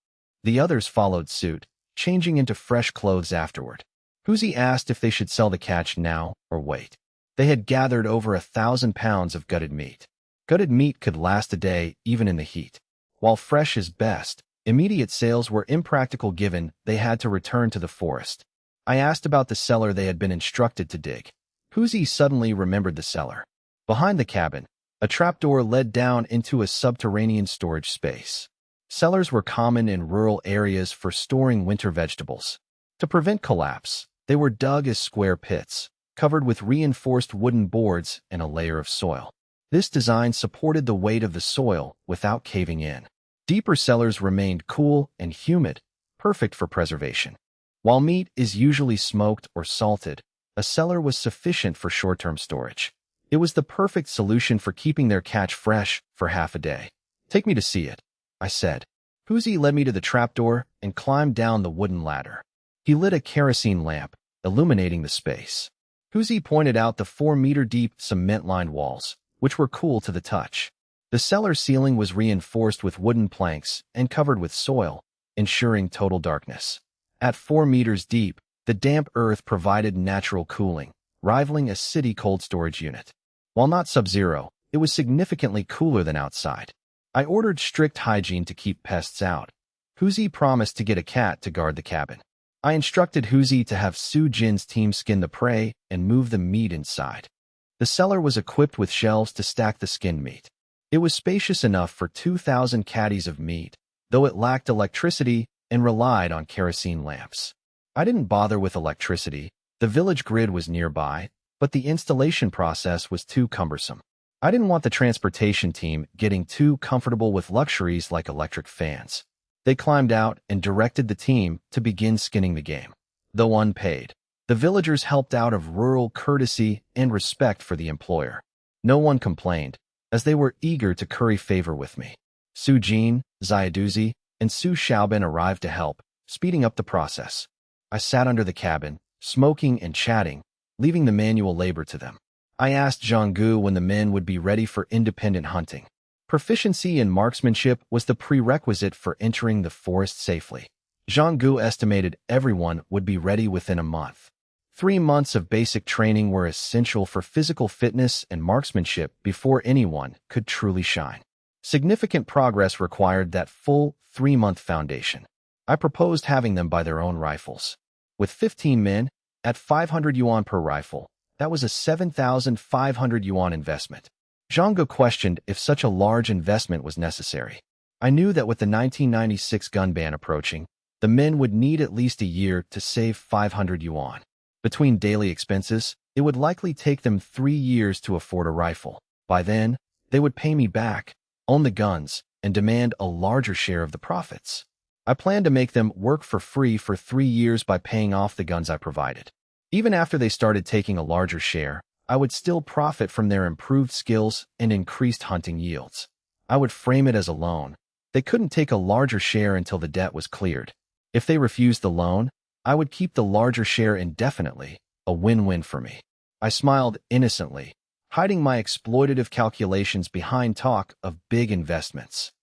The others followed suit, changing into fresh clothes afterward. Huzi asked if they should sell the catch now or wait. They had gathered over 1,000 pounds of gutted meat. Gutted meat could last a day even in the heat. While fresh is best, immediate sales were impractical given they had to return to the forest. I asked about the cellar they had been instructed to dig. Huzi suddenly remembered the cellar. Behind the cabin, a trapdoor led down into a subterranean storage space. Cellars were common in rural areas for storing winter vegetables. To prevent collapse, they were dug as square pits, covered with reinforced wooden boards and a layer of soil. This design supported the weight of the soil without caving in. Deeper cellars remained cool and humid, perfect for preservation. While meat is usually smoked or salted, a cellar was sufficient for short-term storage. It was the perfect solution for keeping their catch fresh for half a day. "Take me to see it," I said. Huzi led me to the trapdoor and climbed down the wooden ladder. He lit a kerosene lamp, illuminating the space. Huzi pointed out the 4-meter-deep cement-lined walls, which were cool to the touch. The cellar ceiling was reinforced with wooden planks and covered with soil, ensuring total darkness. At 4 meters deep, the damp earth provided natural cooling, rivaling a city cold storage unit. While not sub-zero, it was significantly cooler than outside. I ordered strict hygiene to keep pests out. Huzi promised to get a cat to guard the cabin. I instructed Huzi to have Su Jin's team skin the prey and move the meat inside. The cellar was equipped with shelves to stack the skinned meat. It was spacious enough for 2,000 caddies of meat, though it lacked electricity and relied on kerosene lamps. I didn't bother with electricity. The village grid was nearby, but the installation process was too cumbersome. I didn't want the transportation team getting too comfortable with luxuries like electric fans. They climbed out and directed the team to begin skinning the game. Though unpaid, the villagers helped out of rural courtesy and respect for the employer. No one complained, as they were eager to curry favor with me. Su Jin, Xiaoduzi, and Su Xiaobin arrived to help, speeding up the process. I sat under the cabin, smoking and chatting, leaving the manual labor to them. I asked Zhanggu when the men would be ready for independent hunting. Proficiency in marksmanship was the prerequisite for entering the forest safely. Zhanggu estimated everyone would be ready within a month. 3 months of basic training were essential for physical fitness and marksmanship before anyone could truly shine. Significant progress required that full 3-month foundation. I proposed having them buy their own rifles. With 15 men, at 500 yuan per rifle, that was a 7,500 yuan investment. Zhanggu questioned if such a large investment was necessary. I knew that with the 1996 gun ban approaching, the men would need at least a year to save 500 yuan. Between daily expenses, it would likely take them 3 years to afford a rifle. By then, they would pay me back, own the guns, and demand a larger share of the profits. I planned to make them work for free for 3 years by paying off the guns I provided. Even after they started taking a larger share, I would still profit from their improved skills and increased hunting yields. I would frame it as a loan. They couldn't take a larger share until the debt was cleared. If they refused the loan, I would keep the larger share indefinitely, a win-win for me. I smiled innocently, hiding my exploitative calculations behind talk of big investments.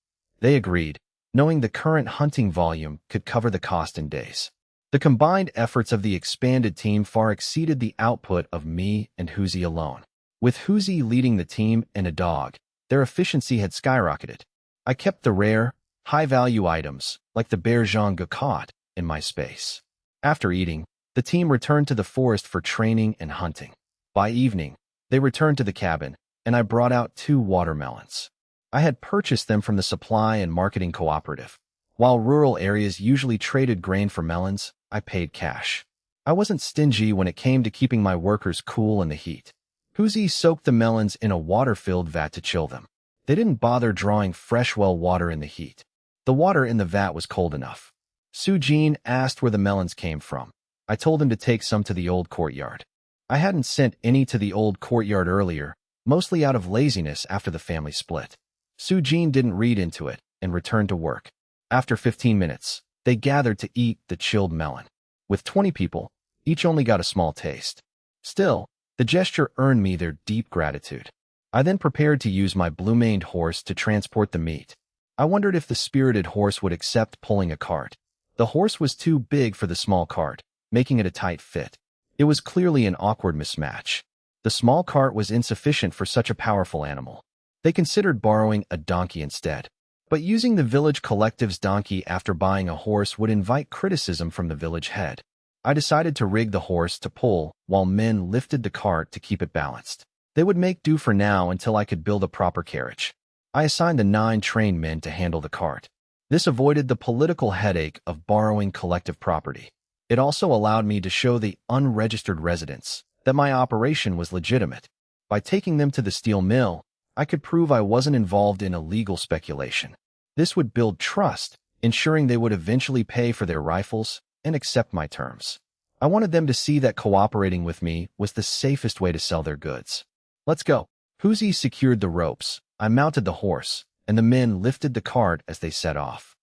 They agreed, knowing the current hunting volume could cover the cost in days. The combined efforts of the expanded team far exceeded the output of me and Huzi alone. With Huzi leading the team and a dog, their efficiency had skyrocketed. I kept the rare, high-value items, like the bear Zhanggu caught, in my space. After eating, the team returned to the forest for training and hunting. By evening, they returned to the cabin, and I brought out 2 watermelons. I had purchased them from the supply and marketing cooperative. While rural areas usually traded grain for melons, I paid cash. I wasn't stingy when it came to keeping my workers cool in the heat. Huzi soaked the melons in a water-filled vat to chill them. They didn't bother drawing fresh well water in the heat. The water in the vat was cold enough. Su Jin asked where the melons came from. I told him to take some to the old courtyard. I hadn't sent any to the old courtyard earlier, mostly out of laziness after the family split. Su Jin didn't read into it and returned to work. After 15 minutes, they gathered to eat the chilled melon. With 20 people, each only got a small taste. Still, the gesture earned me their deep gratitude. I then prepared to use my blue-maned horse to transport the meat. I wondered if the spirited horse would accept pulling a cart. The horse was too big for the small cart, making it a tight fit. It was clearly an awkward mismatch. The small cart was insufficient for such a powerful animal. They considered borrowing a donkey instead. But using the village collective's donkey after buying a horse would invite criticism from the village head. I decided to rig the horse to pull while men lifted the cart to keep it balanced. They would make do for now until I could build a proper carriage. I assigned the 9 trained men to handle the cart. This avoided the political headache of borrowing collective property. It also allowed me to show the unregistered residents that my operation was legitimate. By taking them to the steel mill, I could prove I wasn't involved in illegal speculation. This would build trust, ensuring they would eventually pay for their rifles and accept my terms. I wanted them to see that cooperating with me was the safest way to sell their goods. Let's go. Huzi secured the ropes, I mounted the horse, and the men lifted the cart as they set off.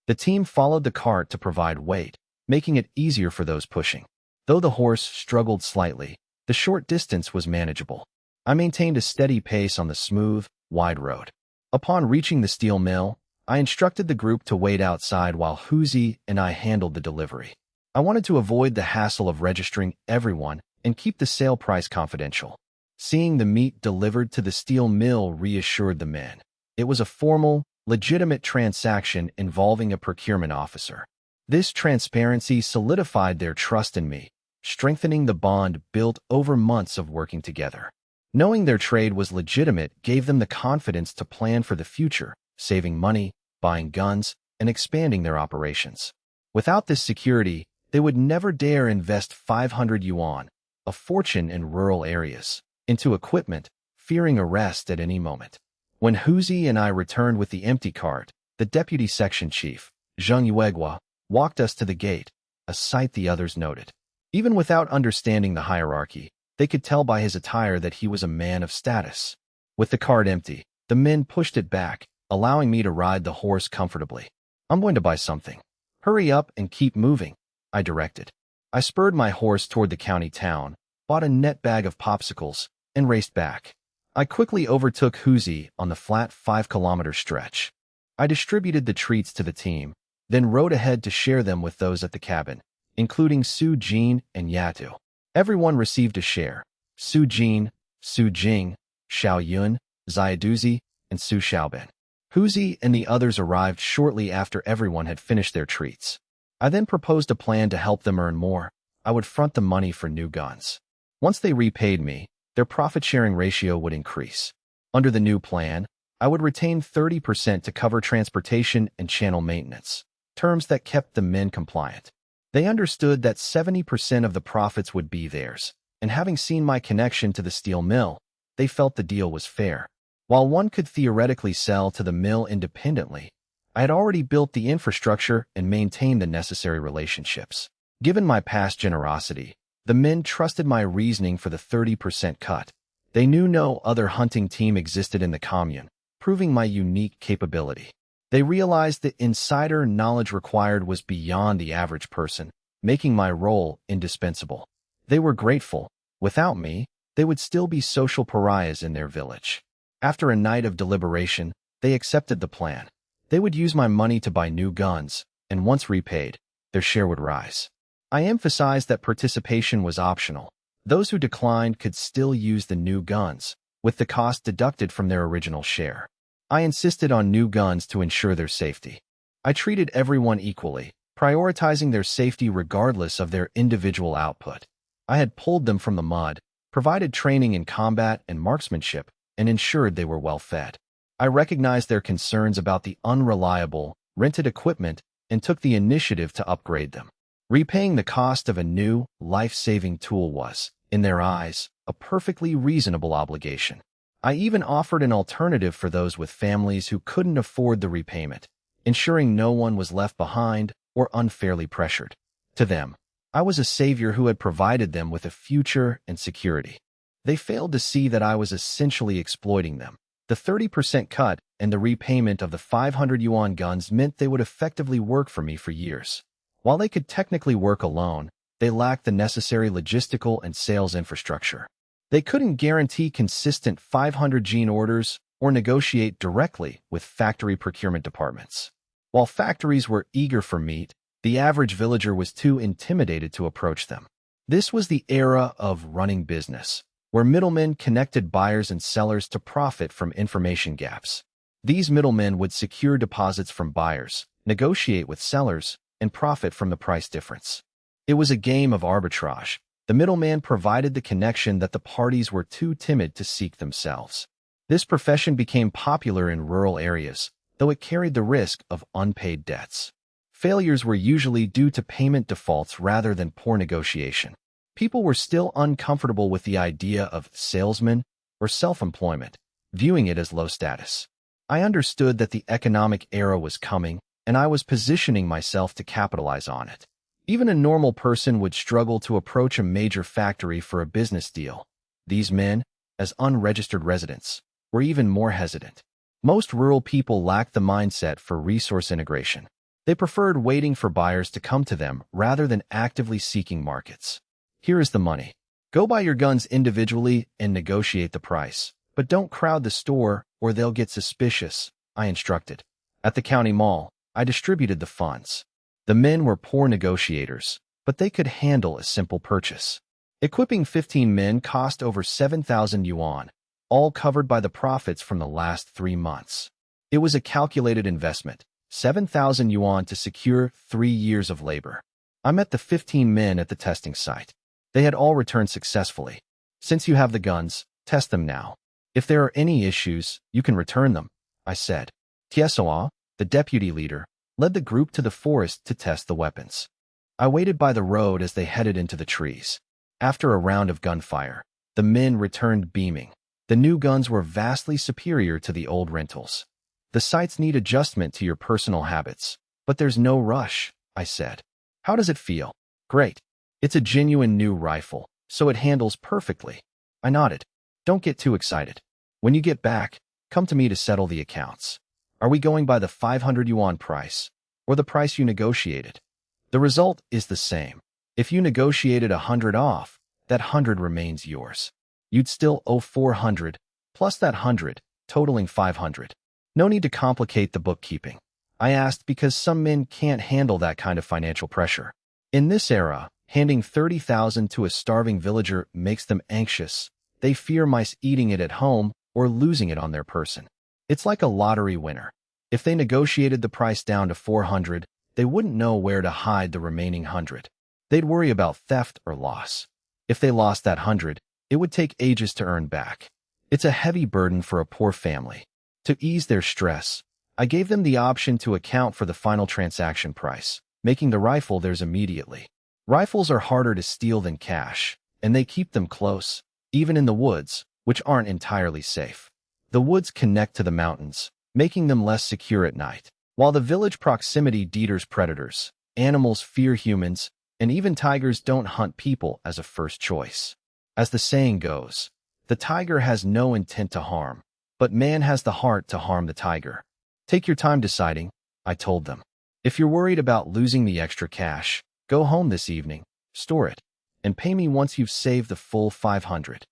The team followed the cart to provide weight, making it easier for those pushing. Though the horse struggled slightly, the short distance was manageable. I maintained a steady pace on the smooth, wide road. Upon reaching the steel mill, I instructed the group to wait outside while Huzi and I handled the delivery. I wanted to avoid the hassle of registering everyone and keep the sale price confidential. Seeing the meat delivered to the steel mill reassured the men. It was a formal, legitimate transaction involving a procurement officer. This transparency solidified their trust in me, strengthening the bond built over months of working together. Knowing their trade was legitimate gave them the confidence to plan for the future, saving money, buying guns, and expanding their operations. Without this security, they would never dare invest 500 yuan, a fortune in rural areas, into equipment, fearing arrest at any moment. When Huzi and I returned with the empty cart, the deputy section chief, Zheng Yuegua, walked us to the gate, a sight the others noted. Even without understanding the hierarchy, they could tell by his attire that he was a man of status. With the cart empty, the men pushed it back, allowing me to ride the horse comfortably. "I'm going to buy something. Hurry up and keep moving," I directed. I spurred my horse toward the county town, bought a net bag of popsicles, and raced back. I quickly overtook Huzi on the flat 5-kilometer stretch. I distributed the treats to the team, then rode ahead to share them with those at the cabin, including Su Jin and Yatu. Everyone received a share: Su Jin, Su Jing, Xiao Yun, Ziaduzi, and Su Xiaoben. Huzi and the others arrived shortly after everyone had finished their treats. I then proposed a plan to help them earn more. I would front the money for new guns. Once they repaid me, their profit-sharing ratio would increase. Under the new plan, I would retain 30% to cover transportation and channel maintenance, terms that kept the men compliant. They understood that 70% of the profits would be theirs, and having seen my connection to the steel mill, they felt the deal was fair. While one could theoretically sell to the mill independently, I had already built the infrastructure and maintained the necessary relationships. Given my past generosity, the men trusted my reasoning for the 30% cut. They knew no other hunting team existed in the commune, proving my unique capability. They realized the insider knowledge required was beyond the average person, making my role indispensable. They were grateful. Without me, they would still be social pariahs in their village. After a night of deliberation, they accepted the plan. They would use my money to buy new guns, and once repaid, their share would rise. I emphasized that participation was optional. Those who declined could still use the new guns, with the cost deducted from their original share. I insisted on new guns to ensure their safety. I treated everyone equally, prioritizing their safety regardless of their individual output. I had pulled them from the mud, provided training in combat and marksmanship, and ensured they were well fed. I recognized their concerns about the unreliable, rented equipment and took the initiative to upgrade them. Repaying the cost of a new, life-saving tool was, in their eyes, a perfectly reasonable obligation. I even offered an alternative for those with families who couldn't afford the repayment, ensuring no one was left behind or unfairly pressured. To them, I was a savior who had provided them with a future and security. They failed to see that I was essentially exploiting them. The 30% cut and the repayment of the 500 yuan guns meant they would effectively work for me for years. While they could technically work alone, they lacked the necessary logistical and sales infrastructure. They couldn't guarantee consistent 500 gene orders or negotiate directly with factory procurement departments. While factories were eager for meat, the average villager was too intimidated to approach them. This was the era of running business, where middlemen connected buyers and sellers to profit from information gaps. These middlemen would secure deposits from buyers, negotiate with sellers, and profit from the price difference. It was a game of arbitrage. The middleman provided the connection that the parties were too timid to seek themselves. This profession became popular in rural areas, though it carried the risk of unpaid debts. Failures were usually due to payment defaults rather than poor negotiation. People were still uncomfortable with the idea of salesman or self-employment, viewing it as low status. I understood that the economic era was coming, and I was positioning myself to capitalize on it. Even a normal person would struggle to approach a major factory for a business deal. These men, as unregistered residents, were even more hesitant. Most rural people lacked the mindset for resource integration. They preferred waiting for buyers to come to them rather than actively seeking markets. Here is the money. Go buy your guns individually and negotiate the price. But don't crowd the store or they'll get suspicious, I instructed. At the county mall, I distributed the funds. The men were poor negotiators, but they could handle a simple purchase. Equipping 15 men cost over 7,000 yuan, all covered by the profits from the last 3 months. It was a calculated investment, 7,000 yuan to secure 3 years of labor. I met the 15 men at the testing site. They had all returned successfully. Since you have the guns, test them now. If there are any issues, you can return them, I said. Tiesoa, the deputy leader, led the group to the forest to test the weapons. I waited by the road as they headed into the trees. After a round of gunfire, the men returned beaming. The new guns were vastly superior to the old rentals. The sights need adjustment to your personal habits, but there's no rush, I said. How does it feel? Great. It's a genuine new rifle, so it handles perfectly. I nodded. Don't get too excited. When you get back, come to me to settle the accounts. Are we going by the 500 yuan price, or the price you negotiated? The result is the same. If you negotiated 100 off, that 100 remains yours. You'd still owe 400, plus that 100, totaling 500. No need to complicate the bookkeeping. I asked because some men can't handle that kind of financial pressure. In this era, handing 30,000 to a starving villager makes them anxious. They fear mice eating it at home or losing it on their person. It's like a lottery winner. If they negotiated the price down to 400, they wouldn't know where to hide the remaining 100. They'd worry about theft or loss. If they lost that 100, it would take ages to earn back. It's a heavy burden for a poor family. To ease their stress, I gave them the option to account for the final transaction price, making the rifle theirs immediately. Rifles are harder to steal than cash, and they keep them close, even in the woods, which aren't entirely safe. The woods connect to the mountains, making them less secure at night. While the village proximity deters predators, animals fear humans, and even tigers don't hunt people as a first choice. As the saying goes, the tiger has no intent to harm, but man has the heart to harm the tiger. Take your time deciding, I told them. If you're worried about losing the extra cash, go home this evening, store it, and pay me once you've saved the full 500.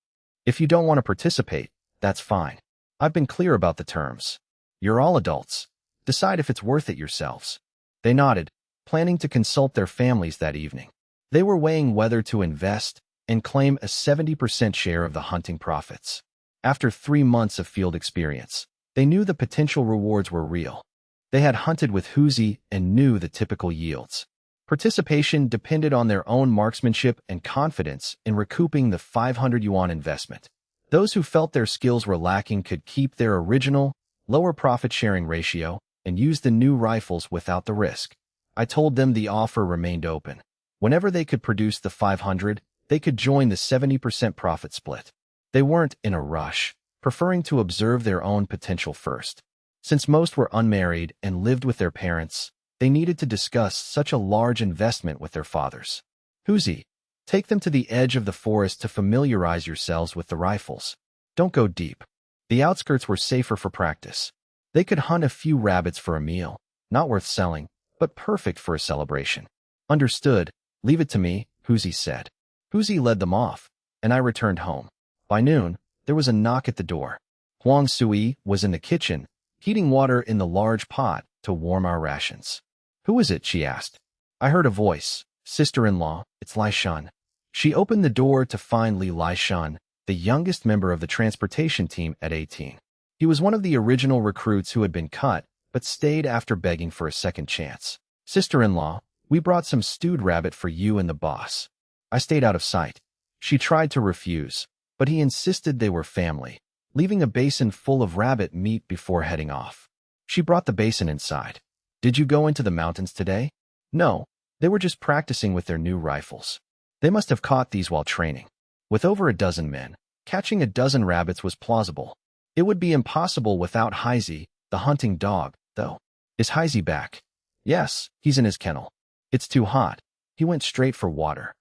If you don't want to participate, that's fine. I've been clear about the terms. You're all adults. Decide if it's worth it yourselves. They nodded, planning to consult their families that evening. They were weighing whether to invest and claim a 70% share of the hunting profits. After 3 months of field experience, they knew the potential rewards were real. They had hunted with Huzi and knew the typical yields. Participation depended on their own marksmanship and confidence in recouping the 500 yuan investment. Those who felt their skills were lacking could keep their original, lower profit-sharing ratio and use the new rifles without the risk. I told them the offer remained open. Whenever they could produce the 500, they could join the 70% profit split. They weren't in a rush, preferring to observe their own potential first. Since most were unmarried and lived with their parents, they needed to discuss such a large investment with their fathers. Huzi, take them to the edge of the forest to familiarize yourselves with the rifles. Don't go deep. The outskirts were safer for practice. They could hunt a few rabbits for a meal, not worth selling, but perfect for a celebration. Understood. Leave it to me, Huzi said. Huzi led them off, and I returned home. By noon, there was a knock at the door. Huang Sui was in the kitchen, heating water in the large pot to warm our rations. Who is it? She asked. I heard a voice. Sister-in-law, it's Lai Shan. She opened the door to find Li Lai Shan, the youngest member of the transportation team at 18. He was one of the original recruits who had been cut, but stayed after begging for a second chance. Sister-in-law, we brought some stewed rabbit for you and the boss. I stayed out of sight. She tried to refuse, but he insisted they were family, leaving a basin full of rabbit meat before heading off. She brought the basin inside. Did you go into the mountains today? No, they were just practicing with their new rifles. They must have caught these while training. With over a dozen men, catching a dozen rabbits was plausible. It would be impossible without Haizi, the hunting dog, though. Is Haizi back? Yes, he's in his kennel. It's too hot. He went straight for water.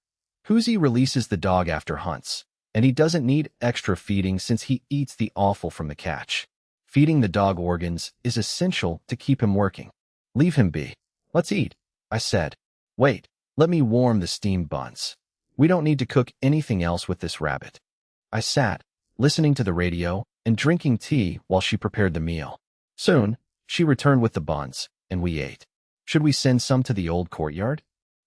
Huzi releases the dog after hunts, and he doesn't need extra feeding since he eats the offal from the catch. Feeding the dog organs is essential to keep him working. Leave him be. Let's eat, I said. Wait, let me warm the steamed buns. We don't need to cook anything else with this rabbit. I sat, listening to the radio and drinking tea while she prepared the meal. Soon, she returned with the buns, and we ate. Should we send some to the old courtyard?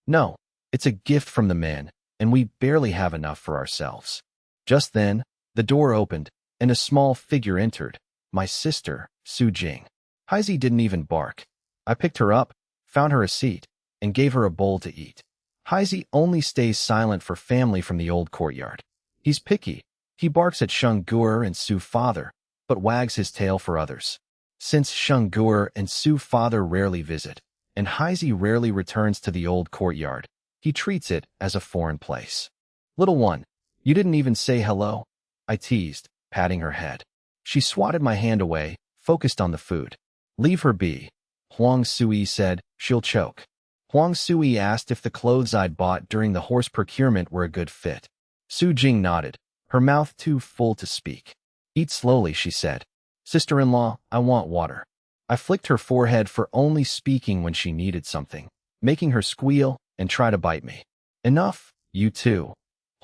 No, it's a gift from the men, and we barely have enough for ourselves. Just then, the door opened, and a small figure entered, my sister, Su Jing. Haizi didn't even bark. I picked her up, found her a seat, and gave her a bowl to eat. Heisey only stays silent for family from the old courtyard. He's picky. He barks at Shungur and Su father, but wags his tail for others. Since Shungur and Su father rarely visit, and Heisey rarely returns to the old courtyard, he treats it as a foreign place. Little one, you didn't even say hello, I teased, patting her head. She swatted my hand away, focused on the food. Leave her be, Huang Sui said, she'll choke. Huang Sui asked if the clothes I'd bought during the horse procurement were a good fit. Su Jing nodded, her mouth too full to speak. Eat slowly, she said. Sister-in-law, I want water. I flicked her forehead for only speaking when she needed something, making her squeal and try to bite me. Enough, you too,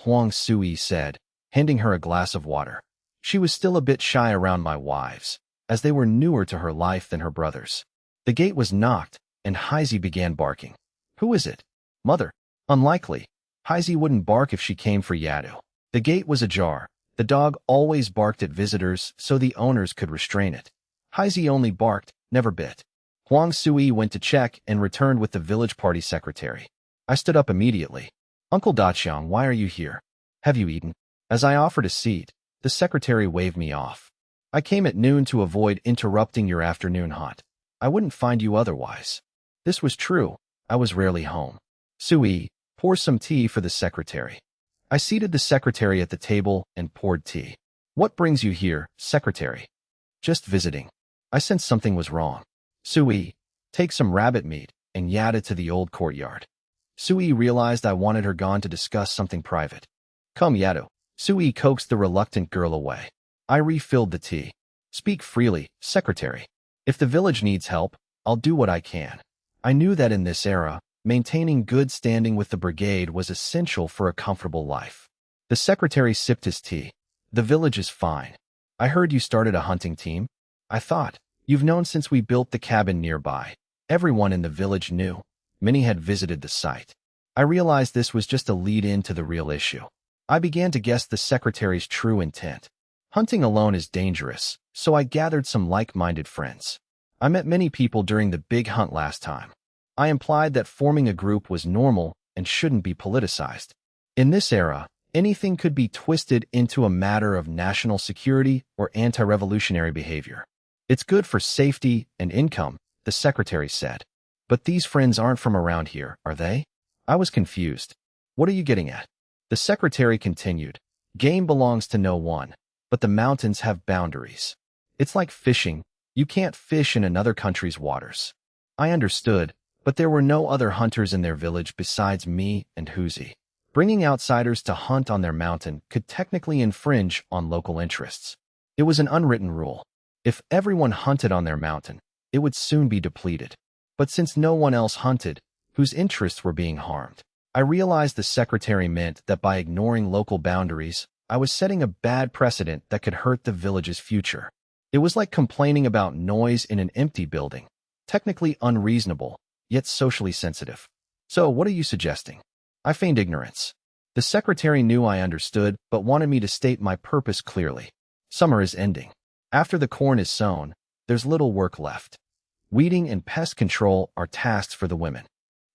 Huang Sui said, handing her a glass of water. She was still a bit shy around my wives, as they were newer to her life than her brothers. The gate was knocked, and Heisey began barking. Who is it? Mother. Unlikely. Heisey wouldn't bark if she came for Yadu. The gate was ajar. The dog always barked at visitors so the owners could restrain it. Heisey only barked, never bit. Huang Sui went to check and returned with the village party secretary. I stood up immediately. Uncle Daqiang, why are you here? Have you eaten? As I offered a seat, the secretary waved me off. I came at noon to avoid interrupting your afternoon hunt. I wouldn't find you otherwise. This was true. I was rarely home. Sui, pour some tea for the secretary. I seated the secretary at the table and poured tea. What brings you here, secretary? Just visiting. I sensed something was wrong. Sui, take some rabbit meat and yada to the old courtyard. Sui realized I wanted her gone to discuss something private. Come, Yadu. Sui coaxed the reluctant girl away. I refilled the tea. Speak freely, secretary. If the village needs help, I'll do what I can. I knew that in this era, maintaining good standing with the brigade was essential for a comfortable life. The secretary sipped his tea. The village is fine. I heard you started a hunting team. I thought, you've known since we built the cabin nearby. Everyone in the village knew. Many had visited the site. I realized this was just a lead-in to the real issue. I began to guess the secretary's true intent. Hunting alone is dangerous, so I gathered some like-minded friends. I met many people during the big hunt last time. I implied that forming a group was normal and shouldn't be politicized. In this era, anything could be twisted into a matter of national security or anti-revolutionary behavior. It's good for safety and income, the secretary said. But these friends aren't from around here, are they? I was confused. What are you getting at? The secretary continued. Game belongs to no one, but the mountains have boundaries. It's like fishing. You can't fish in another country's waters. I understood, but there were no other hunters in their village besides me and Huzi. Bringing outsiders to hunt on their mountain could technically infringe on local interests. It was an unwritten rule. If everyone hunted on their mountain, it would soon be depleted. But since no one else hunted, whose interests were being harmed, I realized the secretary meant that by ignoring local boundaries, I was setting a bad precedent that could hurt the village's future. It was like complaining about noise in an empty building. Technically unreasonable, yet socially sensitive. So what are you suggesting? I feigned ignorance. The secretary knew I understood, but wanted me to state my purpose clearly. Summer is ending. After the corn is sown, there's little work left. Weeding and pest control are tasks for the women.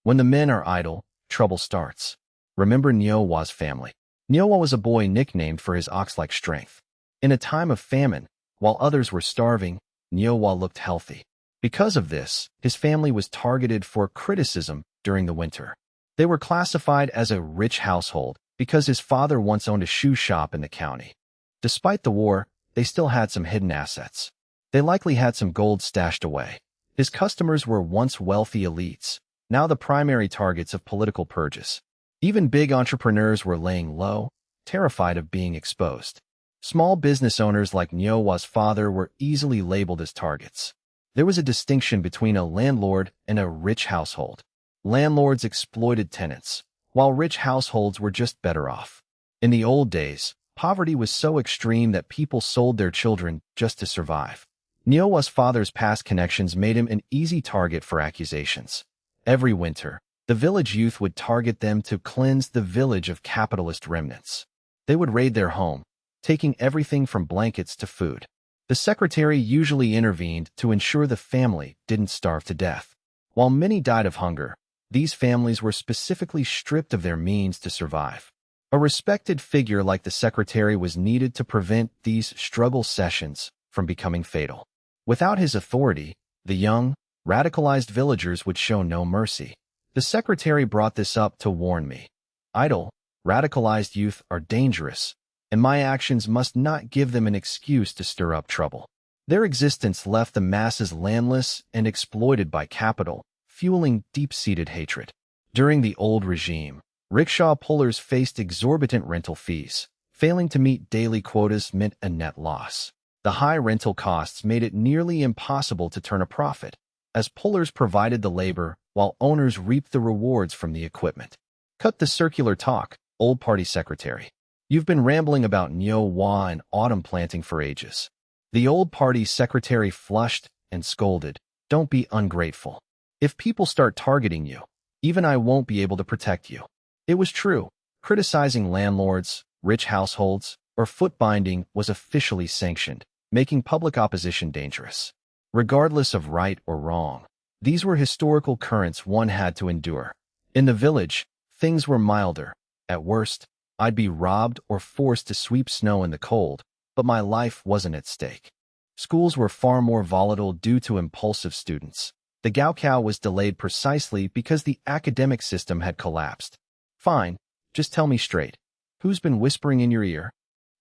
When the men are idle, trouble starts. Remember Nyowa's family. Nyowa was a boy nicknamed for his ox-like strength. In a time of famine, while others were starving, Nyowa looked healthy. Because of this, his family was targeted for criticism during the winter. They were classified as a rich household because his father once owned a shoe shop in the county. Despite the war, they still had some hidden assets. They likely had some gold stashed away. His customers were once wealthy elites, now the primary targets of political purges. Even big entrepreneurs were laying low, terrified of being exposed. Small business owners like Nyowa's father were easily labeled as targets. There was a distinction between a landlord and a rich household. Landlords exploited tenants, while rich households were just better off. In the old days, poverty was so extreme that people sold their children just to survive. Nyowa's father's past connections made him an easy target for accusations. Every winter, the village youth would target them to cleanse the village of capitalist remnants. They would raid their home, taking everything from blankets to food. The secretary usually intervened to ensure the family didn't starve to death. While many died of hunger, these families were specifically stripped of their means to survive. A respected figure like the secretary was needed to prevent these struggle sessions from becoming fatal. Without his authority, the young, radicalized villagers would show no mercy. The secretary brought this up to warn me. Idle, radicalized youth are dangerous, and my actions must not give them an excuse to stir up trouble. Their existence left the masses landless and exploited by capital, fueling deep-seated hatred. During the old regime, rickshaw pullers faced exorbitant rental fees. Failing to meet daily quotas meant a net loss. The high rental costs made it nearly impossible to turn a profit, as pullers provided the labor while owners reaped the rewards from the equipment. Cut the circular talk, old party secretary. You've been rambling about Manhwa and autumn planting for ages. The old party secretary flushed and scolded. Don't be ungrateful. If people start targeting you, even I won't be able to protect you. It was true. Criticizing landlords, rich households, or foot binding was officially sanctioned, making public opposition dangerous. Regardless of right or wrong, these were historical currents one had to endure. In the village, things were milder. At worst, I'd be robbed or forced to sweep snow in the cold, but my life wasn't at stake. Schools were far more volatile due to impulsive students. The Gaokao was delayed precisely because the academic system had collapsed. Fine, just tell me straight. Who's been whispering in your ear?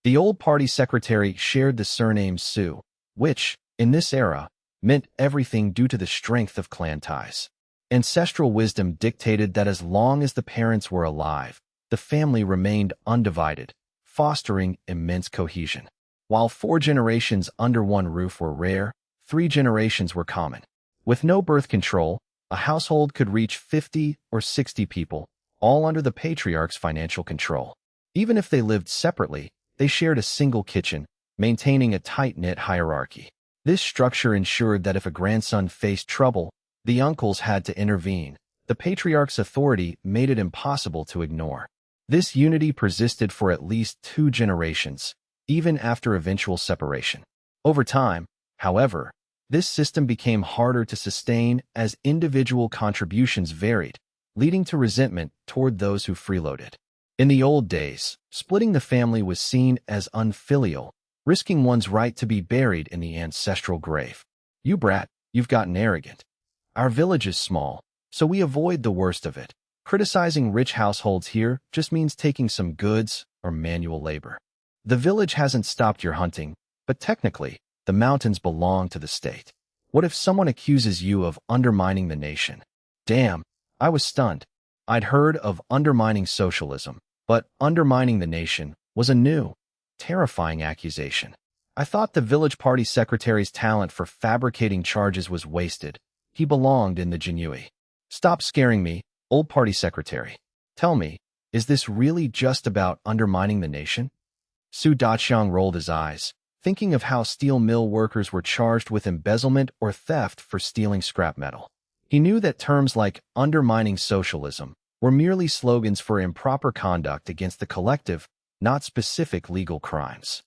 The old party secretary shared the surname Su, which, in this era, meant everything due to the strength of clan ties. Ancestral wisdom dictated that as long as the parents were alive, the family remained undivided, fostering immense cohesion. While 4 generations under one roof were rare, 3 generations were common. With no birth control, a household could reach 50 or 60 people, all under the patriarch's financial control. Even if they lived separately, they shared a single kitchen, maintaining a tight-knit hierarchy. This structure ensured that if a grandson faced trouble, the uncles had to intervene. The patriarch's authority made it impossible to ignore. This unity persisted for at least 2 generations, even after eventual separation. Over time, however, this system became harder to sustain as individual contributions varied, leading to resentment toward those who freeloaded. In the old days, splitting the family was seen as unfilial, risking one's right to be buried in the ancestral grave. You brat, you've gotten arrogant. Our village is small, so we avoid the worst of it. Criticizing rich households here just means taking some goods or manual labor. The village hasn't stopped your hunting, but technically, the mountains belong to the state. What if someone accuses you of undermining the nation? Damn, I was stunned. I'd heard of undermining socialism, but undermining the nation was a new, terrifying accusation. I thought the village party secretary's talent for fabricating charges was wasted. He belonged in the Jinui. Stop scaring me, old party secretary. Tell me, is this really just about undermining the nation? Su Daqiang rolled his eyes, thinking of how steel mill workers were charged with embezzlement or theft for stealing scrap metal. He knew that terms like undermining socialism were merely slogans for improper conduct against the collective, not specific legal crimes.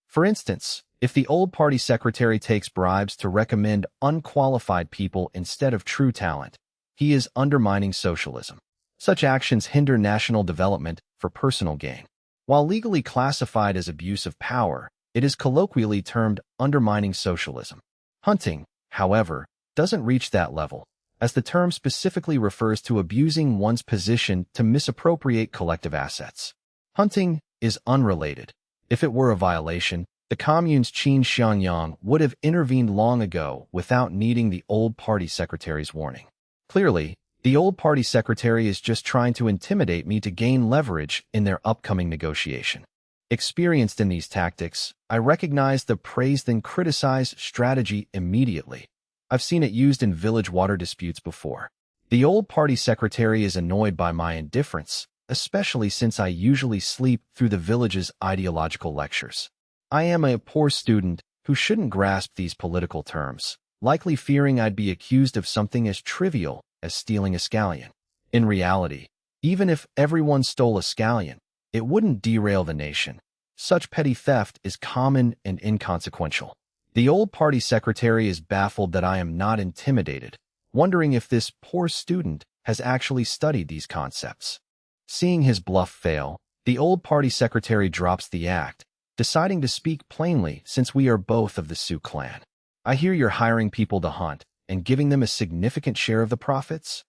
For instance, if the old party secretary takes bribes to recommend unqualified people instead of true talent, he is undermining socialism. Such actions hinder national development for personal gain. While legally classified as abuse of power, it is colloquially termed undermining socialism. Hunting, however, doesn't reach that level, as the term specifically refers to abusing one's position to misappropriate collective assets. Hunting is unrelated. If it were a violation, the commune's Qin Xiangyang would have intervened long ago without needing the old party secretary's warning. Clearly, the old party secretary is just trying to intimidate me to gain leverage in their upcoming negotiation. Experienced in these tactics, I recognize the praise then criticize strategy immediately. I've seen it used in village water disputes before. The old party secretary is annoyed by my indifference, especially since I usually sleep through the village's ideological lectures. I am a poor student who shouldn't grasp these political terms, likely fearing I'd be accused of something as trivial as stealing a scallion. In reality, even if everyone stole a scallion, it wouldn't derail the nation. Such petty theft is common and inconsequential. The old party secretary is baffled that I am not intimidated, wondering if this poor student has actually studied these concepts. Seeing his bluff fail, the old party secretary drops the act, deciding to speak plainly since we are both of the Sioux clan. I hear you're hiring people to hunt and giving them a significant share of the profits?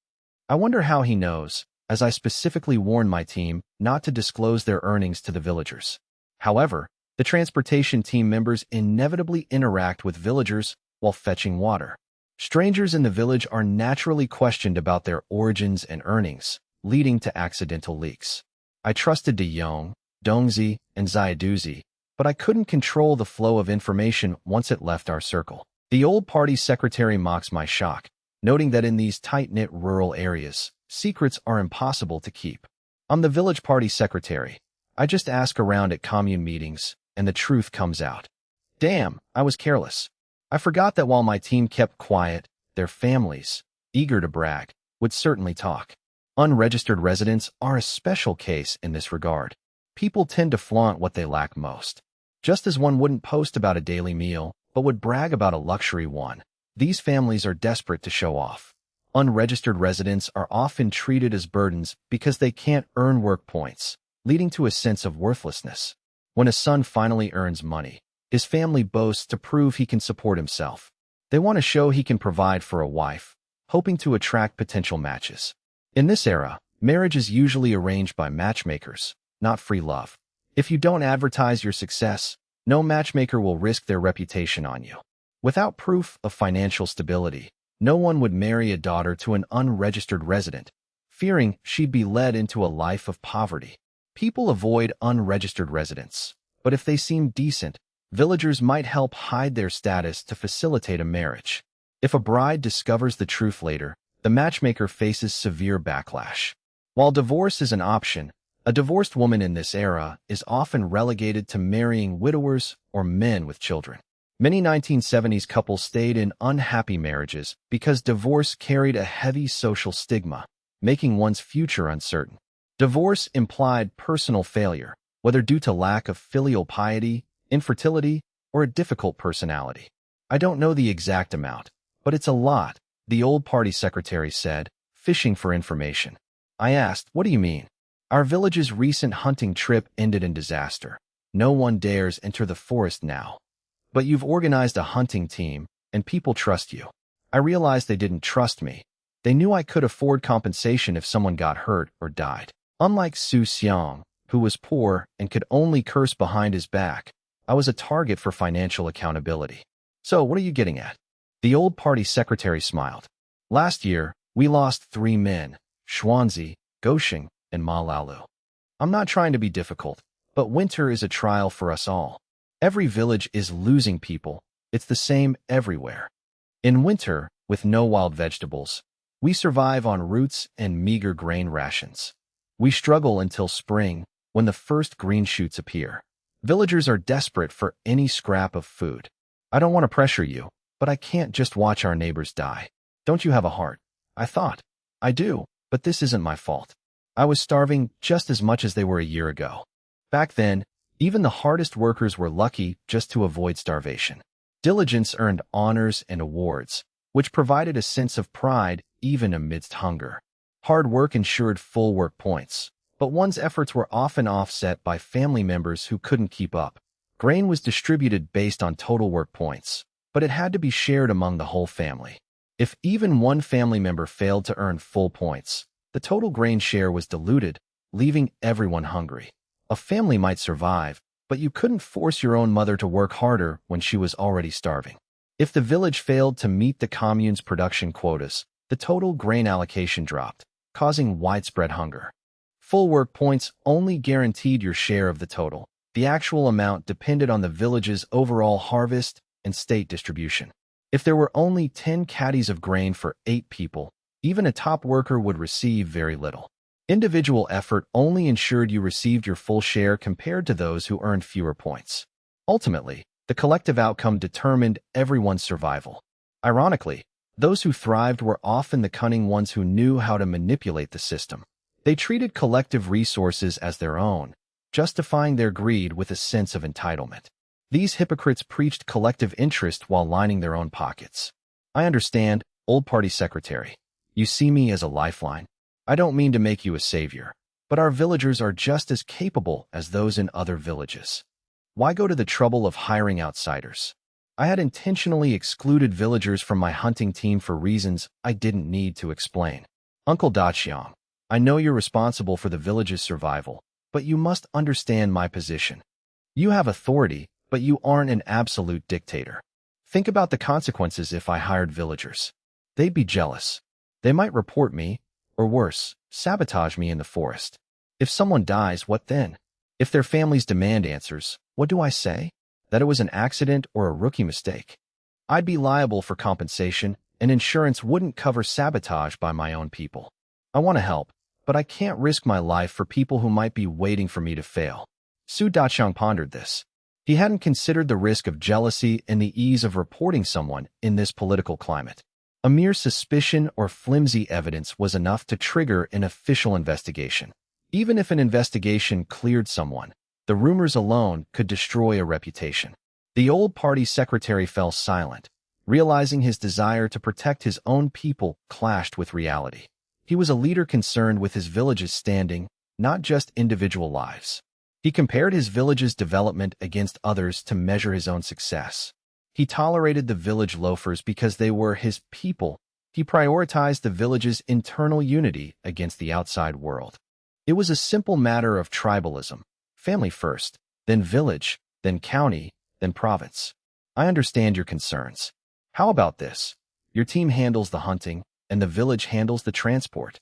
I wonder how he knows, as I specifically warned my team not to disclose their earnings to the villagers. However, the transportation team members inevitably interact with villagers while fetching water. Strangers in the village are naturally questioned about their origins and earnings, leading to accidental leaks. I trusted De Yong, Dongzi, and Xiaoduzi, but I couldn't control the flow of information once it left our circle. The old party secretary mocks my shock, noting that in these tight-knit rural areas, secrets are impossible to keep. I'm the village party secretary. I just ask around at commune meetings, and the truth comes out. Damn, I was careless. I forgot that while my team kept quiet, their families, eager to brag, would certainly talk. Unregistered residents are a special case in this regard. People tend to flaunt what they lack most. Just as one wouldn't post about a daily meal, but would brag about a luxury one, these families are desperate to show off. Unregistered residents are often treated as burdens because they can't earn work points, leading to a sense of worthlessness. When a son finally earns money, his family boasts to prove he can support himself. They want to show he can provide for a wife, hoping to attract potential matches. In this era, marriage is usually arranged by matchmakers, not free love. If you don't advertise your success, no matchmaker will risk their reputation on you. Without proof of financial stability, no one would marry a daughter to an unregistered resident, fearing she'd be led into a life of poverty. People avoid unregistered residents, but if they seem decent, villagers might help hide their status to facilitate a marriage. If a bride discovers the truth later, the matchmaker faces severe backlash. While divorce is an option, a divorced woman in this era is often relegated to marrying widowers or men with children. Many 1970s couples stayed in unhappy marriages because divorce carried a heavy social stigma, making one's future uncertain. Divorce implied personal failure, whether due to lack of filial piety, infertility, or a difficult personality. I don't know the exact amount, but it's a lot, the old party secretary said, fishing for information. I asked, what do you mean? Our village's recent hunting trip ended in disaster. No one dares enter the forest now. But you've organized a hunting team, and people trust you. I realized they didn't trust me. They knew I could afford compensation if someone got hurt or died. Unlike Su Xiang, who was poor and could only curse behind his back, I was a target for financial accountability. So what are you getting at? The old party secretary smiled. Last year, we lost 3 men, Xuanzi, Gosheng, and Ma Laolu. I'm not trying to be difficult, but winter is a trial for us all. Every village is losing people. It's the same everywhere. In winter, with no wild vegetables, we survive on roots and meager grain rations. We struggle until spring, when the first green shoots appear. Villagers are desperate for any scrap of food. I don't want to pressure you, but I can't just watch our neighbors die. Don't you have a heart? I thought. I do, but this isn't my fault. I was starving just as much as they were a year ago. Back then, even the hardest workers were lucky just to avoid starvation. Diligence earned honors and awards, which provided a sense of pride even amidst hunger. Hard work ensured full work points, but one's efforts were often offset by family members who couldn't keep up. Grain was distributed based on total work points, but it had to be shared among the whole family. If even one family member failed to earn full points, the total grain share was diluted, leaving everyone hungry. A family might survive, but you couldn't force your own mother to work harder when she was already starving. If the village failed to meet the commune's production quotas, the total grain allocation dropped, causing widespread hunger. Full work points only guaranteed your share of the total. The actual amount depended on the village's overall harvest and state distribution. If there were only 10 caddies of grain for 8 people, even a top worker would receive very little. Individual effort only ensured you received your full share compared to those who earned fewer points. Ultimately, the collective outcome determined everyone's survival. Ironically, those who thrived were often the cunning ones who knew how to manipulate the system. They treated collective resources as their own, justifying their greed with a sense of entitlement. These hypocrites preached collective interest while lining their own pockets. I understand, Old party secretary. You see me as a lifeline. I don't mean to make you a savior, but our villagers are just as capable as those in other villages. Why go to the trouble of hiring outsiders? I had intentionally excluded villagers from my hunting team for reasons I didn't need to explain. Uncle Dachiang, I know you're responsible for the village's survival, but you must understand my position. You have authority, but you aren't an absolute dictator. Think about the consequences if I hired villagers. They'd be jealous. They might report me, or worse, sabotage me in the forest. If someone dies, what then? If their families demand answers, what do I say? That it was an accident or a rookie mistake. I'd be liable for compensation, and insurance wouldn't cover sabotage by my own people. I want to help, but I can't risk my life for people who might be waiting for me to fail. Su Daqiang pondered this. He hadn't considered the risk of jealousy and the ease of reporting someone in this political climate. A mere suspicion or flimsy evidence was enough to trigger an official investigation. Even if an investigation cleared someone, the rumors alone could destroy a reputation. The old party secretary fell silent, realizing his desire to protect his own people clashed with reality. He was a leader concerned with his village's standing, not just individual lives. He compared his village's development against others to measure his own success. He tolerated the village loafers because they were his people. He prioritized the village's internal unity against the outside world. It was a simple matter of tribalism. Family first, then village, then county, then province. I understand your concerns. How about this? Your team handles the hunting, and the village handles the transport.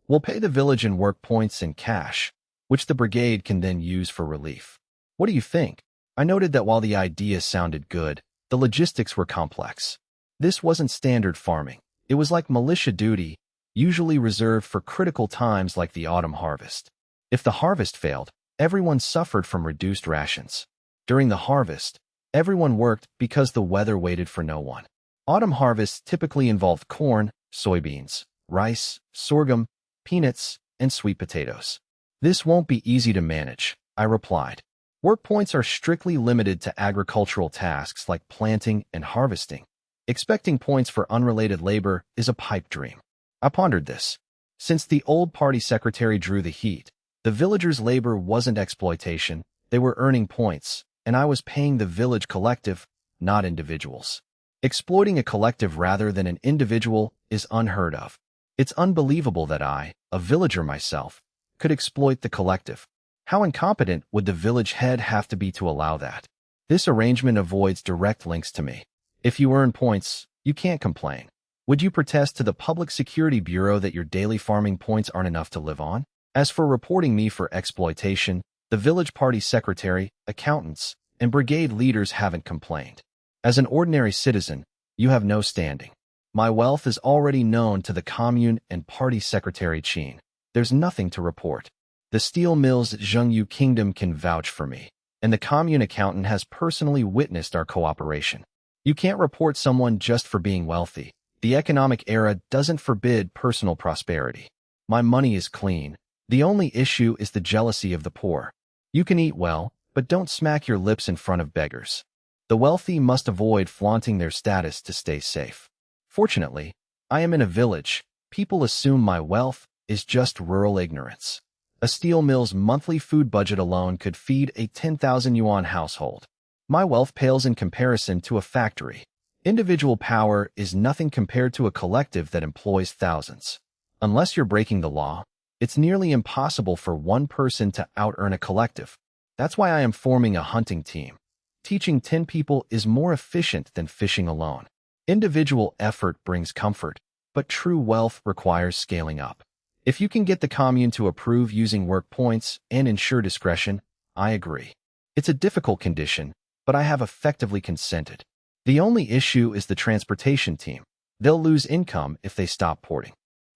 We'll pay the village in work points and cash, which the brigade can then use for relief. What do you think? I noted that while the idea sounded good, the logistics were complex. This wasn't standard farming. It was like militia duty, usually reserved for critical times like the autumn harvest. If the harvest failed, everyone suffered from reduced rations. During the harvest, everyone worked because the weather waited for no one. Autumn harvests typically involved corn, soybeans, rice, sorghum, peanuts, and sweet potatoes. This won't be easy to manage, I replied. Work points are strictly limited to agricultural tasks like planting and harvesting. Expecting points for unrelated labor is a pipe dream. I pondered this. Since the old party secretary drew the heat, the villagers' labor wasn't exploitation, they were earning points, and I was paying the village collective, not individuals. Exploiting a collective rather than an individual is unheard of. It's unbelievable that I, a villager myself, could exploit the collective. How incompetent would the village head have to be to allow that? This arrangement avoids direct links to me. If you earn points, you can't complain. Would you protest to the Public Security Bureau that your daily farming points aren't enough to live on? As for reporting me for exploitation, the village party secretary, accountants, and brigade leaders haven't complained. As an ordinary citizen, you have no standing. My wealth is already known to the commune and party secretary Qin. There's nothing to report. The steel mills at Zhengyu Kingdom can vouch for me, and the commune accountant has personally witnessed our cooperation. You can't report someone just for being wealthy. The economic era doesn't forbid personal prosperity. My money is clean. The only issue is the jealousy of the poor. You can eat well, but don't smack your lips in front of beggars. The wealthy must avoid flaunting their status to stay safe. Fortunately, I am in a village. People assume my wealth is just rural ignorance. A steel mill's monthly food budget alone could feed a 10,000 yuan household. My wealth pales in comparison to a factory. Individual power is nothing compared to a collective that employs thousands. Unless you're breaking the law, it's nearly impossible for one person to out-earn a collective. That's why I am forming a hunting team. Teaching 10 people is more efficient than fishing alone. Individual effort brings comfort, but true wealth requires scaling up. If you can get the commune to approve using work points and ensure discretion, I agree. It's a difficult condition, but I have effectively consented. The only issue is the transportation team. They'll lose income if they stop porting.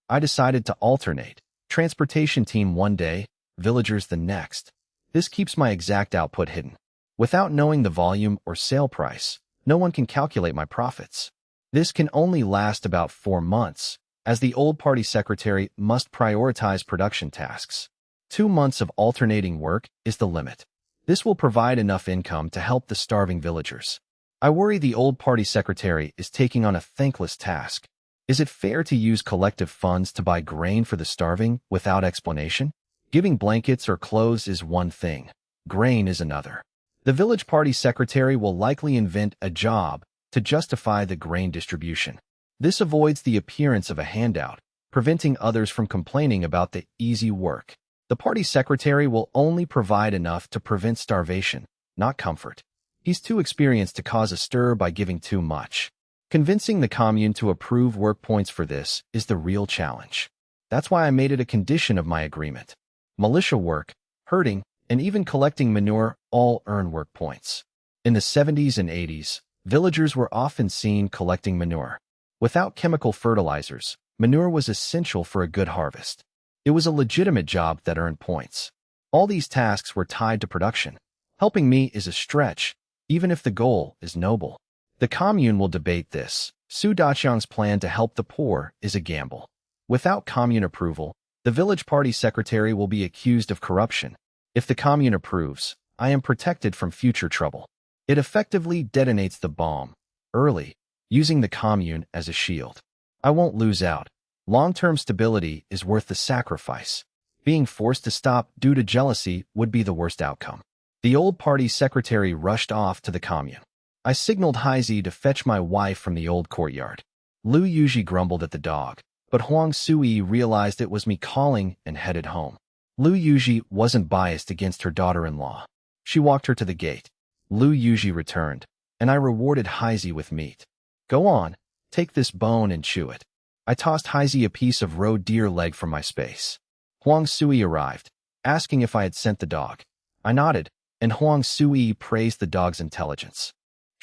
I decided to alternate. Transportation team one day, villagers the next. This keeps my exact output hidden. Without knowing the volume or sale price, no one can calculate my profits. This can only last about 4 months, as the old party secretary must prioritize production tasks. 2 months of alternating work is the limit. This will provide enough income to help the starving villagers. I worry the old party secretary is taking on a thankless task. Is it fair to use collective funds to buy grain for the starving without explanation? Giving blankets or clothes is one thing. Grain is another. The village party secretary will likely invent a job to justify the grain distribution. This avoids the appearance of a handout, preventing others from complaining about the easy work. The party secretary will only provide enough to prevent starvation, not comfort. He's too experienced to cause a stir by giving too much. Convincing the commune to approve work points for this is the real challenge. That's why I made it a condition of my agreement. Militia work, herding, and even collecting manure all earn work points. In the 70s and 80s, villagers were often seen collecting manure. Without chemical fertilizers, manure was essential for a good harvest. It was a legitimate job that earned points. All these tasks were tied to production. Helping me is a stretch, even if the goal is noble. The commune will debate this. Su Daqiang's plan to help the poor is a gamble. Without commune approval, the village party secretary will be accused of corruption. If the commune approves, I am protected from future trouble. It effectively detonates the bomb early, using the commune as a shield. I won't lose out. Long-term stability is worth the sacrifice. Being forced to stop due to jealousy would be the worst outcome. The old party secretary rushed off to the commune. I signaled Haizi to fetch my wife from the old courtyard. Lu Yuji grumbled at the dog, but Huang Sui realized it was me calling and headed home. Lu Yuji wasn't biased against her daughter-in-law. She walked her to the gate. Lu Yuji returned, and I rewarded Haizi with meat. Go on, take this bone and chew it. I tossed Haizi a piece of roe deer leg from my space. Huang Sui arrived, asking if I had sent the dog. I nodded, and Huang Sui praised the dog's intelligence.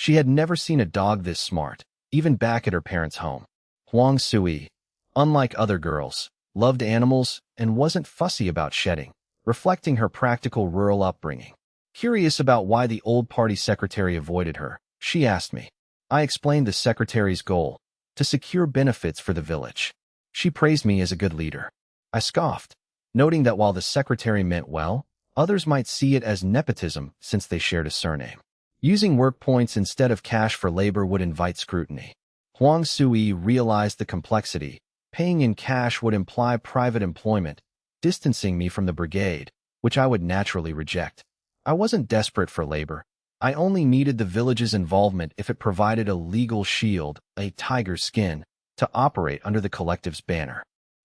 She had never seen a dog this smart, even back at her parents' home. Huang Sui, unlike other girls, loved animals and wasn't fussy about shedding, reflecting her practical rural upbringing. Curious about why the old party secretary avoided her, she asked me. I explained the secretary's goal, to secure benefits for the village. She praised me as a good leader. I scoffed, noting that while the secretary meant well, others might see it as nepotism since they shared a surname. Using work points instead of cash for labor would invite scrutiny. Huang Sui realized the complexity. Paying in cash would imply private employment, distancing me from the brigade, which I would naturally reject. I wasn't desperate for labor. I only needed the village's involvement if it provided a legal shield, a tiger's skin, to operate under the collective's banner.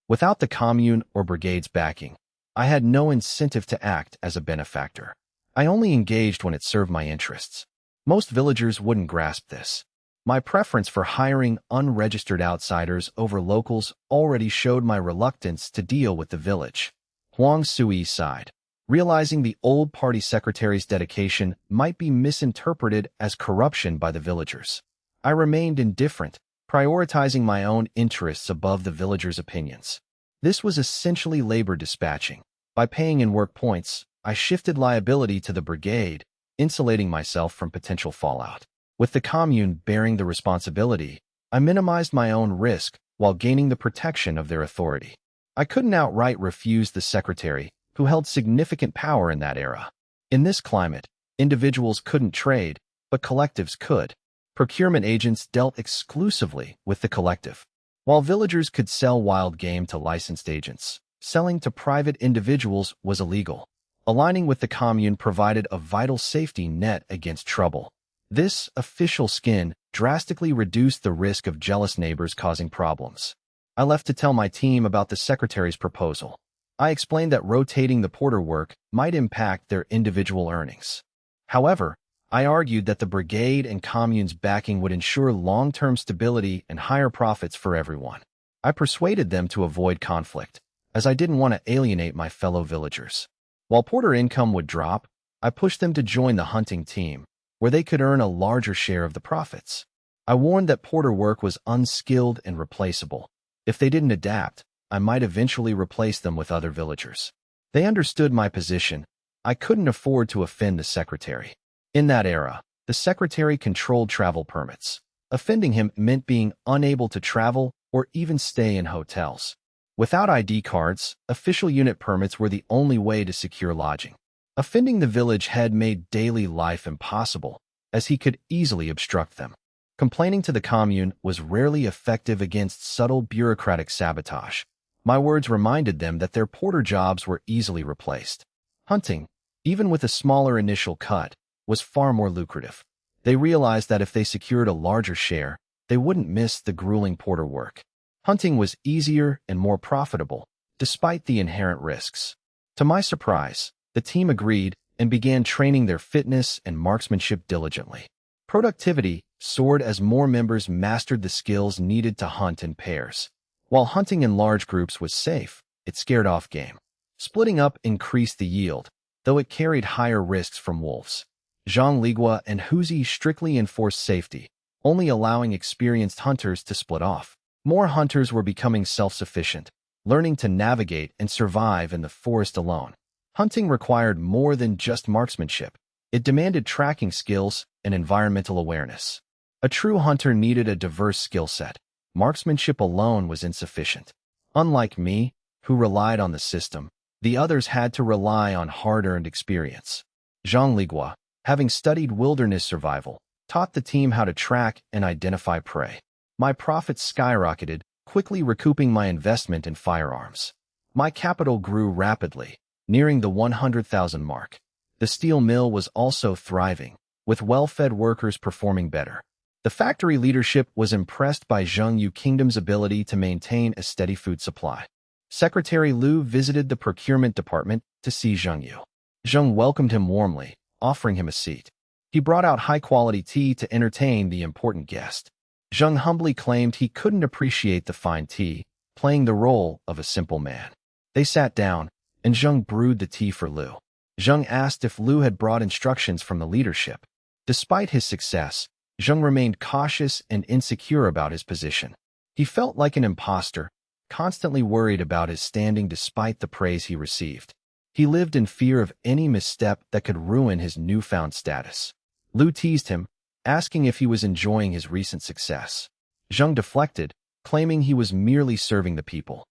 Without the commune or brigade's backing, I had no incentive to act as a benefactor. I only engaged when it served my interests. Most villagers wouldn't grasp this. My preference for hiring unregistered outsiders over locals already showed my reluctance to deal with the village. Huang Sui sighed, realizing the old party secretary's dedication might be misinterpreted as corruption by the villagers. I remained indifferent, prioritizing my own interests above the villagers' opinions. This was essentially labor dispatching. By paying in work points, I shifted liability to the brigade, insulating myself from potential fallout. With the commune bearing the responsibility, I minimized my own risk while gaining the protection of their authority. I couldn't outright refuse the secretary, who held significant power in that era. In this climate, individuals couldn't trade, but collectives could. Procurement agents dealt exclusively with the collective, while villagers could sell wild game to licensed agents. Selling to private individuals was illegal. Aligning with the commune provided a vital safety net against trouble. This official skin drastically reduced the risk of jealous neighbors causing problems. I left to tell my team about the secretary's proposal. I explained that rotating the porter work might impact their individual earnings. However, I argued that the brigade and commune's backing would ensure long-term stability and higher profits for everyone. I persuaded them to avoid conflict, as I didn't want to alienate my fellow villagers. While porter income would drop, I pushed them to join the hunting team, where they could earn a larger share of the profits. I warned that porter work was unskilled and replaceable. If they didn't adapt, I might eventually replace them with other villagers. They understood my position. I couldn't afford to offend the secretary. In that era, the secretary controlled travel permits. Offending him meant being unable to travel or even stay in hotels. Without ID cards, official unit permits were the only way to secure lodging. Offending the village head made daily life impossible, as he could easily obstruct them. Complaining to the commune was rarely effective against subtle bureaucratic sabotage. My words reminded them that their porter jobs were easily replaced. Hunting, even with a smaller initial cut, was far more lucrative. They realized that if they secured a larger share, they wouldn't miss the grueling porter work. Hunting was easier and more profitable, despite the inherent risks. To my surprise, the team agreed and began training their fitness and marksmanship diligently. Productivity soared as more members mastered the skills needed to hunt in pairs. While hunting in large groups was safe, it scared off game. Splitting up increased the yield, though it carried higher risks from wolves. Zhang Ligua and Huzi strictly enforced safety, only allowing experienced hunters to split off. More hunters were becoming self-sufficient, learning to navigate and survive in the forest alone. Hunting required more than just marksmanship. It demanded tracking skills and environmental awareness. A true hunter needed a diverse skill set. Marksmanship alone was insufficient. Unlike me, who relied on the system, the others had to rely on hard-earned experience. Zhang Ligua, having studied wilderness survival, taught the team how to track and identify prey. My profits skyrocketed, quickly recouping my investment in firearms. My capital grew rapidly, nearing the 100,000 mark. The steel mill was also thriving, with well-fed workers performing better. The factory leadership was impressed by Zhengyu Kingdom's ability to maintain a steady food supply. Secretary Liu visited the procurement department to see Zhengyu. Zheng welcomed him warmly, offering him a seat. He brought out high-quality tea to entertain the important guest. Zheng humbly claimed he couldn't appreciate the fine tea, playing the role of a simple man. They sat down, and Zheng brewed the tea for Liu. Zheng asked if Liu had brought instructions from the leadership. Despite his success, Zheng remained cautious and insecure about his position. He felt like an imposter, constantly worried about his standing despite the praise he received. He lived in fear of any misstep that could ruin his newfound status. Liu teased him, asking if he was enjoying his recent success. Zheng deflected, claiming he was merely serving the people.